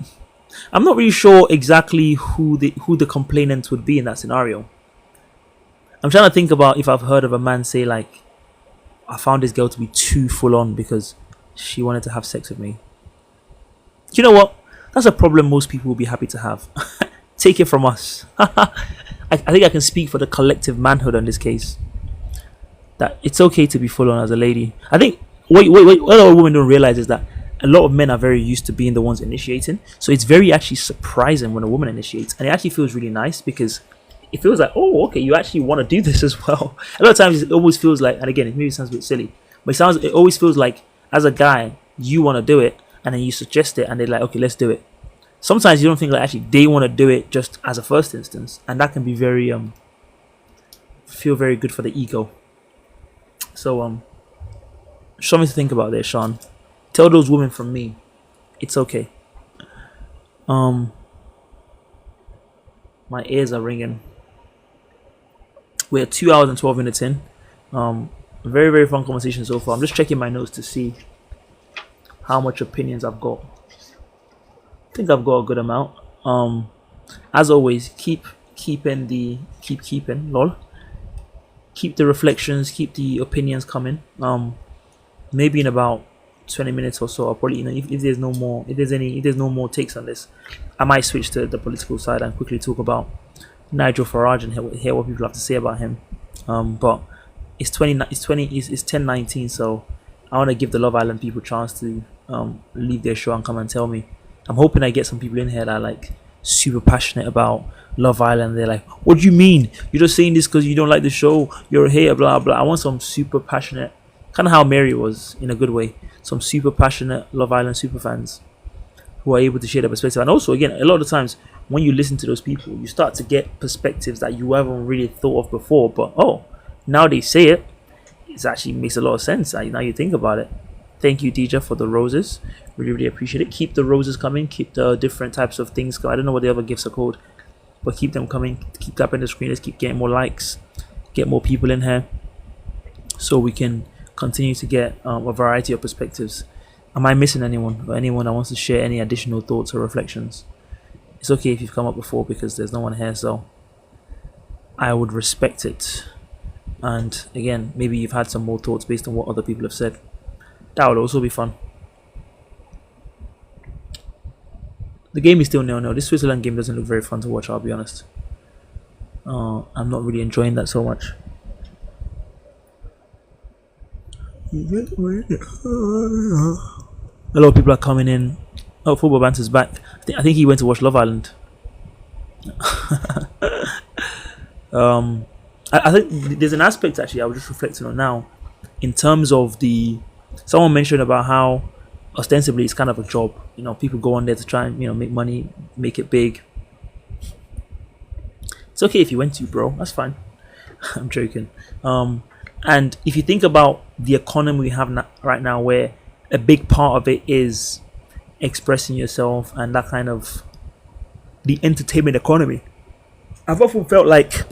I'm not really sure exactly who the complainant would be in that scenario. I'm trying to think about if I've heard of a man say like, I found this girl to be too full on because she wanted to have sex with me. You know what? That's a problem most people will be happy to have. Take it from us. I think I can speak for the collective manhood in this case. That it's okay to be full on as a lady. I think what a lot of women don't realize is that a lot of men are very used to being the ones initiating. So it's very actually surprising when a woman initiates. And it actually feels really nice because it feels like, oh, okay, you actually want to do this as well. A lot of times it always feels like, and again, it maybe sounds a bit silly, but it always feels like as a guy, you want to do it and then you suggest it and they're like, okay, let's do it. Sometimes you don't think like actually they want to do it just as a first instance, and that can be very feel very good for the ego. So something to think about there, Sean. Tell those women from me, it's okay. My ears are ringing. We're 2 hours and 12 minutes in. Very, very fun conversation so far. I'm just checking my notes to see how much opinions I've got. I think I've got a good amount. As always, keep the reflections, keep the opinions coming. Maybe in about 20 minutes or so, I'll probably, if there's no more takes on this, I might switch to the political side and quickly talk about Nigel Farage and hear what people have to say about him. But it's 10:19, so I want to give the Love Island people a chance to leave their show and come and tell me. I'm hoping I get some people in here that are like super passionate about Love Island. They're like, what do you mean? You're just saying this because you don't like the show? You're a hater, blah blah. I want some super passionate, kind of how Mary was in a good way. Some super passionate Love Island super fans who are able to share their perspective. And also, again, a lot of times when you listen to those people, you start to get perspectives that you haven't really thought of before. But now they say it, it actually makes a lot of sense. Now you think about it. Thank you, DJ, for the roses. Really, really appreciate it. Keep the roses coming. Keep the different types of things coming. I don't know what the other gifts are called, but keep them coming. Keep tapping the screen. Let's keep getting more likes. Get more people in here so we can continue to get a variety of perspectives. Am I missing anyone? Or anyone that wants to share any additional thoughts or reflections? It's okay if you've come up before because there's no one here, so I would respect it. And again, maybe you've had some more thoughts based on what other people have said. That would also be fun. The game is still 0-0. This Switzerland game doesn't look very fun to watch, I'll be honest. I'm not really enjoying that so much. A lot of people are coming in. Oh, Football Banter's back. I think he went to watch Love Island. I think there's an aspect actually I was just reflecting on now in terms of the Someone mentioned about how ostensibly it's kind of a job. People go on there to try and make money, make it big. It's okay if you went to, bro. That's fine. I'm joking. And if you think about the economy we have right now, where a big part of it is expressing yourself and that kind of the entertainment economy, I've often felt like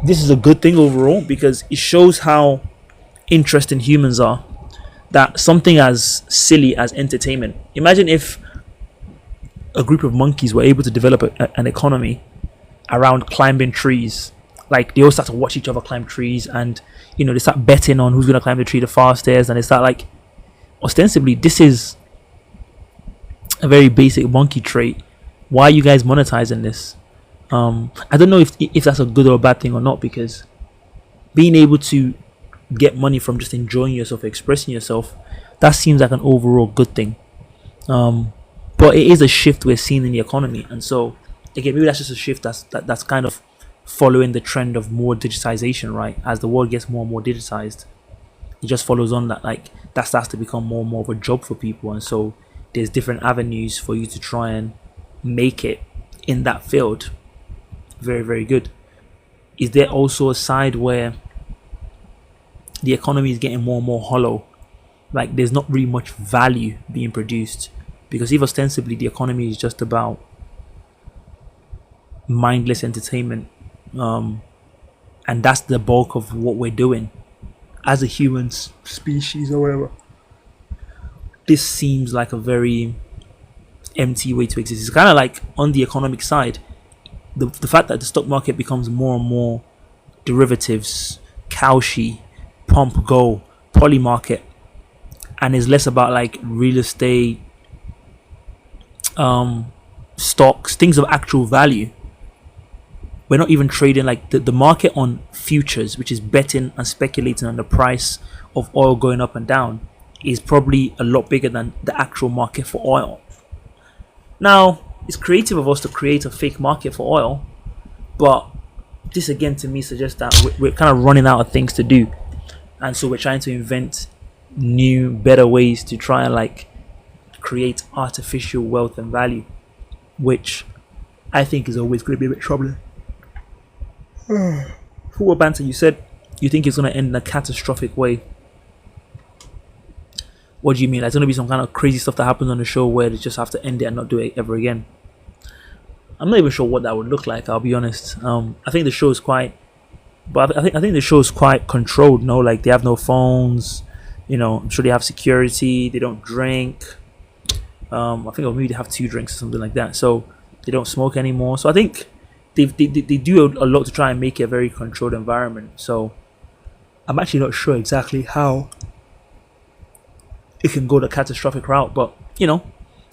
this is a good thing overall, because it shows how interesting humans are. That something as silly as entertainment, imagine if a group of monkeys were able to develop an economy around climbing trees. Like, they all start to watch each other climb trees, and they start betting on who's going to climb the tree the fastest, and they start, like, ostensibly this is a very basic monkey trait. Why are you guys monetizing this? I don't know if that's a good or a bad thing or not, because being able to get money from just enjoying yourself, expressing yourself, that seems like an overall good thing. But it is a shift we're seeing in the economy, and so again, maybe that's just a shift that's kind of following the trend of more digitization, right? As the world gets more and more digitized, it just follows on that, like, that starts to become more and more of a job for people, and so there's different avenues for you to try and make it in that field. Very, very good. Is there also a side where the economy is getting more and more hollow? Like, there's not really much value being produced, because if ostensibly the economy is just about mindless entertainment, and that's the bulk of what we're doing as a human species or whatever, this seems like a very empty way to exist. It's kind of like, on the economic side, the fact that the stock market becomes more and more derivatives, cowshe, pump, go, poly market, and is less about like real estate, stocks, things of actual value. We're not even trading, like, the market on futures, which is betting and speculating on the price of oil going up and down, is probably a lot bigger than the actual market for oil. Now, it's creative of us to create a fake market for oil, but this again to me suggests that we're kind of running out of things to do, and so we're trying to invent new, better ways to try and, like, create artificial wealth and value, which I think is always going to be a bit troubling. Football banter, you said you think it's going to end in a catastrophic way. What do you mean? Like, it's going to be some kind of crazy stuff that happens on the show where they just have to end it and not do it ever again? I'm not even sure what that would look like, I'll be honest. I think the show is quite, but I think the show is quite controlled. No, like, they have no phones. I'm sure they have security. They don't drink. I think maybe they have 2 drinks or something like that. So they don't smoke anymore. So I think they do a lot to try and make it a very controlled environment. So I'm actually not sure exactly how it can go the catastrophic route, but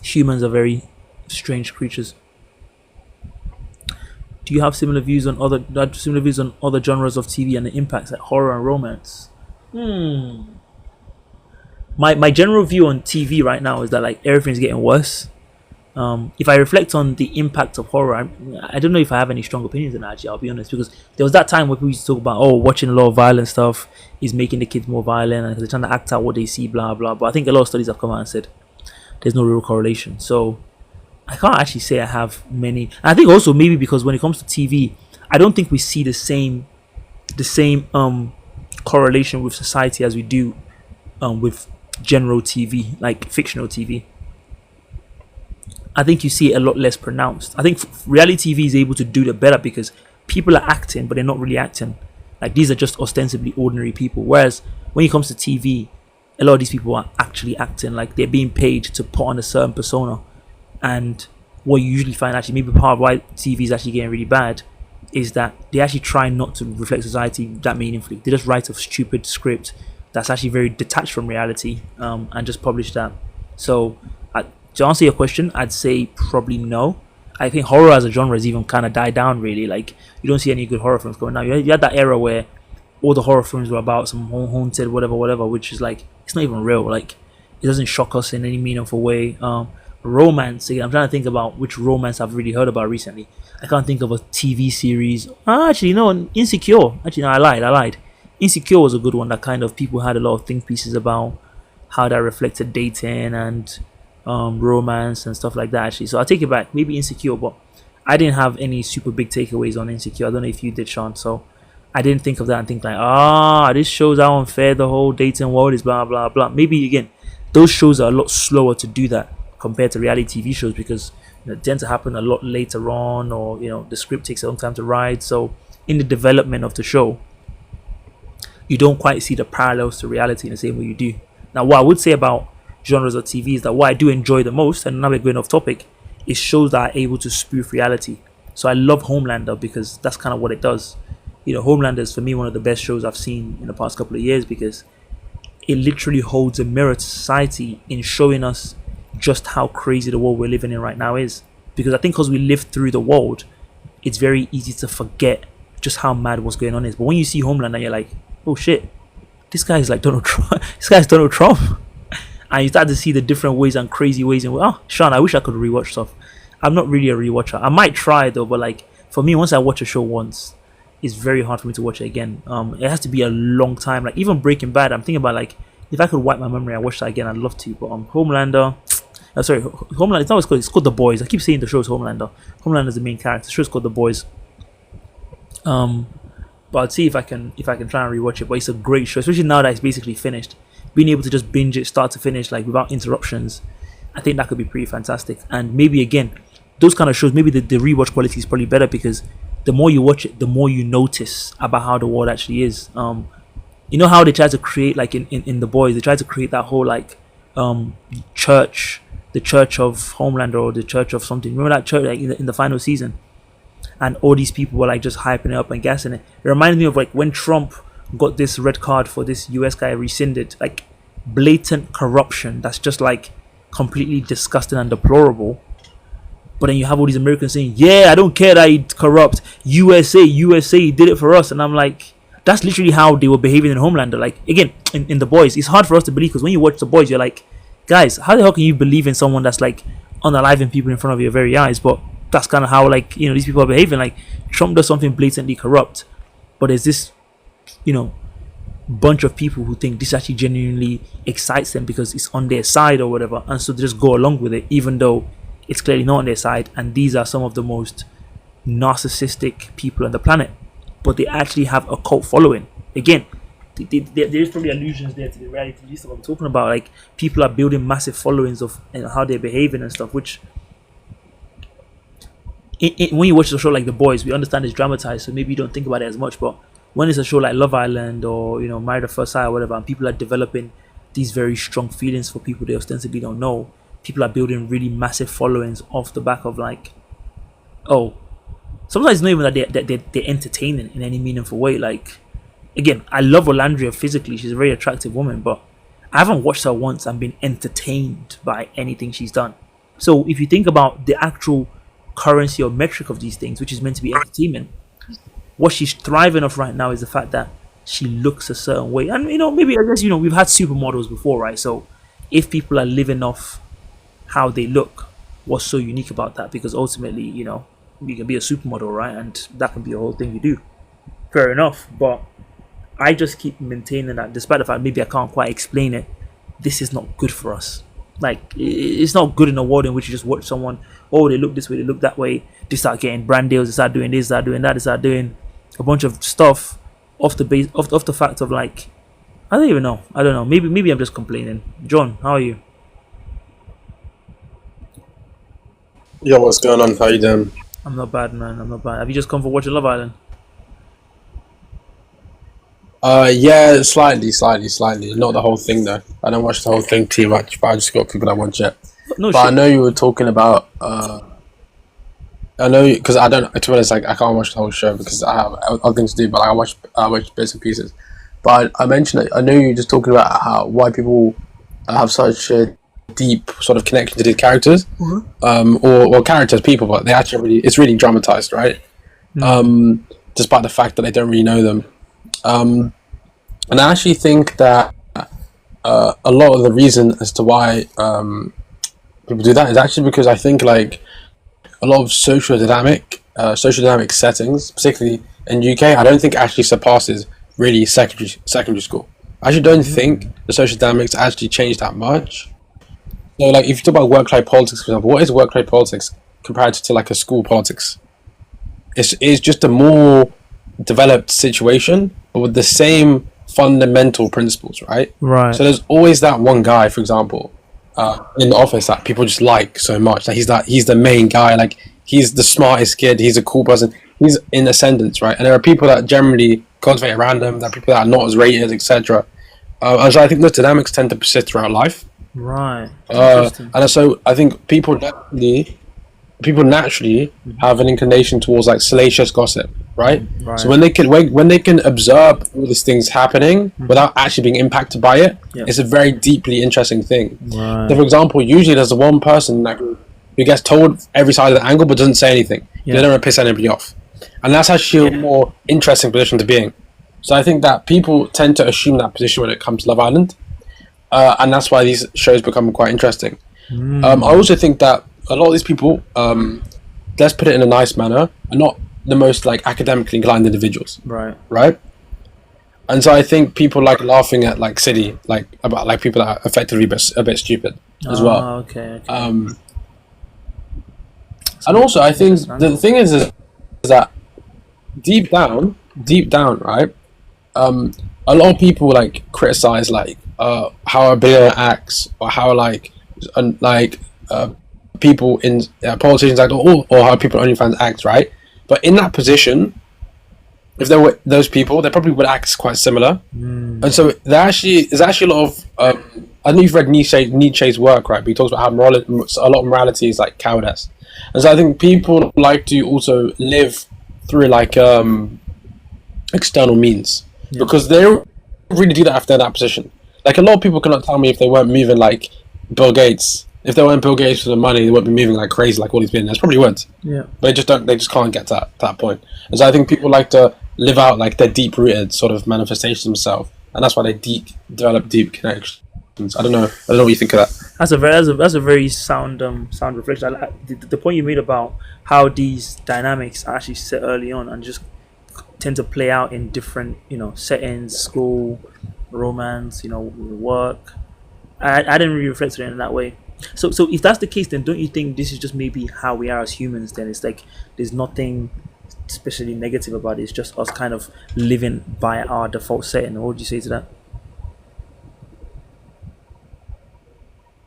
humans are very strange creatures. Do you have similar views on other genres of TV and the impacts, like horror and romance? My general view on TV right now is that, like, everything's getting worse. If I reflect on the impact of horror, I don't know if I have any strong opinions on that, actually, I'll be honest, because there was that time where people used to talk about, watching a lot of violent stuff is making the kids more violent, and they're trying to act out what they see, blah blah. But I think a lot of studies have come out and said there's no real correlation. So I can't actually say I have many. And I think also maybe because when it comes to TV, I don't think we see the same correlation with society as we do with general TV, like fictional TV. I think you see it a lot less pronounced. I think reality TV is able to do it better because people are acting, but they're not really acting. Like, these are just ostensibly ordinary people. Whereas when it comes to TV, a lot of these people are actually acting. Like, they're being paid to put on a certain persona. And what you usually find, actually, maybe part of why TV is actually getting really bad, is that they actually try not to reflect society that meaningfully. They just write a stupid script that's actually very detached from reality, and just publish that. So to answer your question, I'd say probably no. I think horror as a genre has even kind of died down, really. Like, you don't see any good horror films going now. You had that era where all the horror films were about some haunted whatever, which is like, it's not even real. Like, it doesn't shock us in any meaningful way. Romance, again, I'm trying to think about which romance I've really heard about recently. I can't think of a TV series. Actually, no, Insecure. Actually, no, I lied. Insecure was a good one that kind of people had a lot of think pieces about. how that reflected dating and romance and stuff like that. Actually, so I take it back. Maybe Insecure, but I didn't have any super big takeaways on Insecure. I don't know if you did, Sean. So I didn't think of that and think like, this shows how unfair the whole dating world is. Blah blah blah. Maybe again, those shows are a lot slower to do that compared to reality TV shows because it tend to happen a lot later on, or the script takes a long time to write. So in the development of the show, you don't quite see the parallels to reality in the same way you do. Now, what I would say about genres of TV is that what I do enjoy the most, and now we're going off topic, is shows that are able to spoof reality. So I love Homelander because that's kind of what it does. Homelander is for me one of the best shows I've seen in the past couple of years because it literally holds a mirror to society in showing us just how crazy the world we're living in right now is. Because I think because we live through the world, it's very easy to forget just how mad what's going on is. But when you see Homelander, you're like, oh shit, this guy is like Donald Trump. This guy's Donald Trump. And you start to see the different ways and crazy ways. And Sean, I wish I could rewatch stuff. I'm not really a rewatcher. I might try though, but like for me, once I watch a show once, it's very hard for me to watch it again. It has to be a long time. Like even Breaking Bad, I'm thinking about like if I could wipe my memory and watch that again, I'd love to. But Homelander, Homelander. It's not what it's called. It's called The Boys. I keep saying the show is Homelander. Homelander is the main character. The show is called The Boys. But I'd see if I can try and rewatch it. But it's a great show, especially now that it's basically finished. Being able to just binge it start to finish, like without interruptions, I think that could be pretty fantastic. And maybe again, those kind of shows, maybe the rewatch quality is probably better because the more you watch it, the more you notice about how the world actually is. You know how they try to create, like in The Boys, they try to create that whole like church, the church of Homelander or the church of something. Remember that church like in the final season? And all these people were like just hyping it up and gassing it. It reminded me of like when Trump got this red card for this US guy rescinded, like blatant corruption that's just like completely disgusting and deplorable. But then you have all these Americans saying, yeah, I don't care that he's corrupt. USA did it for us. And I'm like, that's literally how they were behaving in Homelander. Like, again, in The Boys, it's hard for us to believe because when you watch The Boys, you're like, guys, how the hell can you believe in someone that's like unaliving people in front of your very eyes? But that's kind of how like these people are behaving. Like Trump does something blatantly corrupt, but there's this bunch of people who think this actually genuinely excites them because it's on their side or whatever, and so they just go along with it even though it's clearly not on their side. And these are some of the most narcissistic people on the planet, but they actually have a cult following. Again, there's probably allusions there to the reality stuff I'm talking about. Like people are building massive followings of how they're behaving and stuff, which when you watch a show like The Boys, we understand it's dramatized, so maybe you don't think about it as much. But when it's a show like Love Island or Married at First Sight or whatever, and people are developing these very strong feelings for people they ostensibly don't know, people are building really massive followings off the back of like, sometimes it's not even that they're entertaining in any meaningful way. Like, again, I love Olandria physically; she's a very attractive woman, but I haven't watched her once and been entertained by anything she's done. So if you think about the actual currency or metric of these things, which is meant to be entertainment, what she's thriving off right now is the fact that she looks a certain way. And maybe I guess we've had supermodels before, right? So if people are living off how they look, what's so unique about that? Because ultimately, you can be a supermodel, right? And that can be a whole thing you do. Fair enough. But I just keep maintaining that despite the fact maybe I can't quite explain it, this is not good for us. Like, it's not good in a world in which you just watch someone, they look this way, they look that way, they start getting brand deals, they start doing this, they start doing that, they start doing a bunch of stuff off the fact of like, I don't know, maybe I'm just complaining. John, how are you? Yo, what's going on? How you doing? I'm not bad, man. I'm not bad. Have you just come for watching Love Island? Yeah, slightly. Not the whole thing though. I don't watch the whole thing too much, but I just got people that watch it. No, but shit. I know you were talking about. I know because I don't. To be honest, like I can't watch the whole show because I have other things to do. But like, I watch bits and pieces. But I mentioned it. I know you were just talking about why people have such a deep sort of connection to these characters, or characters, people, but they actually it's really dramatized, right? Despite the fact that they don't really know them. And I actually think that a lot of the reason as to why people do that is actually because I think like a lot of social dynamic settings, particularly in UK, I don't think actually surpasses really secondary school. I actually don't think the social dynamics actually changed that much. So, like, if you talk about work-life politics, for example, what is work-life politics compared to like a school politics? It's just a more developed situation, but with the same fundamental principles, right? Right. So there's always that one guy, for example, in the office that people just like so much. Like he's the main guy. Like he's the smartest kid. He's a cool person. He's in ascendance, right? And there are people that generally cultivate around him. There are people that are not as rated, etc. And so I think those dynamics tend to persist throughout life. Right. And so I think people naturally have an inclination towards like salacious gossip, right? So when they can observe all these things happening without actually being impacted by it, it's a very deeply interesting thing. So for example, usually there's one person that who gets told every side of the angle but doesn't say anything. They don't want to piss anybody off, and that's actually a more interesting position to be in. So I think that people tend to assume that position when it comes to Love Island, and that's why these shows become quite interesting. I also think that a lot of these people, let's put it in a nice manner, are not the most like academically inclined individuals. Right. And so I think people like laughing at like City, like about like people that are effectively a bit stupid as well. Okay. And also I think the thing is that deep down, right? A lot of people like criticize like how a billionaire acts, or how people in politicians act, or how people on OnlyFans act, right? But in that position, if there were those people, they probably would act quite similar. And so there's actually a lot of I don't know if you've read Nietzsche's work, right? But he talks about how a lot of morality is like cowardice. And so I think people like to also live through like external means, because they don't really do that if they're in that position. Like a lot of people cannot tell me if they weren't moving like Bill Gates. If they weren't Bill Gates for the money, they wouldn't be moving like crazy like all these billionaires. Probably wouldn't. Yeah. But they just can't get to that point. And so I think people like to live out like their deep rooted sort of manifestation themselves, and that's why they develop deep connections. I don't know what you think of that. That's a very sound reflection. I like the point you made about how these dynamics are actually set early on and just tend to play out in different settings, school, romance, work. I didn't really reflect on it in that way. So if that's the case, then don't you think this is just maybe how we are as humans? Then it's like there's nothing especially negative about it. It's just us kind of living by our default setting. What would you say to that?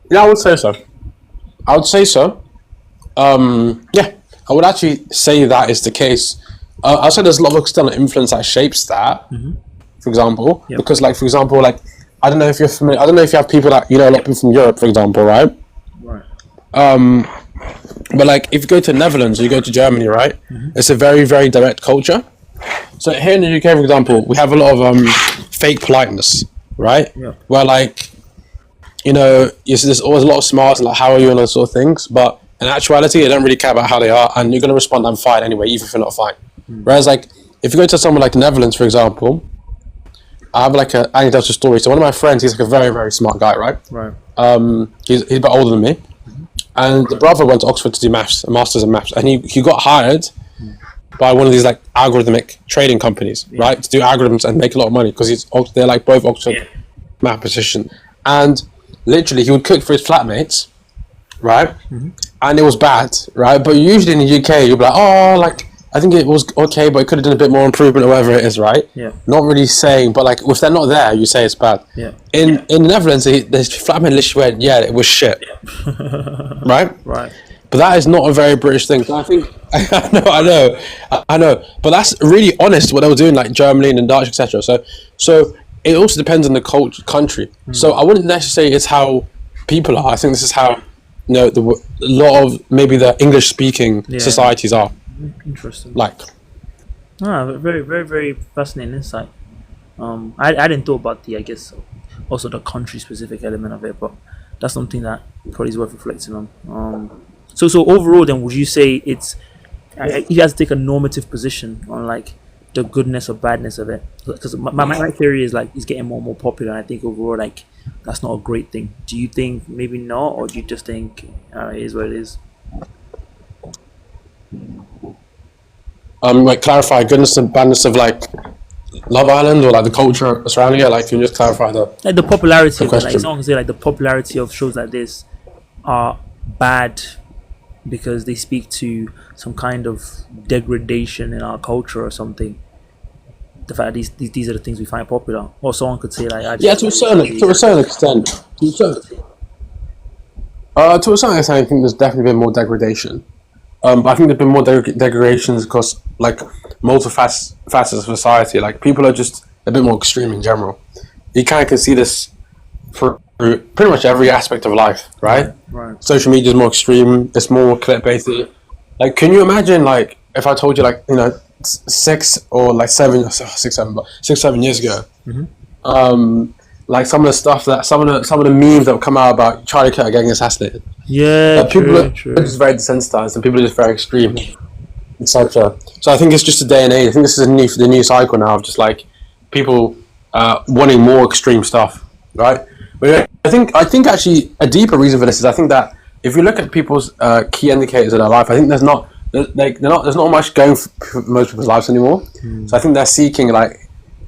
Yeah, I would say so. Yeah, I would actually say that is the case. I'd say there's a lot of external influence that shapes that. For example, because like for example, like I don't know if you're familiar. I don't know if you have people that a lot of people from Europe, for example, right? But like if you go to the Netherlands or you go to Germany, right? It's a very, very direct culture. So here in the UK, for example, we have a lot of fake politeness, right? Where like there's always a lot of smarts and like how are you and those sort of things, but in actuality they don't really care about how they are, and you're going to respond I'm fine anyway, even if you're not fine. Whereas like if you go to somewhere like the Netherlands, for example, I have like an anecdotal story. So one of my friends, he's like a very, very smart guy, right? He's a bit older than me, and the brother went to Oxford to do maths, a master's in maths, and he got hired by one of these like algorithmic trading companies, right, to do algorithms and make a lot of money, because they're like both Oxford mathematician. And literally he would cook for his flatmates, right? And it was bad, right? But usually in the UK you'll be like, oh, like I think it was okay, but it could have done a bit more improvement or whatever it is, right? Not really saying, but like if they're not there, you say it's bad. In the Netherlands, the flatmate literally went, yeah, it was shit. Right. But that is not a very British thing. So I think I know. But that's really honest what they were doing, like Germany and Dutch, etc. So it also depends on the country. So I wouldn't necessarily say it's how people are. I think this is how a lot of maybe the English speaking societies are. Interesting. Like, very, very, very fascinating insight. I didn't thought about the also the country specific element of it, but that's something that probably is worth reflecting on. So overall, then, would you say it's if you have to take a normative position on like the goodness or badness of it? Because my theory is like it's getting more and more popular, and I think overall like that's not a great thing. Do you think maybe not, or do you just think it is what it is? Like clarify goodness and badness of like Love Island or like the culture surrounding it? Like, can you just clarify Like the popularity the of it, like question? someone can say like the popularity of shows like this are bad because they speak to some kind of degradation in our culture or something. The fact that these are the things we find popular, or someone could say like, I Yeah, just to a certain extent. To a certain extent, I think there's definitely been more degradation. But I think there's been more degradations because, like, multiple facets of society, like, people are just a bit more extreme in general. You kind of can see this for pretty much every aspect of life, right? Right. Social media is more extreme. It's more clickbaity. Like, can you imagine, like, if I told you, like, you know, 6, 7 years ago, like some of the stuff that some of the memes that would come out about Charlie Kirk getting assassinated. Yeah, Like, people are true. just very desensitized and people are just very extreme, etc. So I think it's just a day and age. I think this is the new cycle now of just like people wanting more extreme stuff, right? But I think actually a deeper reason for this is I think that if you look at people's key indicators of their life, I think there's not much going for most people's lives anymore. So I think they're seeking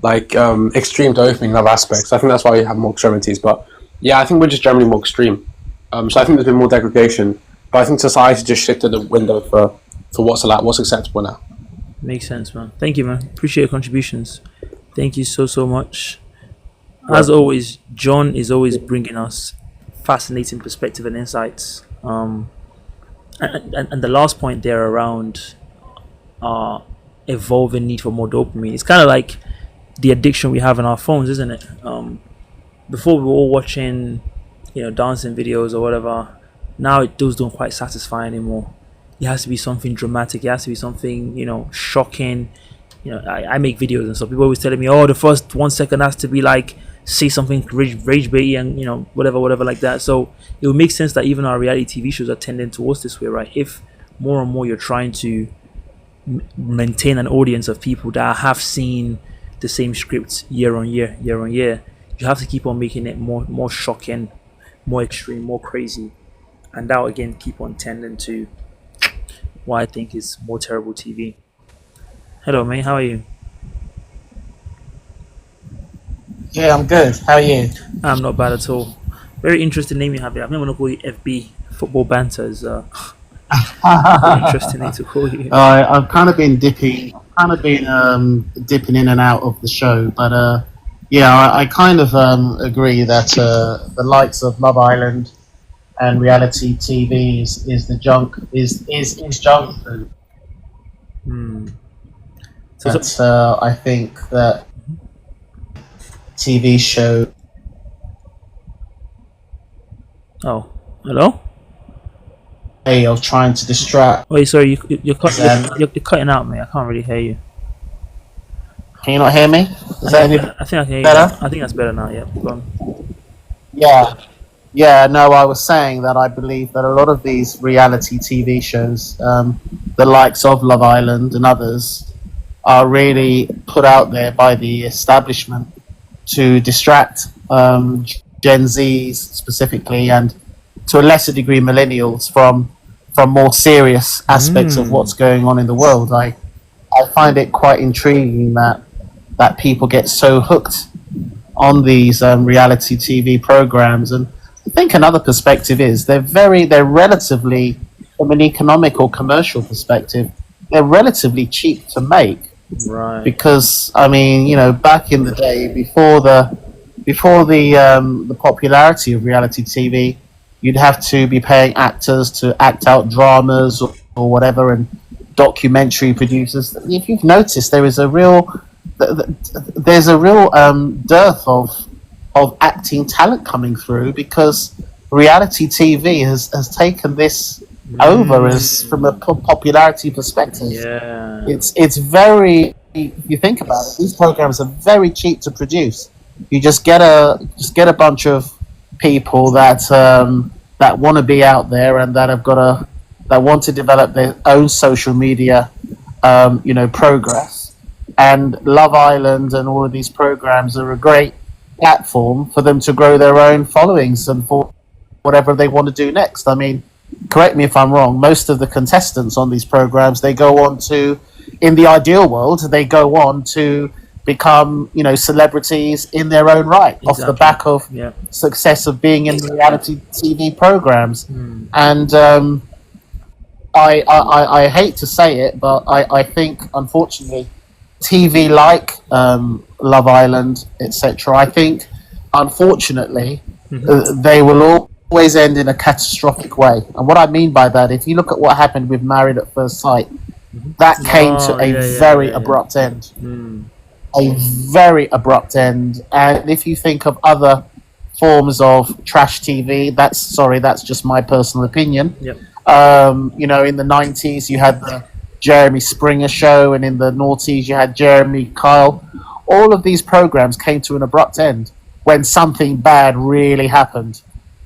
extreme dopamine in other aspects. I think that's why we have more extremities. But yeah, I think we're just generally more extreme. So I think there's been more degradation. But I think society just shifted the window for what's acceptable now. Makes sense, man. Thank you, man. Appreciate your contributions. Thank you so much. As always, John is always bringing us fascinating perspective and insights. And the last point there around evolving need for more dopamine. It's kind of like the addiction we have in our phones, isn't it? Before we were all watching, dancing videos or whatever. Now those don't quite satisfy anymore. It has to be something dramatic. It has to be something, shocking. I make videos and stuff. People always telling me, oh, the first 1 second has to be like, say something rage baity and, whatever like that. So it would make sense that even our reality TV shows are tending towards this way, right? If more and more you're trying to maintain an audience of people that have seen the same scripts year on year, you have to keep on making it more shocking, more extreme, more crazy. And that will again keep on tending to what I think is more terrible TV. Hello, mate. How are you? Yeah, I'm good. How are you? I'm not bad at all. Very interesting name you have here. I'm not going to call you FB. Football banter is very interesting name to call you. I've kind of been dipping in and out of the show, but I kind of agree that the likes of Love Island and reality TV is the junk is junk food. I think that TV show. Oh, hello. Hey, of trying to distract. Wait, sorry, you're cutting out, mate. I can't really hear you. Can you not hear me? I think I can hear better? you. I think that's better now. Yeah, go on. Yeah. No, I was saying that I believe that a lot of these reality TV shows, the likes of Love Island and others, are really put out there by the establishment to distract Gen Zs specifically, and to a lesser degree millennials from more serious aspects of what's going on in the world. I find it quite intriguing that people get so hooked on these reality TV programs. And I think another perspective is they're relatively, from an economic or commercial perspective, they're relatively cheap to make. Right. Because back in the day, before the popularity of reality TV, you'd have to be paying actors to act out dramas or whatever, and documentary producers. If you've noticed, there's a real dearth of acting talent coming through, because reality TV has taken this over as from a popularity perspective. Yeah, it's very. If you think about it, these programs are very cheap to produce. You just get a bunch of people that want to be out there and that want to develop their own social media, progress. And Love Island and all of these programs are a great platform for them to grow their own followings and for whatever they want to do next. I mean, correct me if I'm wrong, most of the contestants on these programs, they go on to, in the ideal world, they go on to become, celebrities in their own right off the back of success of being in reality TV programs. And I hate to say it, but I think, unfortunately, TV like Love Island, etc., I think, unfortunately, they will always end in a catastrophic way. And what I mean by that, if you look at what happened with Married at First Sight, that came to a very abrupt end. A very abrupt end. And if you think of other forms of trash TV, that's just my personal opinion. In the 90s, you had the Jeremy Springer show, and in the noughties, you had Jeremy Kyle. All of these programs came to an abrupt end when something bad really happened.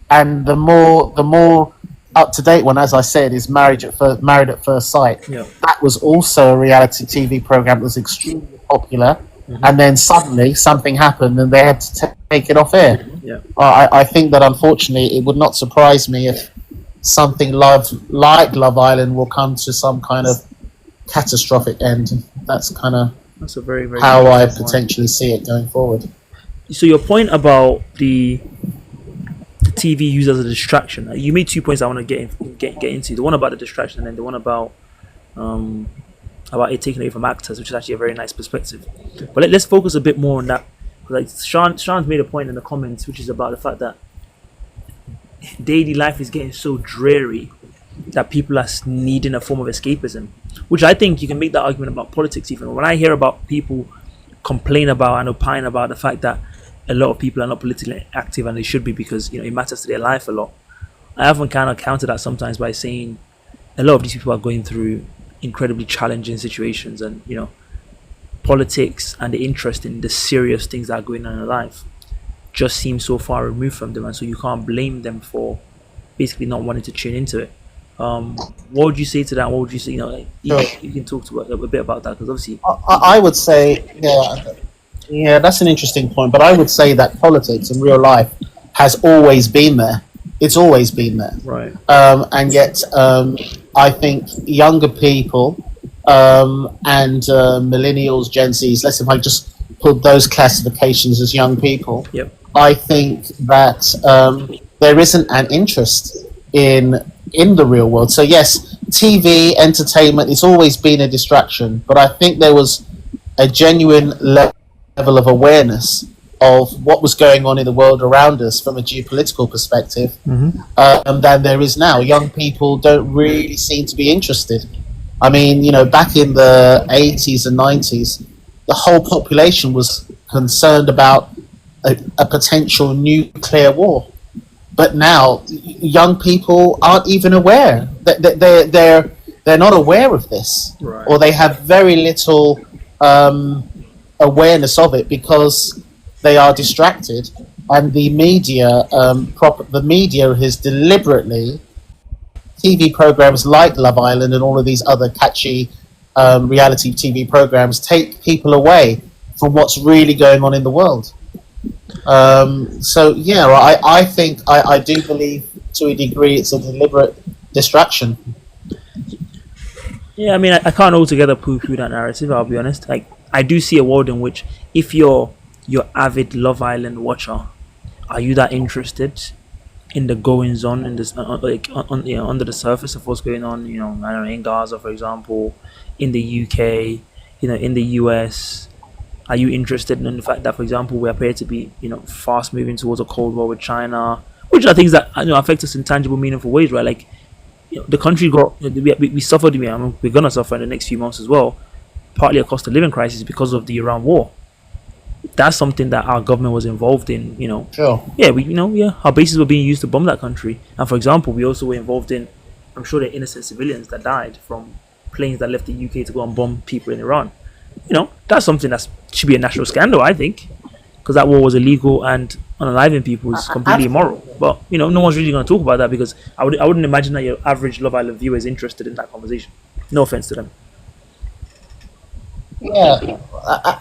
And the more up-to-date one, as I said, is Married at First Sight. That was also a reality TV program that was extremely popular. And then suddenly something happened and they had to take it off air. I think that, unfortunately, it would not surprise me if something like Love Island will come to some kind of catastrophic end. That's a very, very how I potentially see it going forward. So your point about the TV used as a distraction, you made 2 points I want to get into. The one about the distraction, and then the one about it taking away from actors, which is actually a very nice perspective. But let's focus a bit more on that. Like Sean's made a point in the comments, which is about the fact that daily life is getting so dreary that people are needing a form of escapism, which I think you can make that argument about politics. Even when I hear about people complain about and opine about the fact that a lot of people are not politically active, and they should be, because it matters to their life a lot, I often kind of counter that sometimes by saying a lot of these people are going through incredibly challenging situations, and politics and the interest in the serious things that are going on in life just seems so far removed from them, and so you can't blame them for basically not wanting to tune into it. What would you say to that? What would you say? You can talk to a bit about that, because obviously I would say, yeah, that's an interesting point. But I would say that politics in real life has always been there. It's always been there, right? And yet, I think younger people and millennials, Gen Zs. Let's say if I just put those classifications as young people. I think that there isn't an interest in the real world. So yes, TV entertainment has always been a distraction, but I think there was a genuine level of awareness of what was going on in the world around us from a geopolitical perspective than there is now. Young people don't really seem to be interested. I mean, back in the 80s and 90s, the whole population was concerned about a potential nuclear war. But now, young people aren't even aware. They're not aware of this, or they have very little awareness of it because they are distracted, and the media, has deliberately, TV programs like Love Island and all of these other catchy reality TV programs take people away from what's really going on in the world. So yeah, I think I do believe to a degree it's a deliberate distraction. Yeah, I mean, I can't altogether poo-poo that narrative, I'll be honest. Like, I do see a world in which, if you're avid Love Island watcher, are you that interested in the goings on in this under the surface of what's going on? I don't know, in Gaza, for example, in the UK, in the US. Are you interested in the fact that, for example, we appear to be fast moving towards a cold war with China, which are things that affect us in tangible, meaningful ways, right? Like, the country we suffered. We're gonna suffer in the next few months as well, partly a cost of living crisis because of the Iran war. That's something that our government was involved in. Sure. Yeah, our bases were being used to bomb that country, and for example, we also were involved in. I'm sure there are innocent civilians that died from planes that left the UK to go and bomb people in Iran. That's something that should be a national scandal, I think, because that war was illegal and unaliving people is completely immoral. But no one's really going to talk about that, because I wouldn't imagine that your average Love Island viewer is interested in that conversation. No offense to them. Yeah,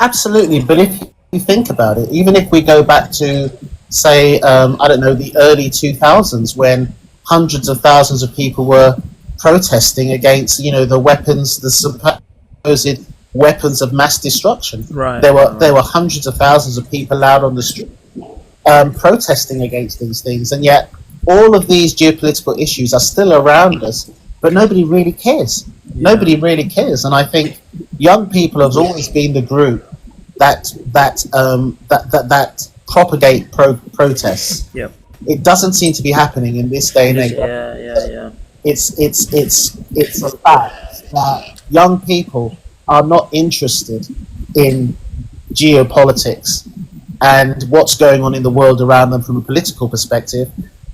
absolutely. But if you think about it, even if we go back to, say, I don't know, the early 2000s, when hundreds of thousands of people were protesting against, the weapons, the supposed weapons of mass destruction. Right. There were hundreds of thousands of people out on the street protesting against these things, and yet all of these geopolitical issues are still around us, but nobody really cares. Yeah. Nobody really cares, and I think young people have always been the group that propagate protests. Yep. It doesn't seem to be happening in this day and age. Yeah. It's a fact that young people are not interested in geopolitics and what's going on in the world around them from a political perspective,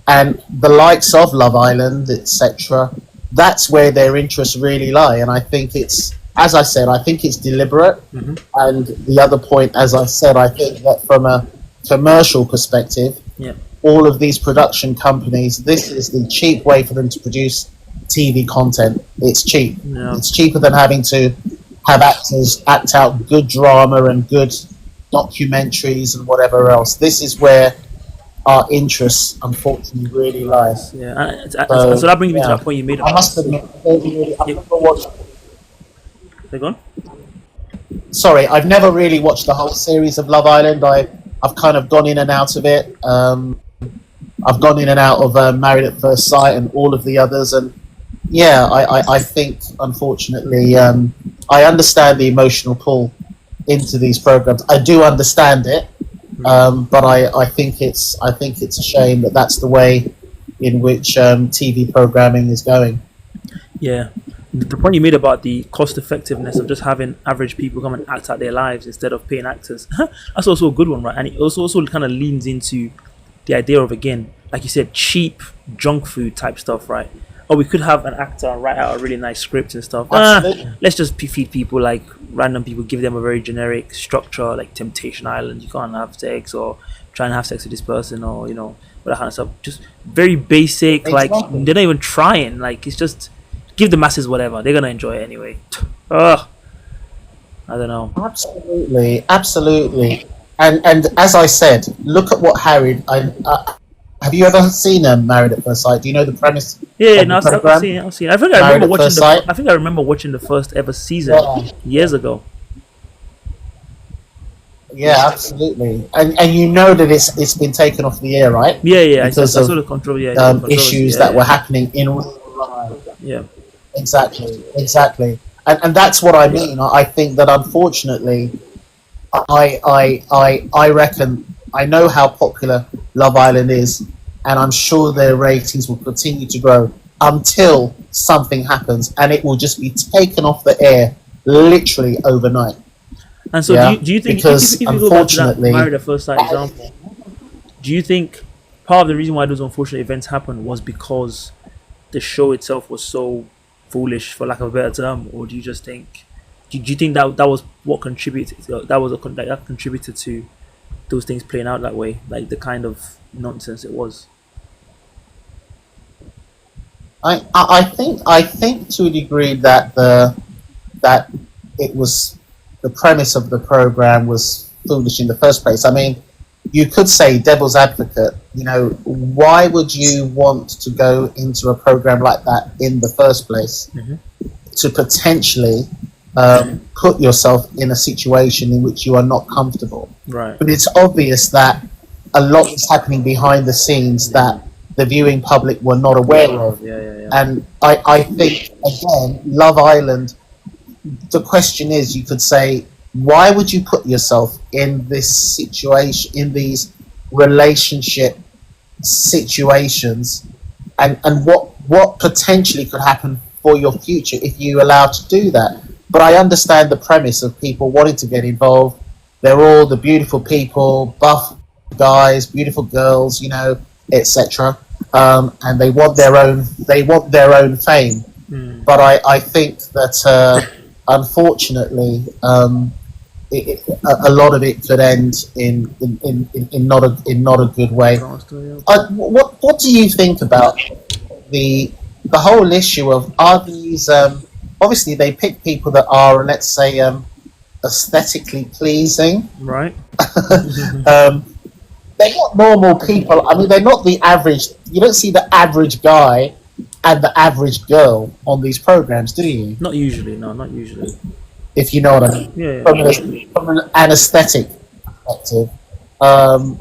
and the likes of Love Island, etc. That's where their interests really lie, and I think it's, as I said, I think it's deliberate. Mm-hmm. And the other point, as I said, I think that from a commercial perspective, all of these production companies, this is the cheap way for them to produce TV content. It's cheap. Yeah. It's cheaper than having to have actors act out good drama and good documentaries and whatever else. This is where our interests, unfortunately, really lies. Yeah, so that brings me to that point you made. I must admit, I've never watched. They're gone? Sorry, I've never really watched the whole series of Love Island. I've kind of gone in and out of it. I've gone in and out of Married at First Sight and all of the others, and I think, unfortunately, I understand the emotional pull into these programs. I do understand it, but I think it's a shame that that's the way in which TV programming is going. Yeah. The point you made about the cost effectiveness of just having average people come and act out their lives instead of paying actors, that's also a good one, right? And it also kind of leans into the idea of, again, like you said, cheap junk food type stuff, right? Or we could have an actor write out a really nice script and stuff. Let's just feed people, like random people, give them a very generic structure, like Temptation Island. You can't have sex, or try and have sex with this person, or all that kind of stuff. Just very basic. Like they're not even trying. Like it's just give the masses whatever. They're gonna enjoy it anyway. I don't know. Absolutely. And as I said, look at what Harry. Have you ever seen Married at First Sight? Do you know the premise? Yeah, no, I've seen it. I think I remember watching the first ever season years ago. Yeah, absolutely. And you know that it's been taken off the air, right? Yeah. Because I saw the control. Issues that were happening in real life. Yeah. Exactly. And that's what I mean. I think that unfortunately, I reckon I know how popular Love Island is, and I'm sure their ratings will continue to grow until something happens, and it will just be taken off the air literally overnight. And so, do you think, because if you unfortunately, go back to that Married at First Sight example, do you think part of the reason why those unfortunate events happened was because the show itself was so foolish, for lack of a better term, or do you just think? Do you think that was what contributed? That contributed to those things playing out that way, like the kind of nonsense it was? I think to a degree that that it was the premise of the program was foolish in the first place. I mean, you could say devil's advocate. Why would you want to go into a program like that in the first place to potentially put yourself in a situation in which you are not comfortable? Right. But it's obvious that a lot is happening behind the scenes that the viewing public were not aware of. Yeah. And I think, again, Love Island, the question is, you could say, why would you put yourself in this situation, in these relationship situations, and what potentially could happen for your future if you allowed to do that? But I understand the premise of people wanting to get involved. They're all the beautiful people, buff guys, beautiful girls, etc. And they want their own fame. But I think that unfortunately, a lot of it could end in not a good way. What do you think about the whole issue of, are these obviously they pick people that are, let's say, aesthetically pleasing, right? They're not normal people. I mean, they're not the average. You don't see the average guy and the average girl on these programs, do you? Not usually. No, not usually. if you know what I mean, Yeah. from an anesthetic perspective,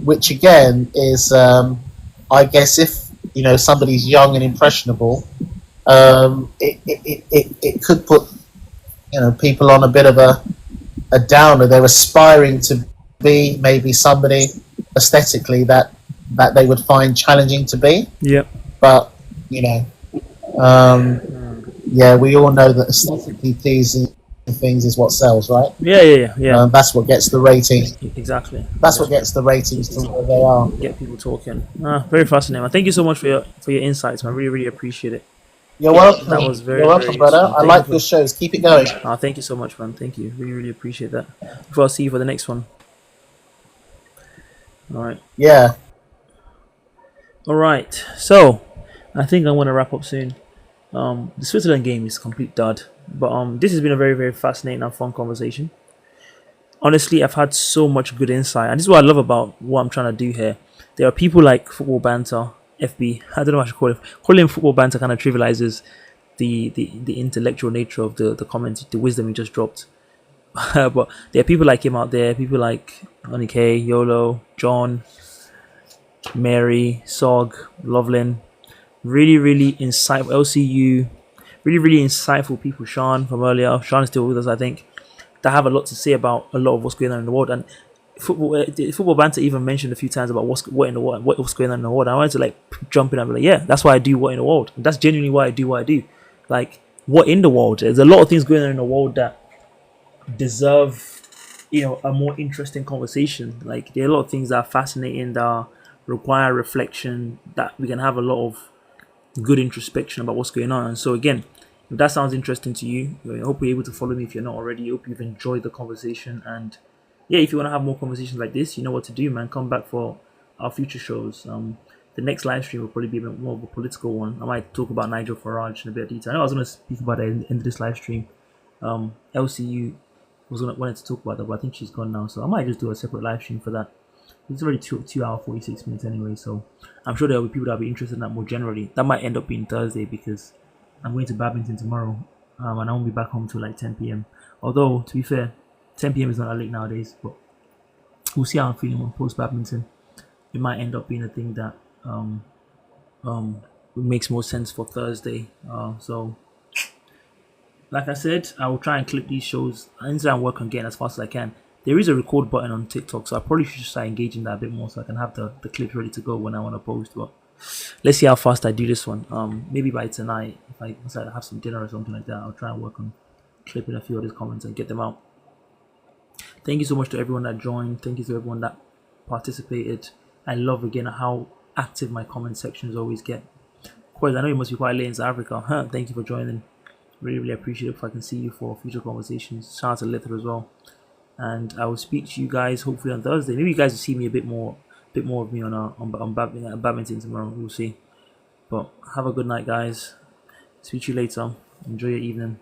which again is, I guess, if somebody's young and impressionable, it could put people on a bit of a downer. They're aspiring to be maybe somebody aesthetically that they would find challenging to be. Yep. But yeah, we all know that aesthetically pleasing things is what sells, right? Yeah. That's what gets the rating. Exactly. That's what gets the ratings to where they are. Get people talking. Very fascinating, man. Thank you so much for your insights, man. Really appreciate it. You're welcome. That was You're welcome, very brother. useful. I like your shows. Keep it going. Thank you so much, man. Thank you. Really appreciate that. Before I'll see you for the next one. All right. Yeah. All right. So, I think I'm gonna wrap up soon. The Switzerland game is a complete dud, but this has been a very fascinating and fun conversation. Honestly, I've had so much good insight, and this is what I love about what I'm trying to do here. There are people like Football Banter, FB. I don't know what I should call it. Calling him Football Banter kind of trivializes the intellectual nature of the comments, the wisdom he just dropped. But there are people like him out there. People like Onike, YOLO, John, Mary, Sog, Loveland. Really insightful. LCU. Really insightful people. Sean from earlier. Sean is still with us, I think. That have a lot to say about a lot of what's going on in the world. And football banter even mentioned a few times about what's going on in the world. I wanted to jump in and be like, yeah, that's why I do what in the world. And that's genuinely why I do what I do. Like, what in the world? There's a lot of things going on in the world that deserve, a more interesting conversation. Like, there are a lot of things that are fascinating, that require reflection, that we can have a lot of good introspection about what's going on. And so again, if that sounds interesting to you, I hope you're able to follow me if you're not already. I hope you've enjoyed the conversation. And yeah, if you want to have more conversations like this, you know what to do, man. Come back for our future shows. The next live stream will probably be a bit more of a political one. I might talk about Nigel Farage in a bit of detail. I know I was going to speak about it in this live stream. LCU wanted to talk about that, but I think she's gone now. So I might just do a separate live stream for that. It's already 2 hours 46 minutes anyway, so I'm sure there will be people that will be interested in that more generally. That might end up being Thursday because I'm going to badminton tomorrow, and I won't be back home till 10 p.m. Although, to be fair, 10 p.m. is not that late nowadays, but we'll see how I'm feeling when post badminton. It might end up being a thing that makes more sense for Thursday. So, like I said, I will try and clip these shows and work on getting as fast as I can. There is a record button on TikTok, so I probably should start engaging that a bit more so I can have the clips ready to go when I want to post. But let's see how fast I do this one. Maybe by tonight, once I have some dinner or something like that, I'll try and work on clipping a few of these comments and get them out. Thank you so much to everyone that joined. Thank you to everyone that participated. I love again how active my comment sections always get. Of course, I know you must be quite late in South Africa. Thank you for joining. Really appreciate it. If I can see you for future conversations. Shout out to Lither as well. And I will speak to you guys hopefully on Thursday. Maybe you guys will see me a bit more of me on badminton tomorrow. We'll see. But have a good night, guys. Speak to you later. Enjoy your evening.